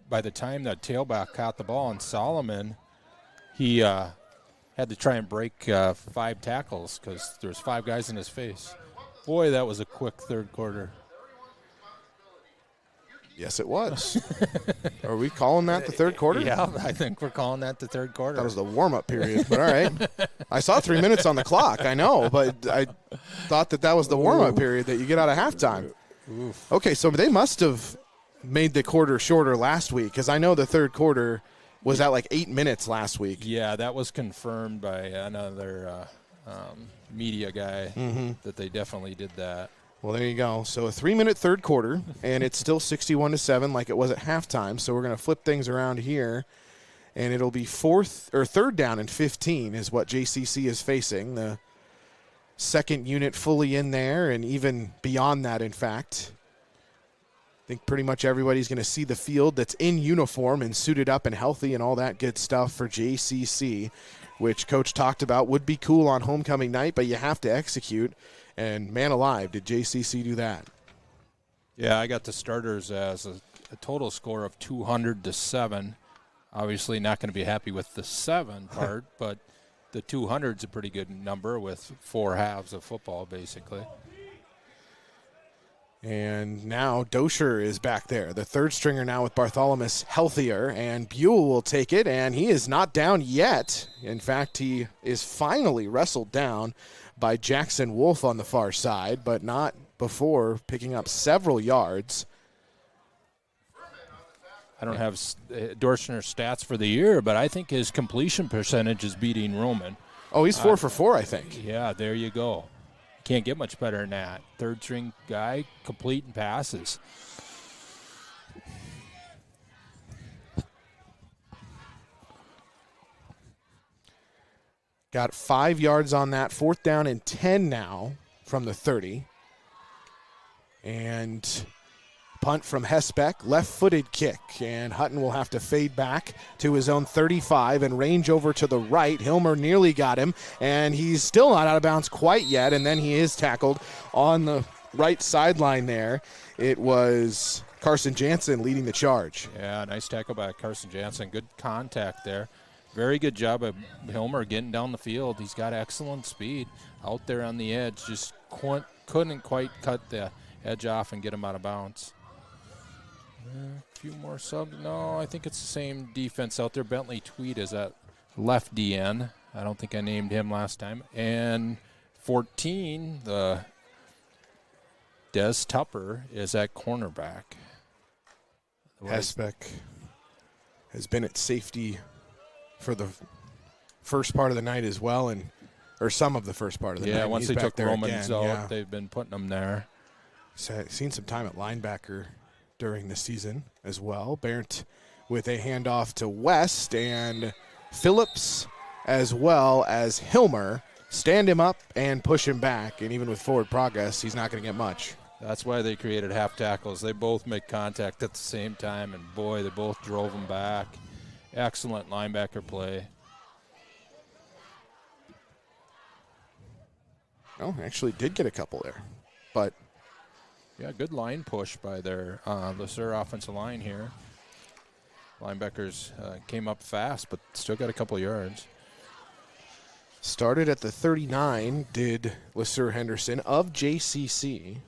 by the time that tailback caught the ball, and Solomon, he had to try and break 5 tackles because there was 5 guys in his face. Boy, that was a quick third quarter. Yes, it was. Are we calling that the third quarter? Yeah, I think we're calling that the third quarter. That was the warm-up period, but all right. I saw 3 minutes on the clock, I know, but I thought that was the warm-up period that you get out of halftime. Oof. Okay, so they must have made the quarter shorter last week, because I know the third quarter was at like 8 minutes last week. Yeah, that was confirmed by another media guy that they definitely did that. Well, there you go. So a 3-minute third quarter, and it's still 61-7 like it was at halftime. So we're going to flip things around here, and it'll be 3rd down and 15 is what JCC is facing. The second unit fully in there, and even beyond that, in fact. I think pretty much everybody's going to see the field that's in uniform and suited up and healthy and all that good stuff for JCC, which Coach talked about would be cool on homecoming night, but you have to execute. And man alive, did JCC do that? Yeah, I got the starters as a total score of 200-7. Obviously not going to be happy with the 7 part, but the 200's a pretty good number with 4 halves of football, basically. And now Dosher is back there. The third stringer now with Bartholomew healthier, and Buell will take it, and he is not down yet. In fact, he is finally wrestled down by Jackson Wolf on the far side, but not before picking up several yards. I don't have Dorschner's stats for the year, but I think his completion percentage is beating Roman. Oh, he's 4 for 4, I think. Yeah, there you go. Can't get much better than that. Third string guy completing passes. Got 5 yards on that. 4th down and 10 now from the 30. And punt from Hesbeck, left-footed kick. And Hutton will have to fade back to his own 35 and range over to the right. Hilmer nearly got him, and he's still not out of bounds quite yet. And then he is tackled on the right sideline there. It was Carson Jansen leading the charge. Yeah, nice tackle by Carson Jansen. Good contact there. Very good job of Hilmer getting down the field. He's got excellent speed out there on the edge. Just couldn't quite cut the edge off and get him out of bounds. A few more subs. No, I think it's the same defense out there. Bentley Tweed is at left DN. I don't think I named him last time. And 14, the Des Tupper is at cornerback. Hesbeck has been at safety for the first part of the night as well, or some of the first part of the night. Yeah, once He's they took there Romans again. out, Yeah. they've been putting them there. So, seen some time at linebacker during the season as well. Barrett with a handoff to West, and Phillips as well as Hilmer stand him up and push him back. And even with forward progress, he's not going to get much. That's why they created half tackles. They both make contact at the same time, and boy, they both drove him back. Excellent linebacker play. Oh, actually did get a couple there, but yeah, good line push by their LeSueur offensive line here. Linebackers came up fast, but still got a couple yards. Started at the 39, did LeSueur Henderson of JCC.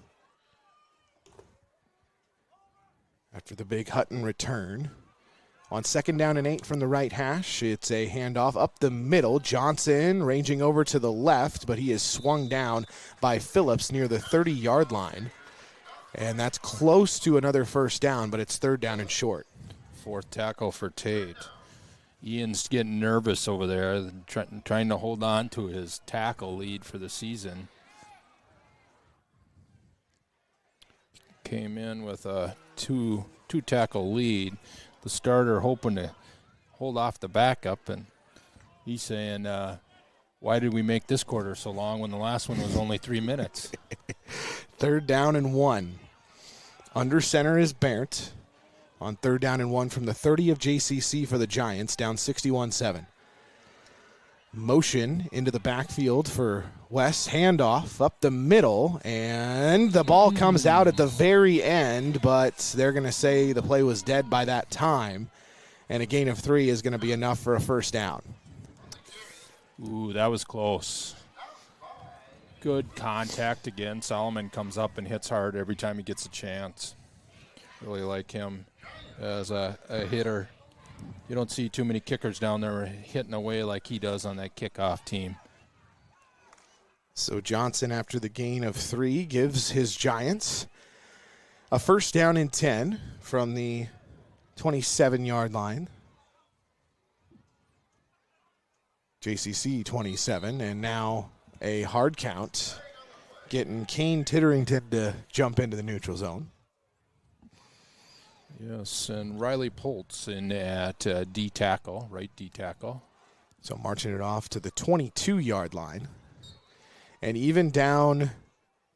After the big Hutton return. On 2nd down and 8 from the right hash, it's a handoff up the middle. Johnson ranging over to the left, but he is swung down by Phillips near the 30-yard line. And that's close to another first down, but it's 3rd down and short. 4th tackle for Tate. Ian's getting nervous over there, trying to hold on to his tackle lead for the season. Came in with a two tackle lead. The starter hoping to hold off the backup, and he's saying, why did we make this quarter so long when the last one was only 3 minutes? 3rd down and 1. Under center is Barrett on 3rd down and 1 from the 30 of JCC for the Giants, down 61-7. Motion into the backfield for West. Handoff up the middle, and the ball comes out at the very end, but they're going to say the play was dead by that time, and a gain of 3 is going to be enough for a first down. Ooh, that was close. Good contact again. Solomon comes up and hits hard every time he gets a chance. Really like him as a hitter. You don't see too many kickers down there hitting away like he does on that kickoff team. So Johnson, after the gain of 3, gives his Giants a 1st down and 10 from the 27-yard line. JCC 27, and now a hard count, getting Kane Titterington to jump into the neutral zone. Yes, and Riley Poltz in at D tackle, right D tackle. So marching it off to the 22-yard line. And even down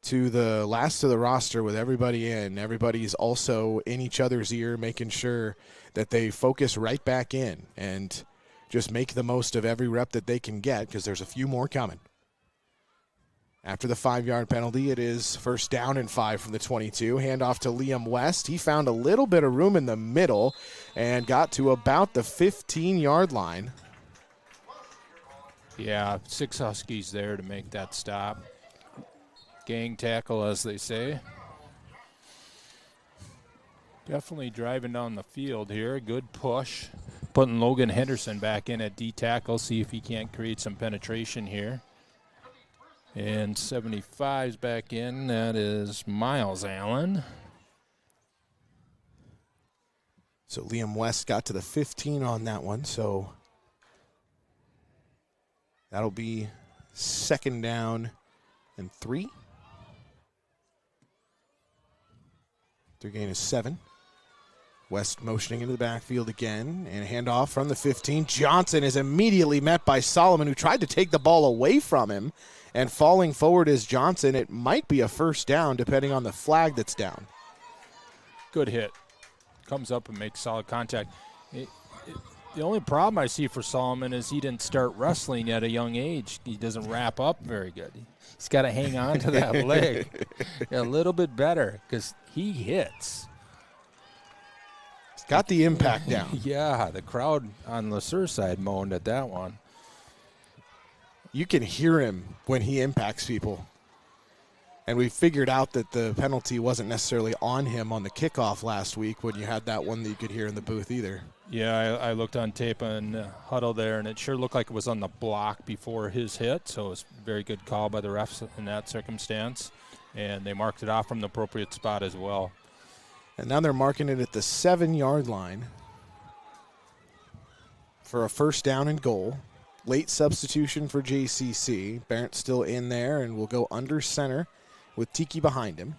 to the last of the roster with everybody in, everybody's also in each other's ear, making sure that they focus right back in and just make the most of every rep that they can get, because there's a few more coming. After the 5-yard penalty, it is 1st down and 5 from the 22. Handoff to Liam West. He found a little bit of room in the middle and got to about the 15-yard line. Yeah, 6 Huskies there to make that stop. Gang tackle, as they say. Definitely driving down the field here. Good push. Putting Logan Henderson back in at D tackle, see if he can't create some penetration here. And 75's back in. That is Miles Allen. So Liam West got to the 15 on that one. So That'll be 2nd down and 3. Their gain is 7. West motioning into the backfield again, and a handoff from the 15. Johnson is immediately met by Solomon, who tried to take the ball away from him, and falling forward is Johnson. It might be a 1st down, depending on the flag that's down. Good hit. Comes up and makes solid contact. The only problem I see for Solomon is he didn't start wrestling at a young age. He doesn't wrap up very good. He's got to hang on to that leg a little bit better because he hits. He's got the impact down. Yeah, the crowd on LeSueur side moaned at that one. You can hear him when he impacts people. And we figured out that the penalty wasn't necessarily on him on the kickoff last week when you had that one that you could hear in the booth either. Yeah, I looked on tape and huddle there, and it sure looked like it was on the block before his hit, so it was a very good call by the refs in that circumstance. And they marked it off from the appropriate spot as well. And now they're marking it at the 7-yard line for a 1st down and goal. Late substitution for JCC. Barrett still in there and will go under center with Tiki behind him.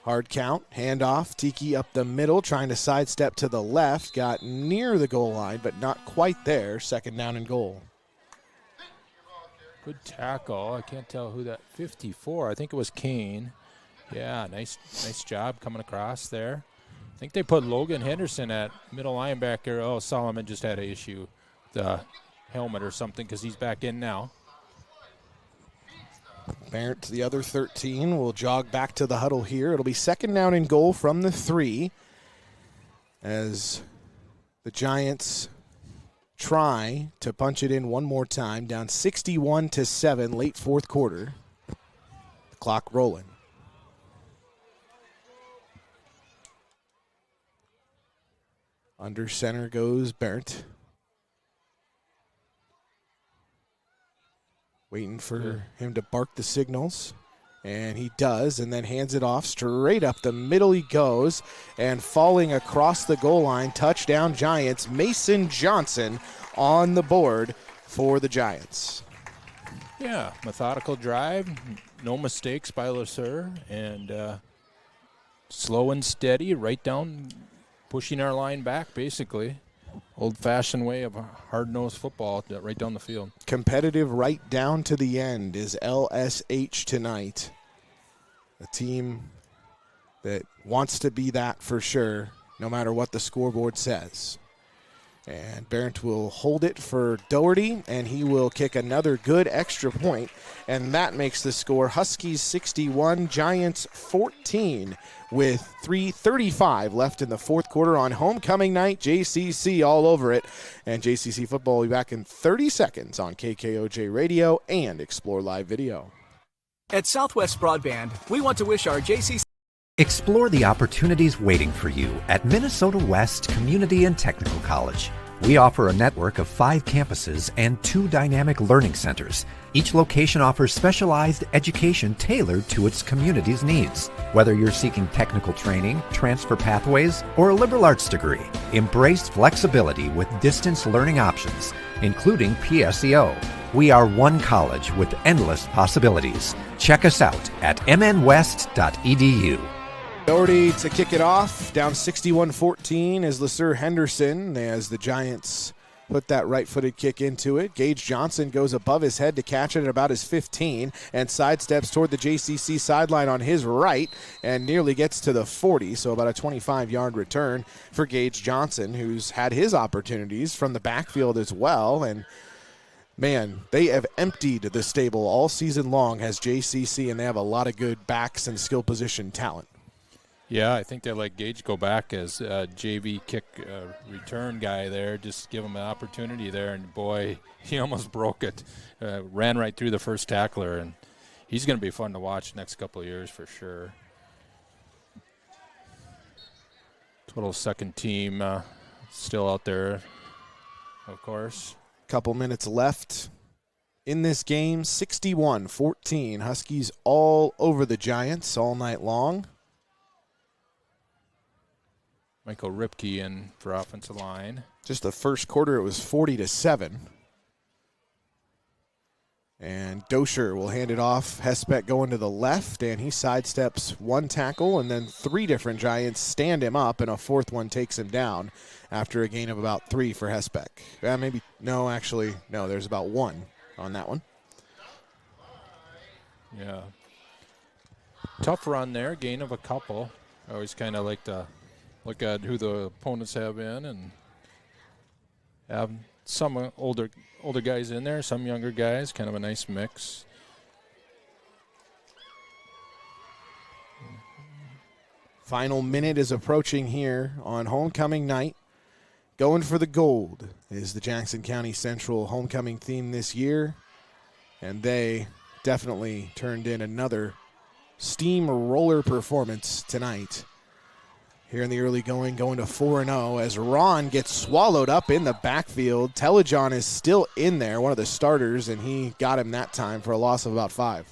Hard count, handoff, Tiki up the middle, trying to sidestep to the left. Got near the goal line, but not quite there. 2nd down and goal. Good tackle. I can't tell who that 54. I think it was Kane. Yeah, nice job coming across there. I think they put Logan Henderson at middle linebacker. Oh, Solomon just had an issue with the helmet or something because he's back in now. Barrett to the other 13 will jog back to the huddle here. It'll be 2nd down and goal from the 3 as the Giants try to punch it in one more time. Down 61-7, late 4th quarter. The clock rolling. Under center goes Barrett. Waiting for him to bark the signals. And he does, and then hands it off. Straight up the middle he goes. And falling across the goal line, touchdown Giants. Mason Johnson on the board for the Giants. Yeah, methodical drive. No mistakes by LeSueur. And slow and steady, right down, pushing our line back, basically. Old-fashioned way of hard-nosed football right down the field. Competitive right down to the end is LSH tonight. A team that wants to be that for sure, no matter what the scoreboard says. And Barrett will hold it for Doherty, and he will kick another good extra point, and that makes the score Huskies 61, Giants 14, with 3:35 left in the 4th quarter on homecoming night. JCC all over it, and JCC football will be back in 30 seconds on KKOJ Radio and Explore Live Video. At Southwest Broadband, we want to wish our JCC. Explore the opportunities waiting for you at Minnesota West Community and Technical College. We offer a network of 5 campuses and 2 dynamic learning centers. Each location offers specialized education tailored to its community's needs. Whether you're seeking technical training, transfer pathways, or a liberal arts degree, embrace flexibility with distance learning options, including PSEO. We are one college with endless possibilities. Check us out at mnwest.edu. Doherty to kick it off, down 61-14 is LeSueur Henderson as the Giants put that right-footed kick into it. Gage Johnson goes above his head to catch it at about his 15 and sidesteps toward the JCC sideline on his right and nearly gets to the 40, so about a 25-yard return for Gage Johnson, who's had his opportunities from the backfield as well. And man, they have emptied the stable all season long as JCC, and they have a lot of good backs and skill position talent. Yeah, I think they let Gage go back as a JV kick return guy there. Just give him an opportunity there, and boy, he almost broke it. Ran right through the first tackler, and he's going to be fun to watch next couple of years for sure. Total second team still out there, of course. Couple minutes left in this game, 61-14. Huskies all over the Giants all night long. Michael Ripke in for offensive line. Just the first quarter, it was 40-7. And Dosher will hand it off. Hespeck going to the left, and he sidesteps one tackle, and then 3 different Giants stand him up, and a 4th one takes him down after a gain of about 3 for Hespeck. No, there's about 1 on that one. Yeah. Tough run there, gain of a couple. I always kind of like to look at who the opponents have in and have some older guys in there, some younger guys, kind of a nice mix. Final minute is approaching here on homecoming night. Going for the gold is the Jackson County Central homecoming theme this year, and they definitely turned in another steamroller performance tonight. Here in the early going to 4-0 as Ron gets swallowed up in the backfield. Telejohn is still in there, one of the starters, and he got him that time for a loss of about 5.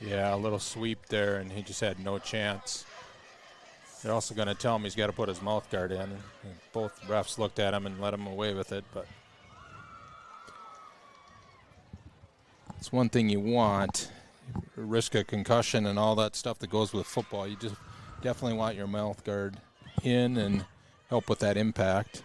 Yeah, a little sweep there, and he just had no chance. They're also going to tell him he's got to put his mouth guard in. And both refs looked at him and let him away with it, but it's one thing you want. Risk a concussion and all that stuff that goes with football. You just definitely want your mouth guard in and help with that impact.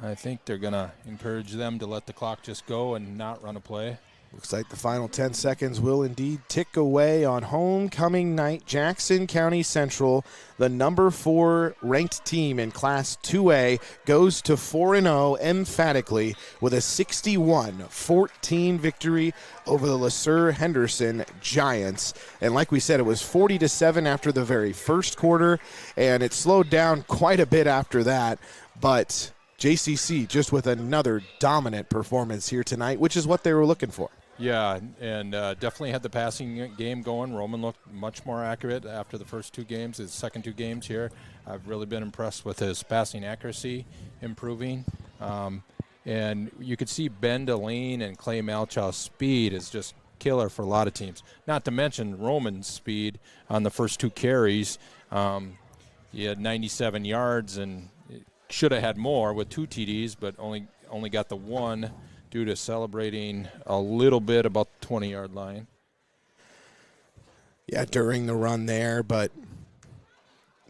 I think they're going to encourage them to let the clock just go and not run a play. Looks like the final 10 seconds will indeed tick away on homecoming night. Jackson County Central, the number 4 ranked team in Class 2A, goes to 4-0 emphatically with a 61-14 victory over the LeSueur Henderson Giants. And like we said, it was 40-7 after the very first quarter, and it slowed down quite a bit after that. But JCC just with another dominant performance here tonight, which is what they were looking for. Yeah, and definitely had the passing game going. Roman looked much more accurate after the first 2 games, his second 2 games here. I've really been impressed with his passing accuracy improving. And you could see Ben Delane and Clay Malchow's speed is just killer for a lot of teams. Not to mention Roman's speed on the first 2 carries. He had 97 yards and should have had more with 2 TDs, but only got the 1 due to celebrating a little bit about the 20-yard line. Yeah, during the run there, but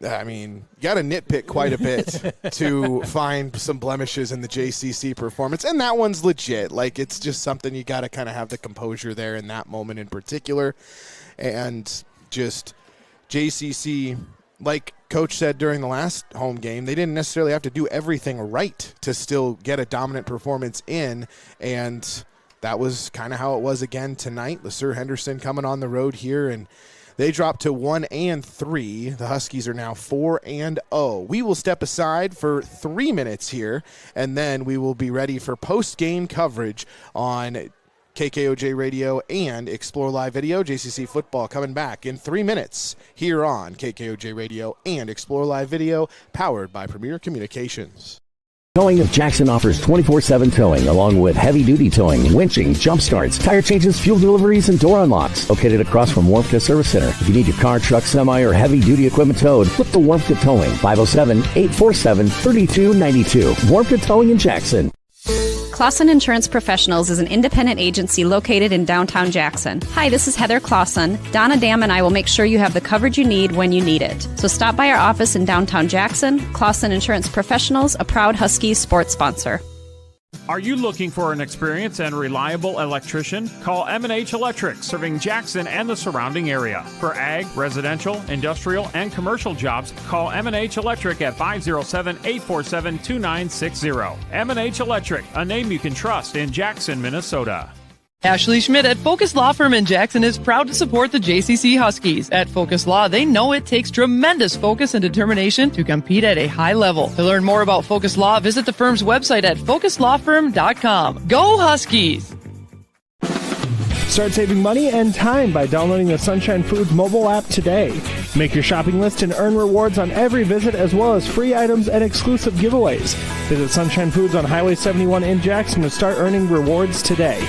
I mean, you got to nitpick quite a bit to find some blemishes in the JCC performance, and that one's legit. Like, it's just something you got to kind of have the composure there in that moment in particular. And just JCC, like Coach said during the last home game, they didn't necessarily have to do everything right to still get a dominant performance in, and that was kind of how it was again tonight. LeSueur Henderson coming on the road here, and they dropped to 1-3. The Huskies are now 4-0. We will step aside for 3 minutes here, and then we will be ready for post-game coverage on KKOJ Radio and Explore Live Video. JCC football coming back in 3 minutes here on KKOJ Radio and Explore Live Video, powered by Premier Communications. Towing of Jackson offers 24/7 towing, along with heavy-duty towing, winching, jump starts, tire changes, fuel deliveries, and door unlocks. Located across from Warmka Service Center. If you need your car, truck, semi, or heavy-duty equipment towed, look to Warmka Towing, 507-847-3292. Warmka Towing in Jackson. Clausen Insurance Professionals is an independent agency located in downtown Jackson. Hi, this is Heather Clausen. Donna Dam and I will make sure you have the coverage you need when you need it. So stop by our office in downtown Jackson. Clausen Insurance Professionals, a proud Huskies sports sponsor. Are you looking for an experienced and reliable electrician? Call M&H Electric, serving Jackson and the surrounding area. For ag, residential, industrial, and commercial jobs, call M&H Electric at 507-847-2960. M&H Electric, a name you can trust in Jackson, Minnesota. Ashley Schmidt at Focus Law Firm in Jackson is proud to support the JCC Huskies. At Focus Law, they know it takes tremendous focus and determination to compete at a high level. To learn more about Focus Law, visit the firm's website at focuslawfirm.com. Go Huskies! Start saving money and time by downloading the Sunshine Foods mobile app today. Make your shopping list and earn rewards on every visit, as well as free items and exclusive giveaways. Visit Sunshine Foods on Highway 71 in Jackson to start earning rewards today.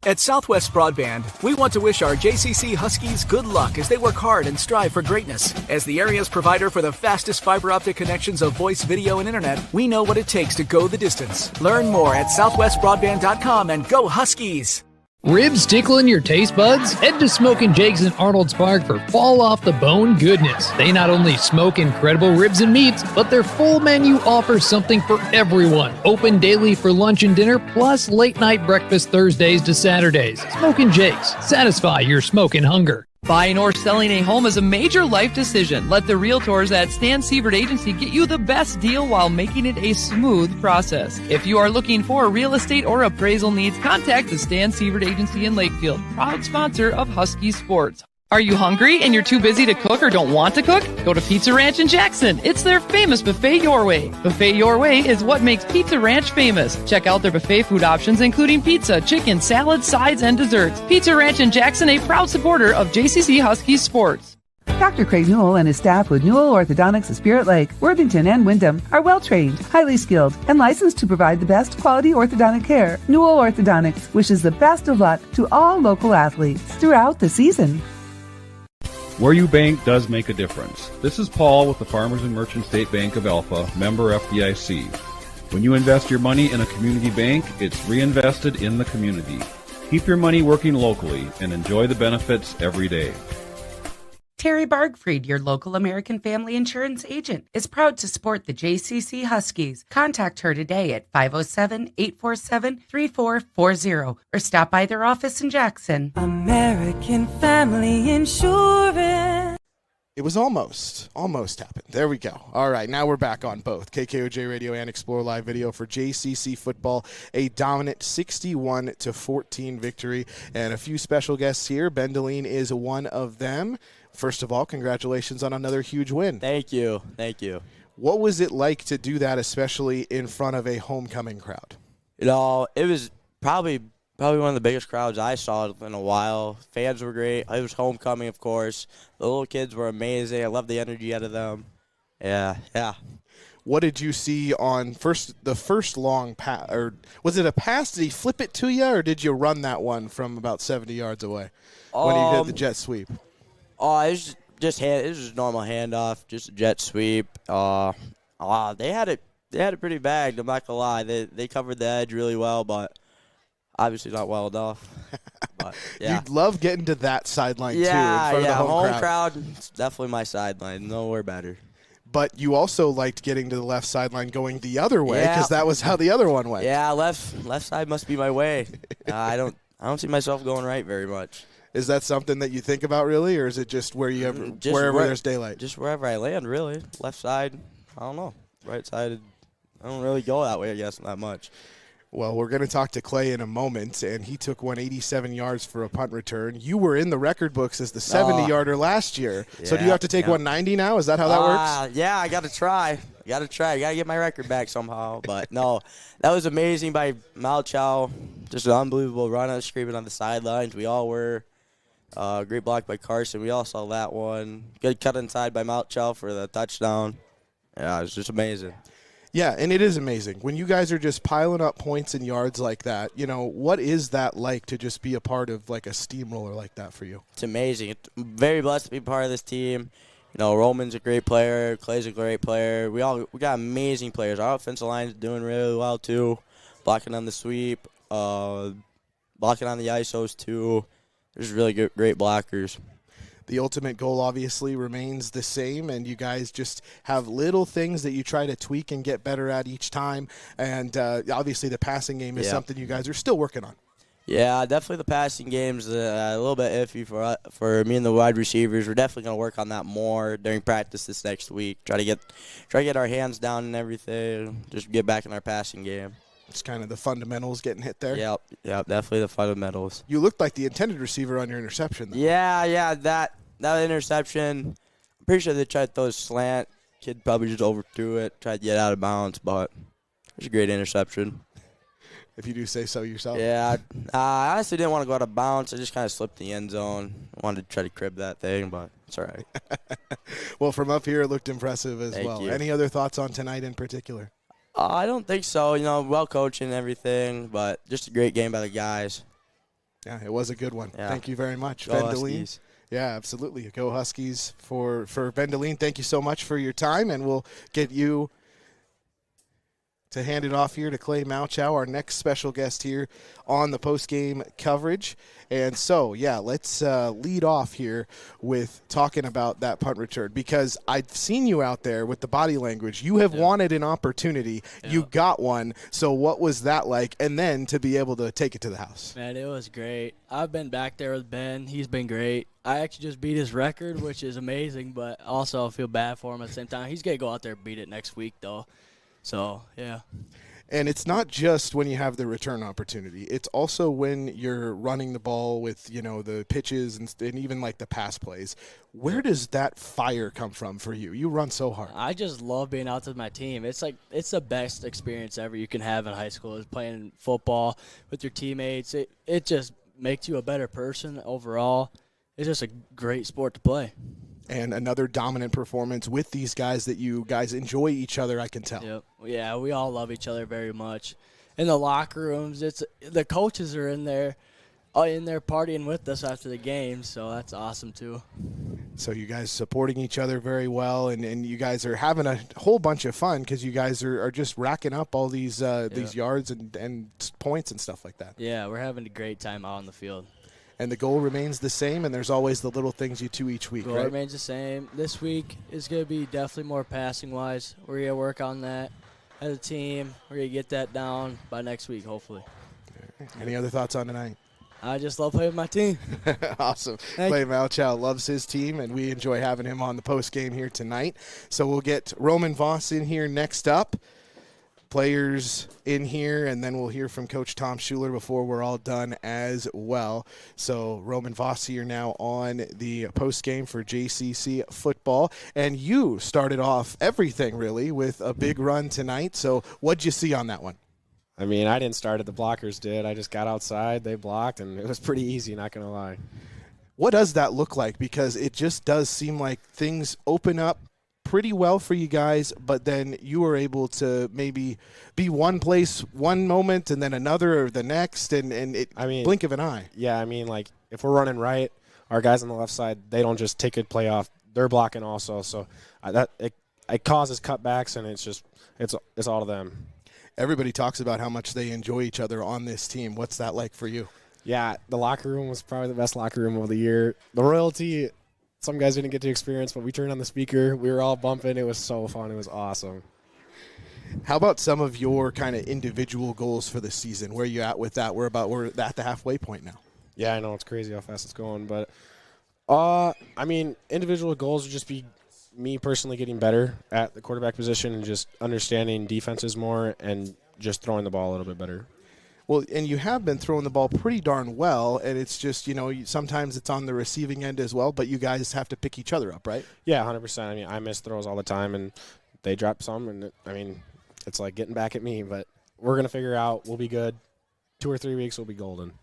At Southwest Broadband, we want to wish our JCC Huskies good luck as they work hard and strive for greatness. As the area's provider for the fastest fiber optic connections of voice, video, and internet, we know what it takes to go the distance. Learn more at southwestbroadband.com and go Huskies! Ribs tickling your taste buds? Head to Smokin' Jake's in Arnold's Park for fall off the bone goodness. They not only smoke incredible ribs and meats, but their full menu offers something for everyone. Open daily for lunch and dinner, plus late night breakfast Thursdays to Saturdays. Smokin' Jake's. Satisfy your smoking hunger. Buying or selling a home is a major life decision. Let the realtors at Stan Siebert Agency get you the best deal while making it a smooth process. If you are looking for real estate or appraisal needs, contact the Stan Siebert Agency in Lakefield, proud sponsor of Husky Sports. Are you hungry and you're too busy to cook or don't want to cook? Go to Pizza Ranch in Jackson. It's their famous Buffet Your Way. Buffet Your Way is what makes Pizza Ranch famous. Check out their buffet food options, including pizza, chicken, salad, sides, and desserts. Pizza Ranch in Jackson, a proud supporter of JCC Husky Sports. Dr. Craig Newell and his staff with Newell Orthodontics of Spirit Lake, Worthington, and Wyndham are well-trained, highly skilled, and licensed to provide the best quality orthodontic care. Newell Orthodontics wishes the best of luck to all local athletes throughout the season. Where you bank does make a difference. This is Paul with the Farmers and Merchant State Bank of Alpha, member FDIC. When you invest your money in a community bank, it's reinvested in the community. Keep your money working locally and enjoy the benefits every day. Terry Bargfried, your local American Family Insurance agent, is proud to support the JCC Huskies. Contact her today at 507-847-3440 or stop by their office in Jackson. American Family Insurance. It was almost happened. There we go. All right, now we're back on both KKOJ Radio and Explore Live Video for JCC football. A dominant 61-14 victory, and a few special guests here. Ben Deline is one of them. First of all, congratulations on another huge win. Thank you. Thank you. What was it like to do that, especially in front of a homecoming crowd? You know, it was probably one of the biggest crowds I saw in a while. Fans were great. It was homecoming, of course. The little kids were amazing. I loved the energy out of them. Yeah. What did you see on the first long pass? Or was it a pass? Did he flip it to you, or did you run that one from about 70 yards away when he did the jet sweep? Oh, it was just a normal handoff, just a jet sweep. They had it pretty bagged. I'm not gonna lie. They covered the edge really well, but obviously not well enough. But yeah, you'd love getting to that sideline too. In front of the home crowd. It's definitely my sideline. Nowhere better. But you also liked getting to the left sideline going the other way because that was how the other one went. Yeah, left side must be my way. I don't see myself going right very much. Is that something that you think about really, or is it just wherever there's daylight? Just wherever I land, really. Left side, I don't know. Right side, I don't really go that way, I guess, not much. Well, we're going to talk to Clay in a moment, and he took 187 yards for a punt return. You were in the record books as the 70-yarder last year. So do you have to take 190 now? Is that how that works? Yeah, I got to try. You got to get my record back somehow. But, no, that was amazing by Malchow. Just an unbelievable run. I was screaming on the sidelines. We all were. Great block by Carson. We all saw that one. Good cut inside by Malchow for the touchdown. Yeah, it was just amazing. Yeah, and it is amazing. When you guys are just piling up points and yards like that, what is that like to just be a part of like a steamroller like that for you? It's amazing. I'm very blessed to be part of this team. Roman's a great player. Clay's a great player. We got amazing players. Our offensive line is doing really well too. Blocking on the sweep, blocking on the ISOs too. There's really great blockers. The ultimate goal obviously remains the same, and you guys just have little things that you try to tweak and get better at each time. And obviously the passing game is something you guys are still working on. Yeah, definitely the passing game's a little bit iffy for me and the wide receivers. We're definitely going to work on that more during practice this next week. Try to get our hands down and everything. Just get back in our passing game. It's kind of the fundamentals getting hit there. Yep, definitely the fundamentals. You looked like the intended receiver on your interception, though. Yeah, that interception, I'm pretty sure they tried to throw a slant. Kid probably just overthrew it, tried to get out of bounds, but it was a great interception. If you do say so yourself. Yeah, I honestly didn't want to go out of bounds. I just kind of slipped the end zone. I wanted to try to crib that thing, but it's all right. Well, from up here, it looked impressive as Thank well. you. Any other thoughts on tonight in particular? I don't think so. Well coaching and everything, but just a great game by the guys. Yeah, it was a good one. Yeah. Thank you very much, Go Vendeline. Huskies. Yeah, absolutely. Go Huskies for Vendeline. Thank you so much for your time, and we'll get you to hand it off here to Clay Malchow, our next special guest here on the post-game coverage. And so, yeah, let's lead off here with talking about that punt return, because I've seen you out there with the body language. You have wanted an opportunity. Yeah. You got one. So what was that like? And then to be able to take it to the house. Man, it was great. I've been back there with Ben. He's been great. I actually just beat his record, which is amazing, but also I feel bad for him at the same time. He's going to go out there and beat it next week, though. So, yeah. And it's not just when you have the return opportunity. It's also when you're running the ball with, the pitches and even like the pass plays. Where does that fire come from for you? You run so hard. I just love being out with my team. It's the best experience ever you can have in high school is playing football with your teammates. It just makes you a better person overall. It's just a great sport to play. And another dominant performance with these guys that you guys enjoy each other, I can tell. Yep. Yeah, we all love each other very much. In the locker rooms, the coaches are in there partying with us after the game, so that's awesome too. So you guys supporting each other very well, and you guys are having a whole bunch of fun because you guys are just racking up all these yards and points and stuff like that. Yeah, we're having a great time out on the field. And the goal remains the same, and there's always the little things you do each week, goal right? Remains the same. This week is going to be definitely more passing-wise. We're going to work on that as a team. We're going to get that down by next week, hopefully. Any other thoughts on tonight? I just love playing with my team. Awesome. Clay Malchow loves his team, and we enjoy having him on the post game here tonight. So we'll get Roman Voss in here next up. Players in here, and then we'll hear from Coach Tom Schuler before we're all done as well. So Roman Voss here now on the post game for JCC football, and you started off everything really with a big run tonight. So what'd you see on that one? I mean, I didn't start it. The blockers did. I just got outside, they blocked, and it was pretty easy, not going to lie. What does that look like? Because it just does seem like things open up pretty well for you guys, but then you were able to maybe be one place one moment and then another or the next, and blink of an eye. Yeah, I mean, like, if we're running right, our guys on the left side, they don't just take a play off. They're blocking also. So it causes cutbacks, and it's all to them. Everybody talks about how much they enjoy each other on this team. What's that like for you? Yeah, the locker room was probably the best locker room of the year. The royalty, some guys didn't get to experience, but we turned on the speaker. We were all bumping. It was so fun. It was awesome. How about some of your kind of individual goals for the season? Where are you at with that? We're at the halfway point now. Yeah, I know. It's crazy how fast it's going. But, I mean, individual goals would just be me personally getting better at the quarterback position and just understanding defenses more and just throwing the ball a little bit better. Well, and you have been throwing the ball pretty darn well, and it's just, sometimes it's on the receiving end as well, but you guys have to pick each other up, right? Yeah, 100%. I mean, I miss throws all the time, and they drop some, and, it's like getting back at me, but we're going to figure out we'll be good. 2 or 3 weeks, we'll be golden.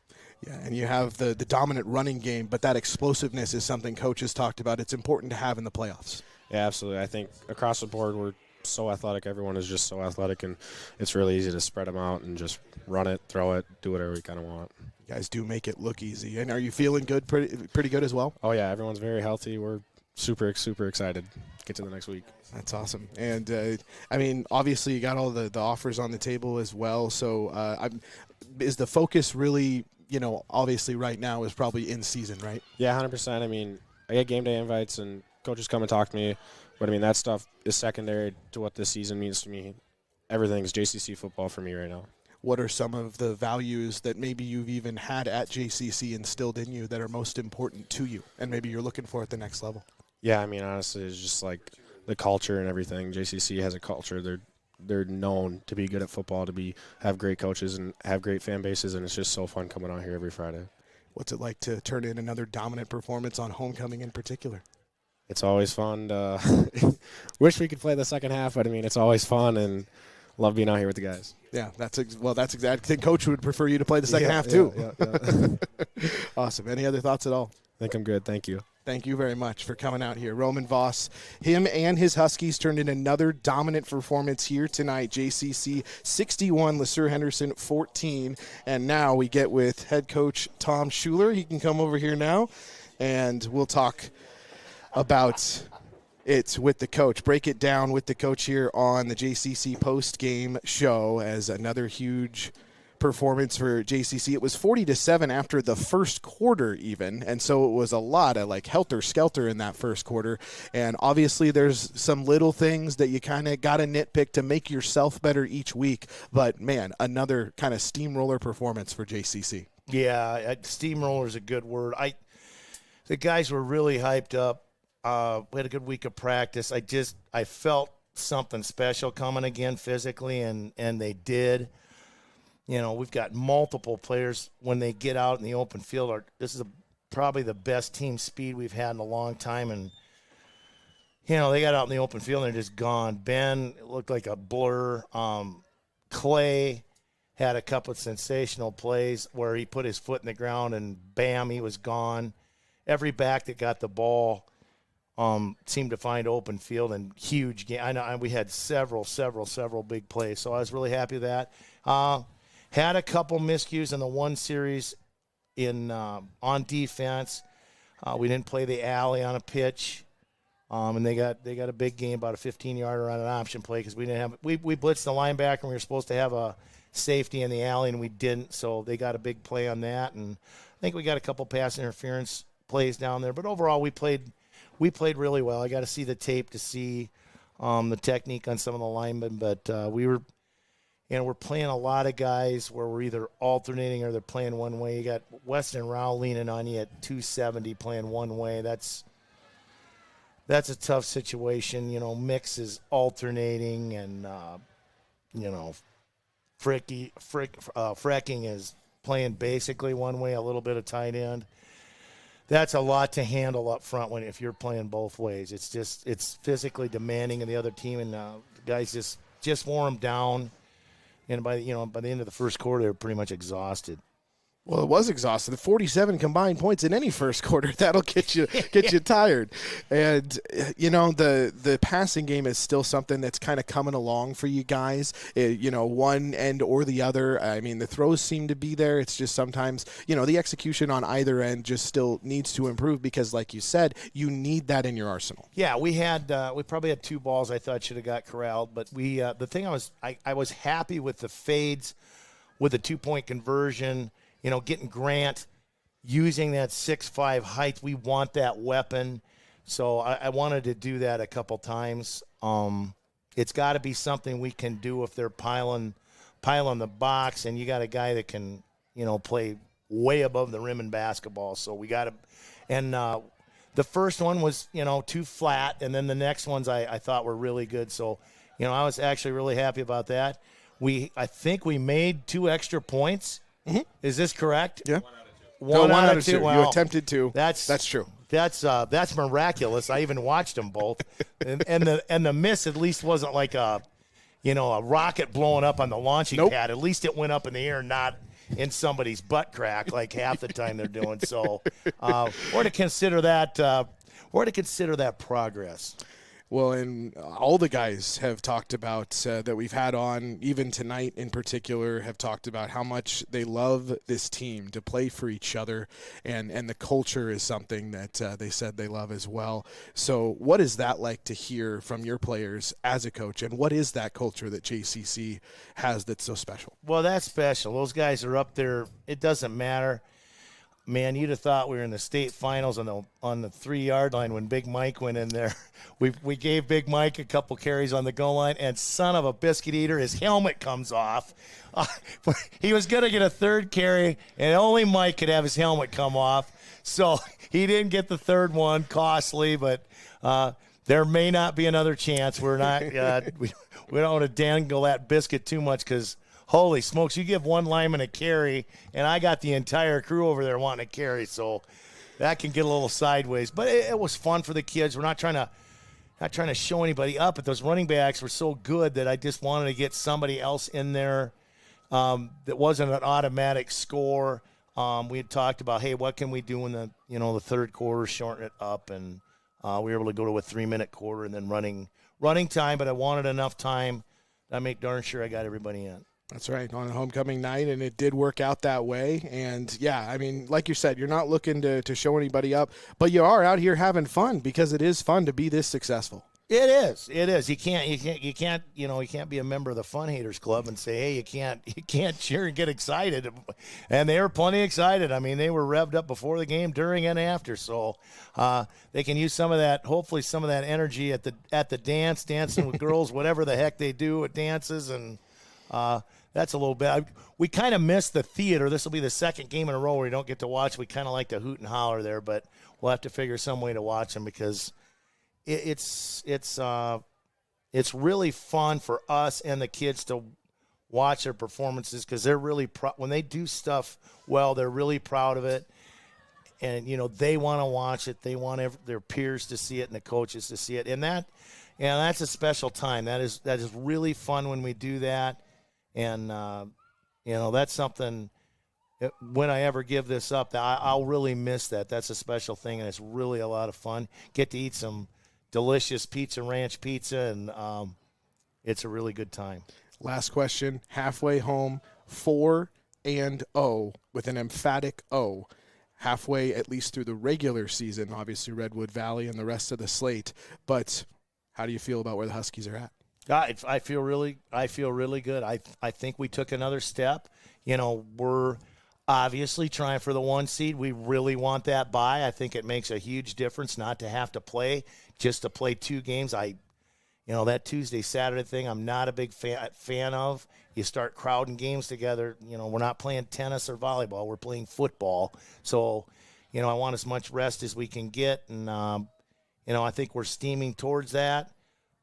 Yeah, and you have the dominant running game, but that explosiveness is something Coach has talked about. It's important to have in the playoffs. Yeah, absolutely. I think across the board we're so athletic. Everyone is just so athletic, and it's really easy to spread them out and just run it, throw it, do whatever you kind of want. You guys do make it look easy. And are you feeling good, pretty good as well? Oh, yeah, everyone's very healthy. We're super, super excited to get to the next week. That's awesome. And, obviously you got all the offers on the table as well. So is the focus really, obviously right now is probably in season, right? Yeah, 100%. I mean, I get game day invites and coaches come and talk to me. But, that stuff is secondary to what this season means to me. Everything's JCC football for me right now. What are some of the values that maybe you've even had at JCC instilled in you that are most important to you and maybe you're looking for at the next level? Yeah, honestly, it's just like the culture and everything. JCC has a culture. They're known to be good at football, have great coaches and have great fan bases, and it's just so fun coming out here every Friday. What's it like to turn in another dominant performance on homecoming in particular? It's always fun. Wish we could play the second half, but it's always fun and love being out here with the guys. Yeah, that's exactly. I think Coach would prefer you to play the second half too. Yeah. Awesome. Any other thoughts at all? I think I'm good. Thank you. Thank you very much for coming out here. Roman Voss, him and his Huskies turned in another dominant performance here tonight. JCC 61, LeSueur Henderson 14. And now we get with head coach Tom Schuler. He can come over here now, and we'll talk about it with the coach. Break it down with the coach here on the JCC post-game show as another huge performance for JCC. It was 40-7 after the first quarter even, and so it was a lot of like helter-skelter in that first quarter. And obviously there's some little things that you kind of got to nitpick to make yourself better each week. But, man, another kind of steamroller performance for JCC. Yeah, steamroller is a good word. The guys were really hyped up. We had a good week of practice. I felt something special coming again physically, and they did. You know, we've got multiple players when they get out in the open field. This is probably the best team speed we've had in a long time. And, you know, they got out in the open field and they're just gone. Ben looked like a blur. Clay had a couple of sensational plays where he put his foot in the ground and, bam, he was gone. Every back that got the ball seemed to find open field and huge game. I know we had several big plays, so I was really happy with that. Had a couple miscues in the one series on defense. We didn't play the alley on a pitch, and they got a big game, about a 15-yarder on an option play because we didn't have we blitzed the linebacker and we were supposed to have a safety in the alley and we didn't, so they got a big play on that. And I think we got a couple pass interference plays down there, but overall we played really well. I got to see the tape to see the technique on some of the linemen, but we're playing a lot of guys where we're either alternating or they're playing one way. You got Weston Rao leaning on you at 270 playing one way. That's a tough situation. You know, Mix is alternating, and Frecking is playing basically one way, a little bit of tight end. That's a lot to handle up front if you're playing both ways. It's physically demanding of the other team, and the guys just wore them down. And by the end of the first quarter, they were pretty much exhausted. Well, it was exhausting. The 47 combined points in any first quarter, that'll get you tired. And, you know, the passing game is still something that's kind of coming along for you guys, one end or the other. I mean, the throws seem to be there. It's just sometimes, the execution on either end just still needs to improve because, like you said, you need that in your arsenal. Yeah, we probably had two balls I thought should have got corralled. But the thing I was happy with the fades with the 2-point conversion. Getting Grant, using that 6'5" height. We want that weapon. So I wanted to do that a couple times. It's got to be something we can do if they're piling the box, and you got a guy that can, play way above the rim in basketball. So we got to – and the first one was, too flat, and then the next ones I thought were really good. So, I was actually really happy about that. I think we made 2 extra points. Mm-hmm. Is this correct? Yeah. One out of two. Well, you attempted 2. That's true. That's miraculous. I even watched them both, and the miss at least wasn't like a rocket blowing up on the launching pad. At least it went up in the air, not in somebody's butt crack like half the time they're doing. So, we're to consider that. We're to consider that progress. Well, and all the guys have talked about that we've had on, even tonight in particular, have talked about how much they love this team, to play for each other, and the culture is something that they said they love as well. So what is that like to hear from your players as a coach, and what is that culture that JCC has that's so special? Well, that's special. Those guys are up there. It doesn't matter. Man, you'd have thought we were in the state finals on the 3-yard line when Big Mike went in there. We gave Big Mike a couple carries on the goal line, and son of a biscuit eater, his helmet comes off. He was going to get a third carry, and only Mike could have his helmet come off. So he didn't get the third one, costly, but there may not be another chance. We're not we don't want to dangle that biscuit too much because – holy smokes, you give one lineman a carry, and I got the entire crew over there wanting a carry, so that can get a little sideways. But it was fun for the kids. We're not trying to show anybody up, but those running backs were so good that I just wanted to get somebody else in there that wasn't an automatic score. we had talked about, hey, what can we do in the third quarter, shorten it up, and we were able to go to a 3-minute quarter and then running time, but I wanted enough time to make darn sure I got everybody in. That's right, on a homecoming night, and it did work out that way. And, yeah, I mean, like you said, you're not looking to show anybody up, but you are out here having fun because it is fun to be this successful. It is. You can't be a member of the Fun Haters Club and say, hey, you can't cheer and get excited. And they were plenty excited. I mean, they were revved up before the game, during, and after. So they can use some of that, hopefully some of that energy at the dancing with girls, whatever the heck they do at dances, and that's a little bit. We kind of missed the theater. This will be the second game in a row where we don't get to watch. We kind of like to hoot and holler there, but we'll have to figure some way to watch them because it's really fun for us and the kids to watch their performances because they're really when they do stuff well, they're really proud of it, and they want to watch it. They want their peers to see it and the coaches to see it, and that's a special time. That is really fun when we do that, and that's something. When I ever give this up, I'll really miss that. That's a special thing, and it's really a lot of fun. Get to eat some delicious pizza ranch pizza, and it's a really good time. Last question, halfway home, 4-0 with an emphatic O. Halfway at least through the regular season, obviously Redwood Valley and the rest of the slate. But how do you feel about where the Huskies are at? I feel really good. I think we took another step. We're obviously trying for the 1 seed. We really want that bye. I think it makes a huge difference not to have to play, just to play 2 games. That Tuesday, Saturday thing, I'm not a big fan of. You start crowding games together. We're not playing tennis or volleyball. We're playing football. So, I want as much rest as we can get. And, I think we're steaming towards that.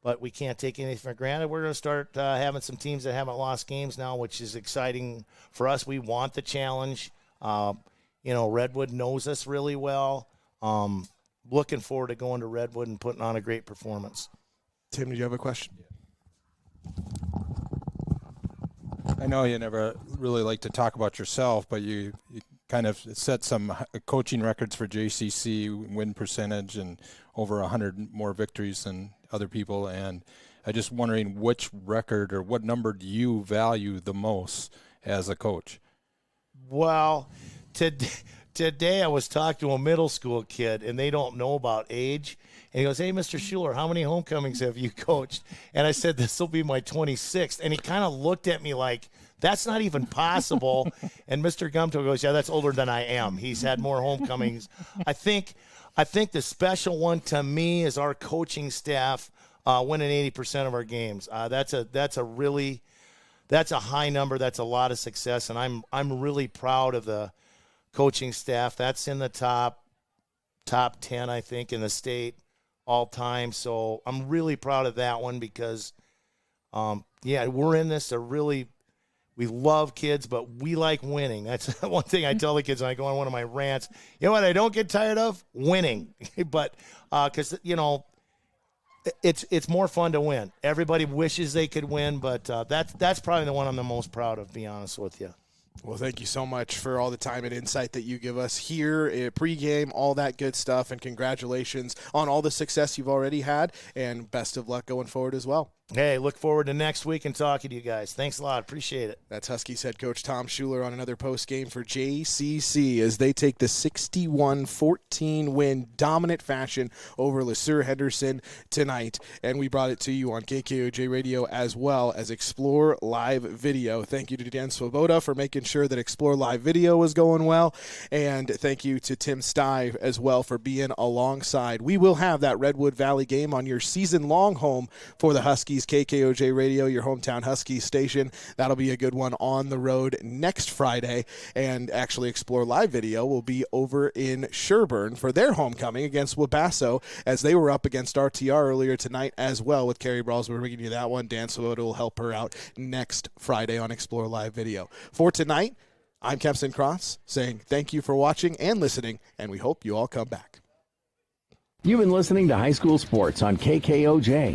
But we can't take anything for granted. We're going to start having some teams that haven't lost games now, which is exciting for us. We want the challenge. Redwood knows us really well. Looking forward to going to Redwood and putting on a great performance. Tim, did you have a question? I know you never really like to talk about yourself, but you kind of set some coaching records for JCC, win percentage, and over 100 more victories than other people. And I'm just wondering which record or what number do you value the most as a coach? Well, today I was talking to a middle school kid, and they don't know about age. And he goes, hey, Mr. Schuler, how many homecomings have you coached? And I said, this will be my 26th. And he kind of looked at me like, that's not even possible. And Mr. Gumto goes, yeah, that's older than I am. He's had more homecomings. I think the special one to me is our coaching staff winning 80% of our games. That's a high number. That's a lot of success. And I'm really proud of the coaching staff. That's in the top 10, I think, in the state all time. So I'm really proud of that one because, we're in this to really – we love kids, but we like winning. That's one thing I tell the kids when I go on one of my rants. You know what I don't get tired of? Winning. But because, it's more fun to win. Everybody wishes they could win, but that's probably the one I'm the most proud of, to be honest with you. Well, thank you so much for all the time and insight that you give us here pregame, all that good stuff, and congratulations on all the success you've already had, and best of luck going forward as well. Hey, look forward to next week and talking to you guys. Thanks a lot. Appreciate it. That's Huskies head coach Tom Schuler on another postgame for JCC as they take the 61-14 win, dominant fashion over LeSueur Henderson tonight. And we brought it to you on KKOJ Radio as well as Explore Live Video. Thank you to Dan Swoboda for making sure that Explore Live Video was going well. And thank you to Tim Stive as well for being alongside. We will have that Redwood Valley game on your season-long home for the Huskies. KKOJ Radio, your hometown Huskies station. That'll be a good one on the road next Friday. And actually, Explore Live Video will be over in Sherburne for their homecoming against Wabasso as they were up against RTR earlier tonight as well with Carrie Brawls. We're bringing you that one. Dan Swoboda will help her out next Friday on Explore Live Video. For tonight, I'm Kempson Cross saying thank you for watching and listening, and we hope you all come back. You've been listening to High School Sports on KKOJ.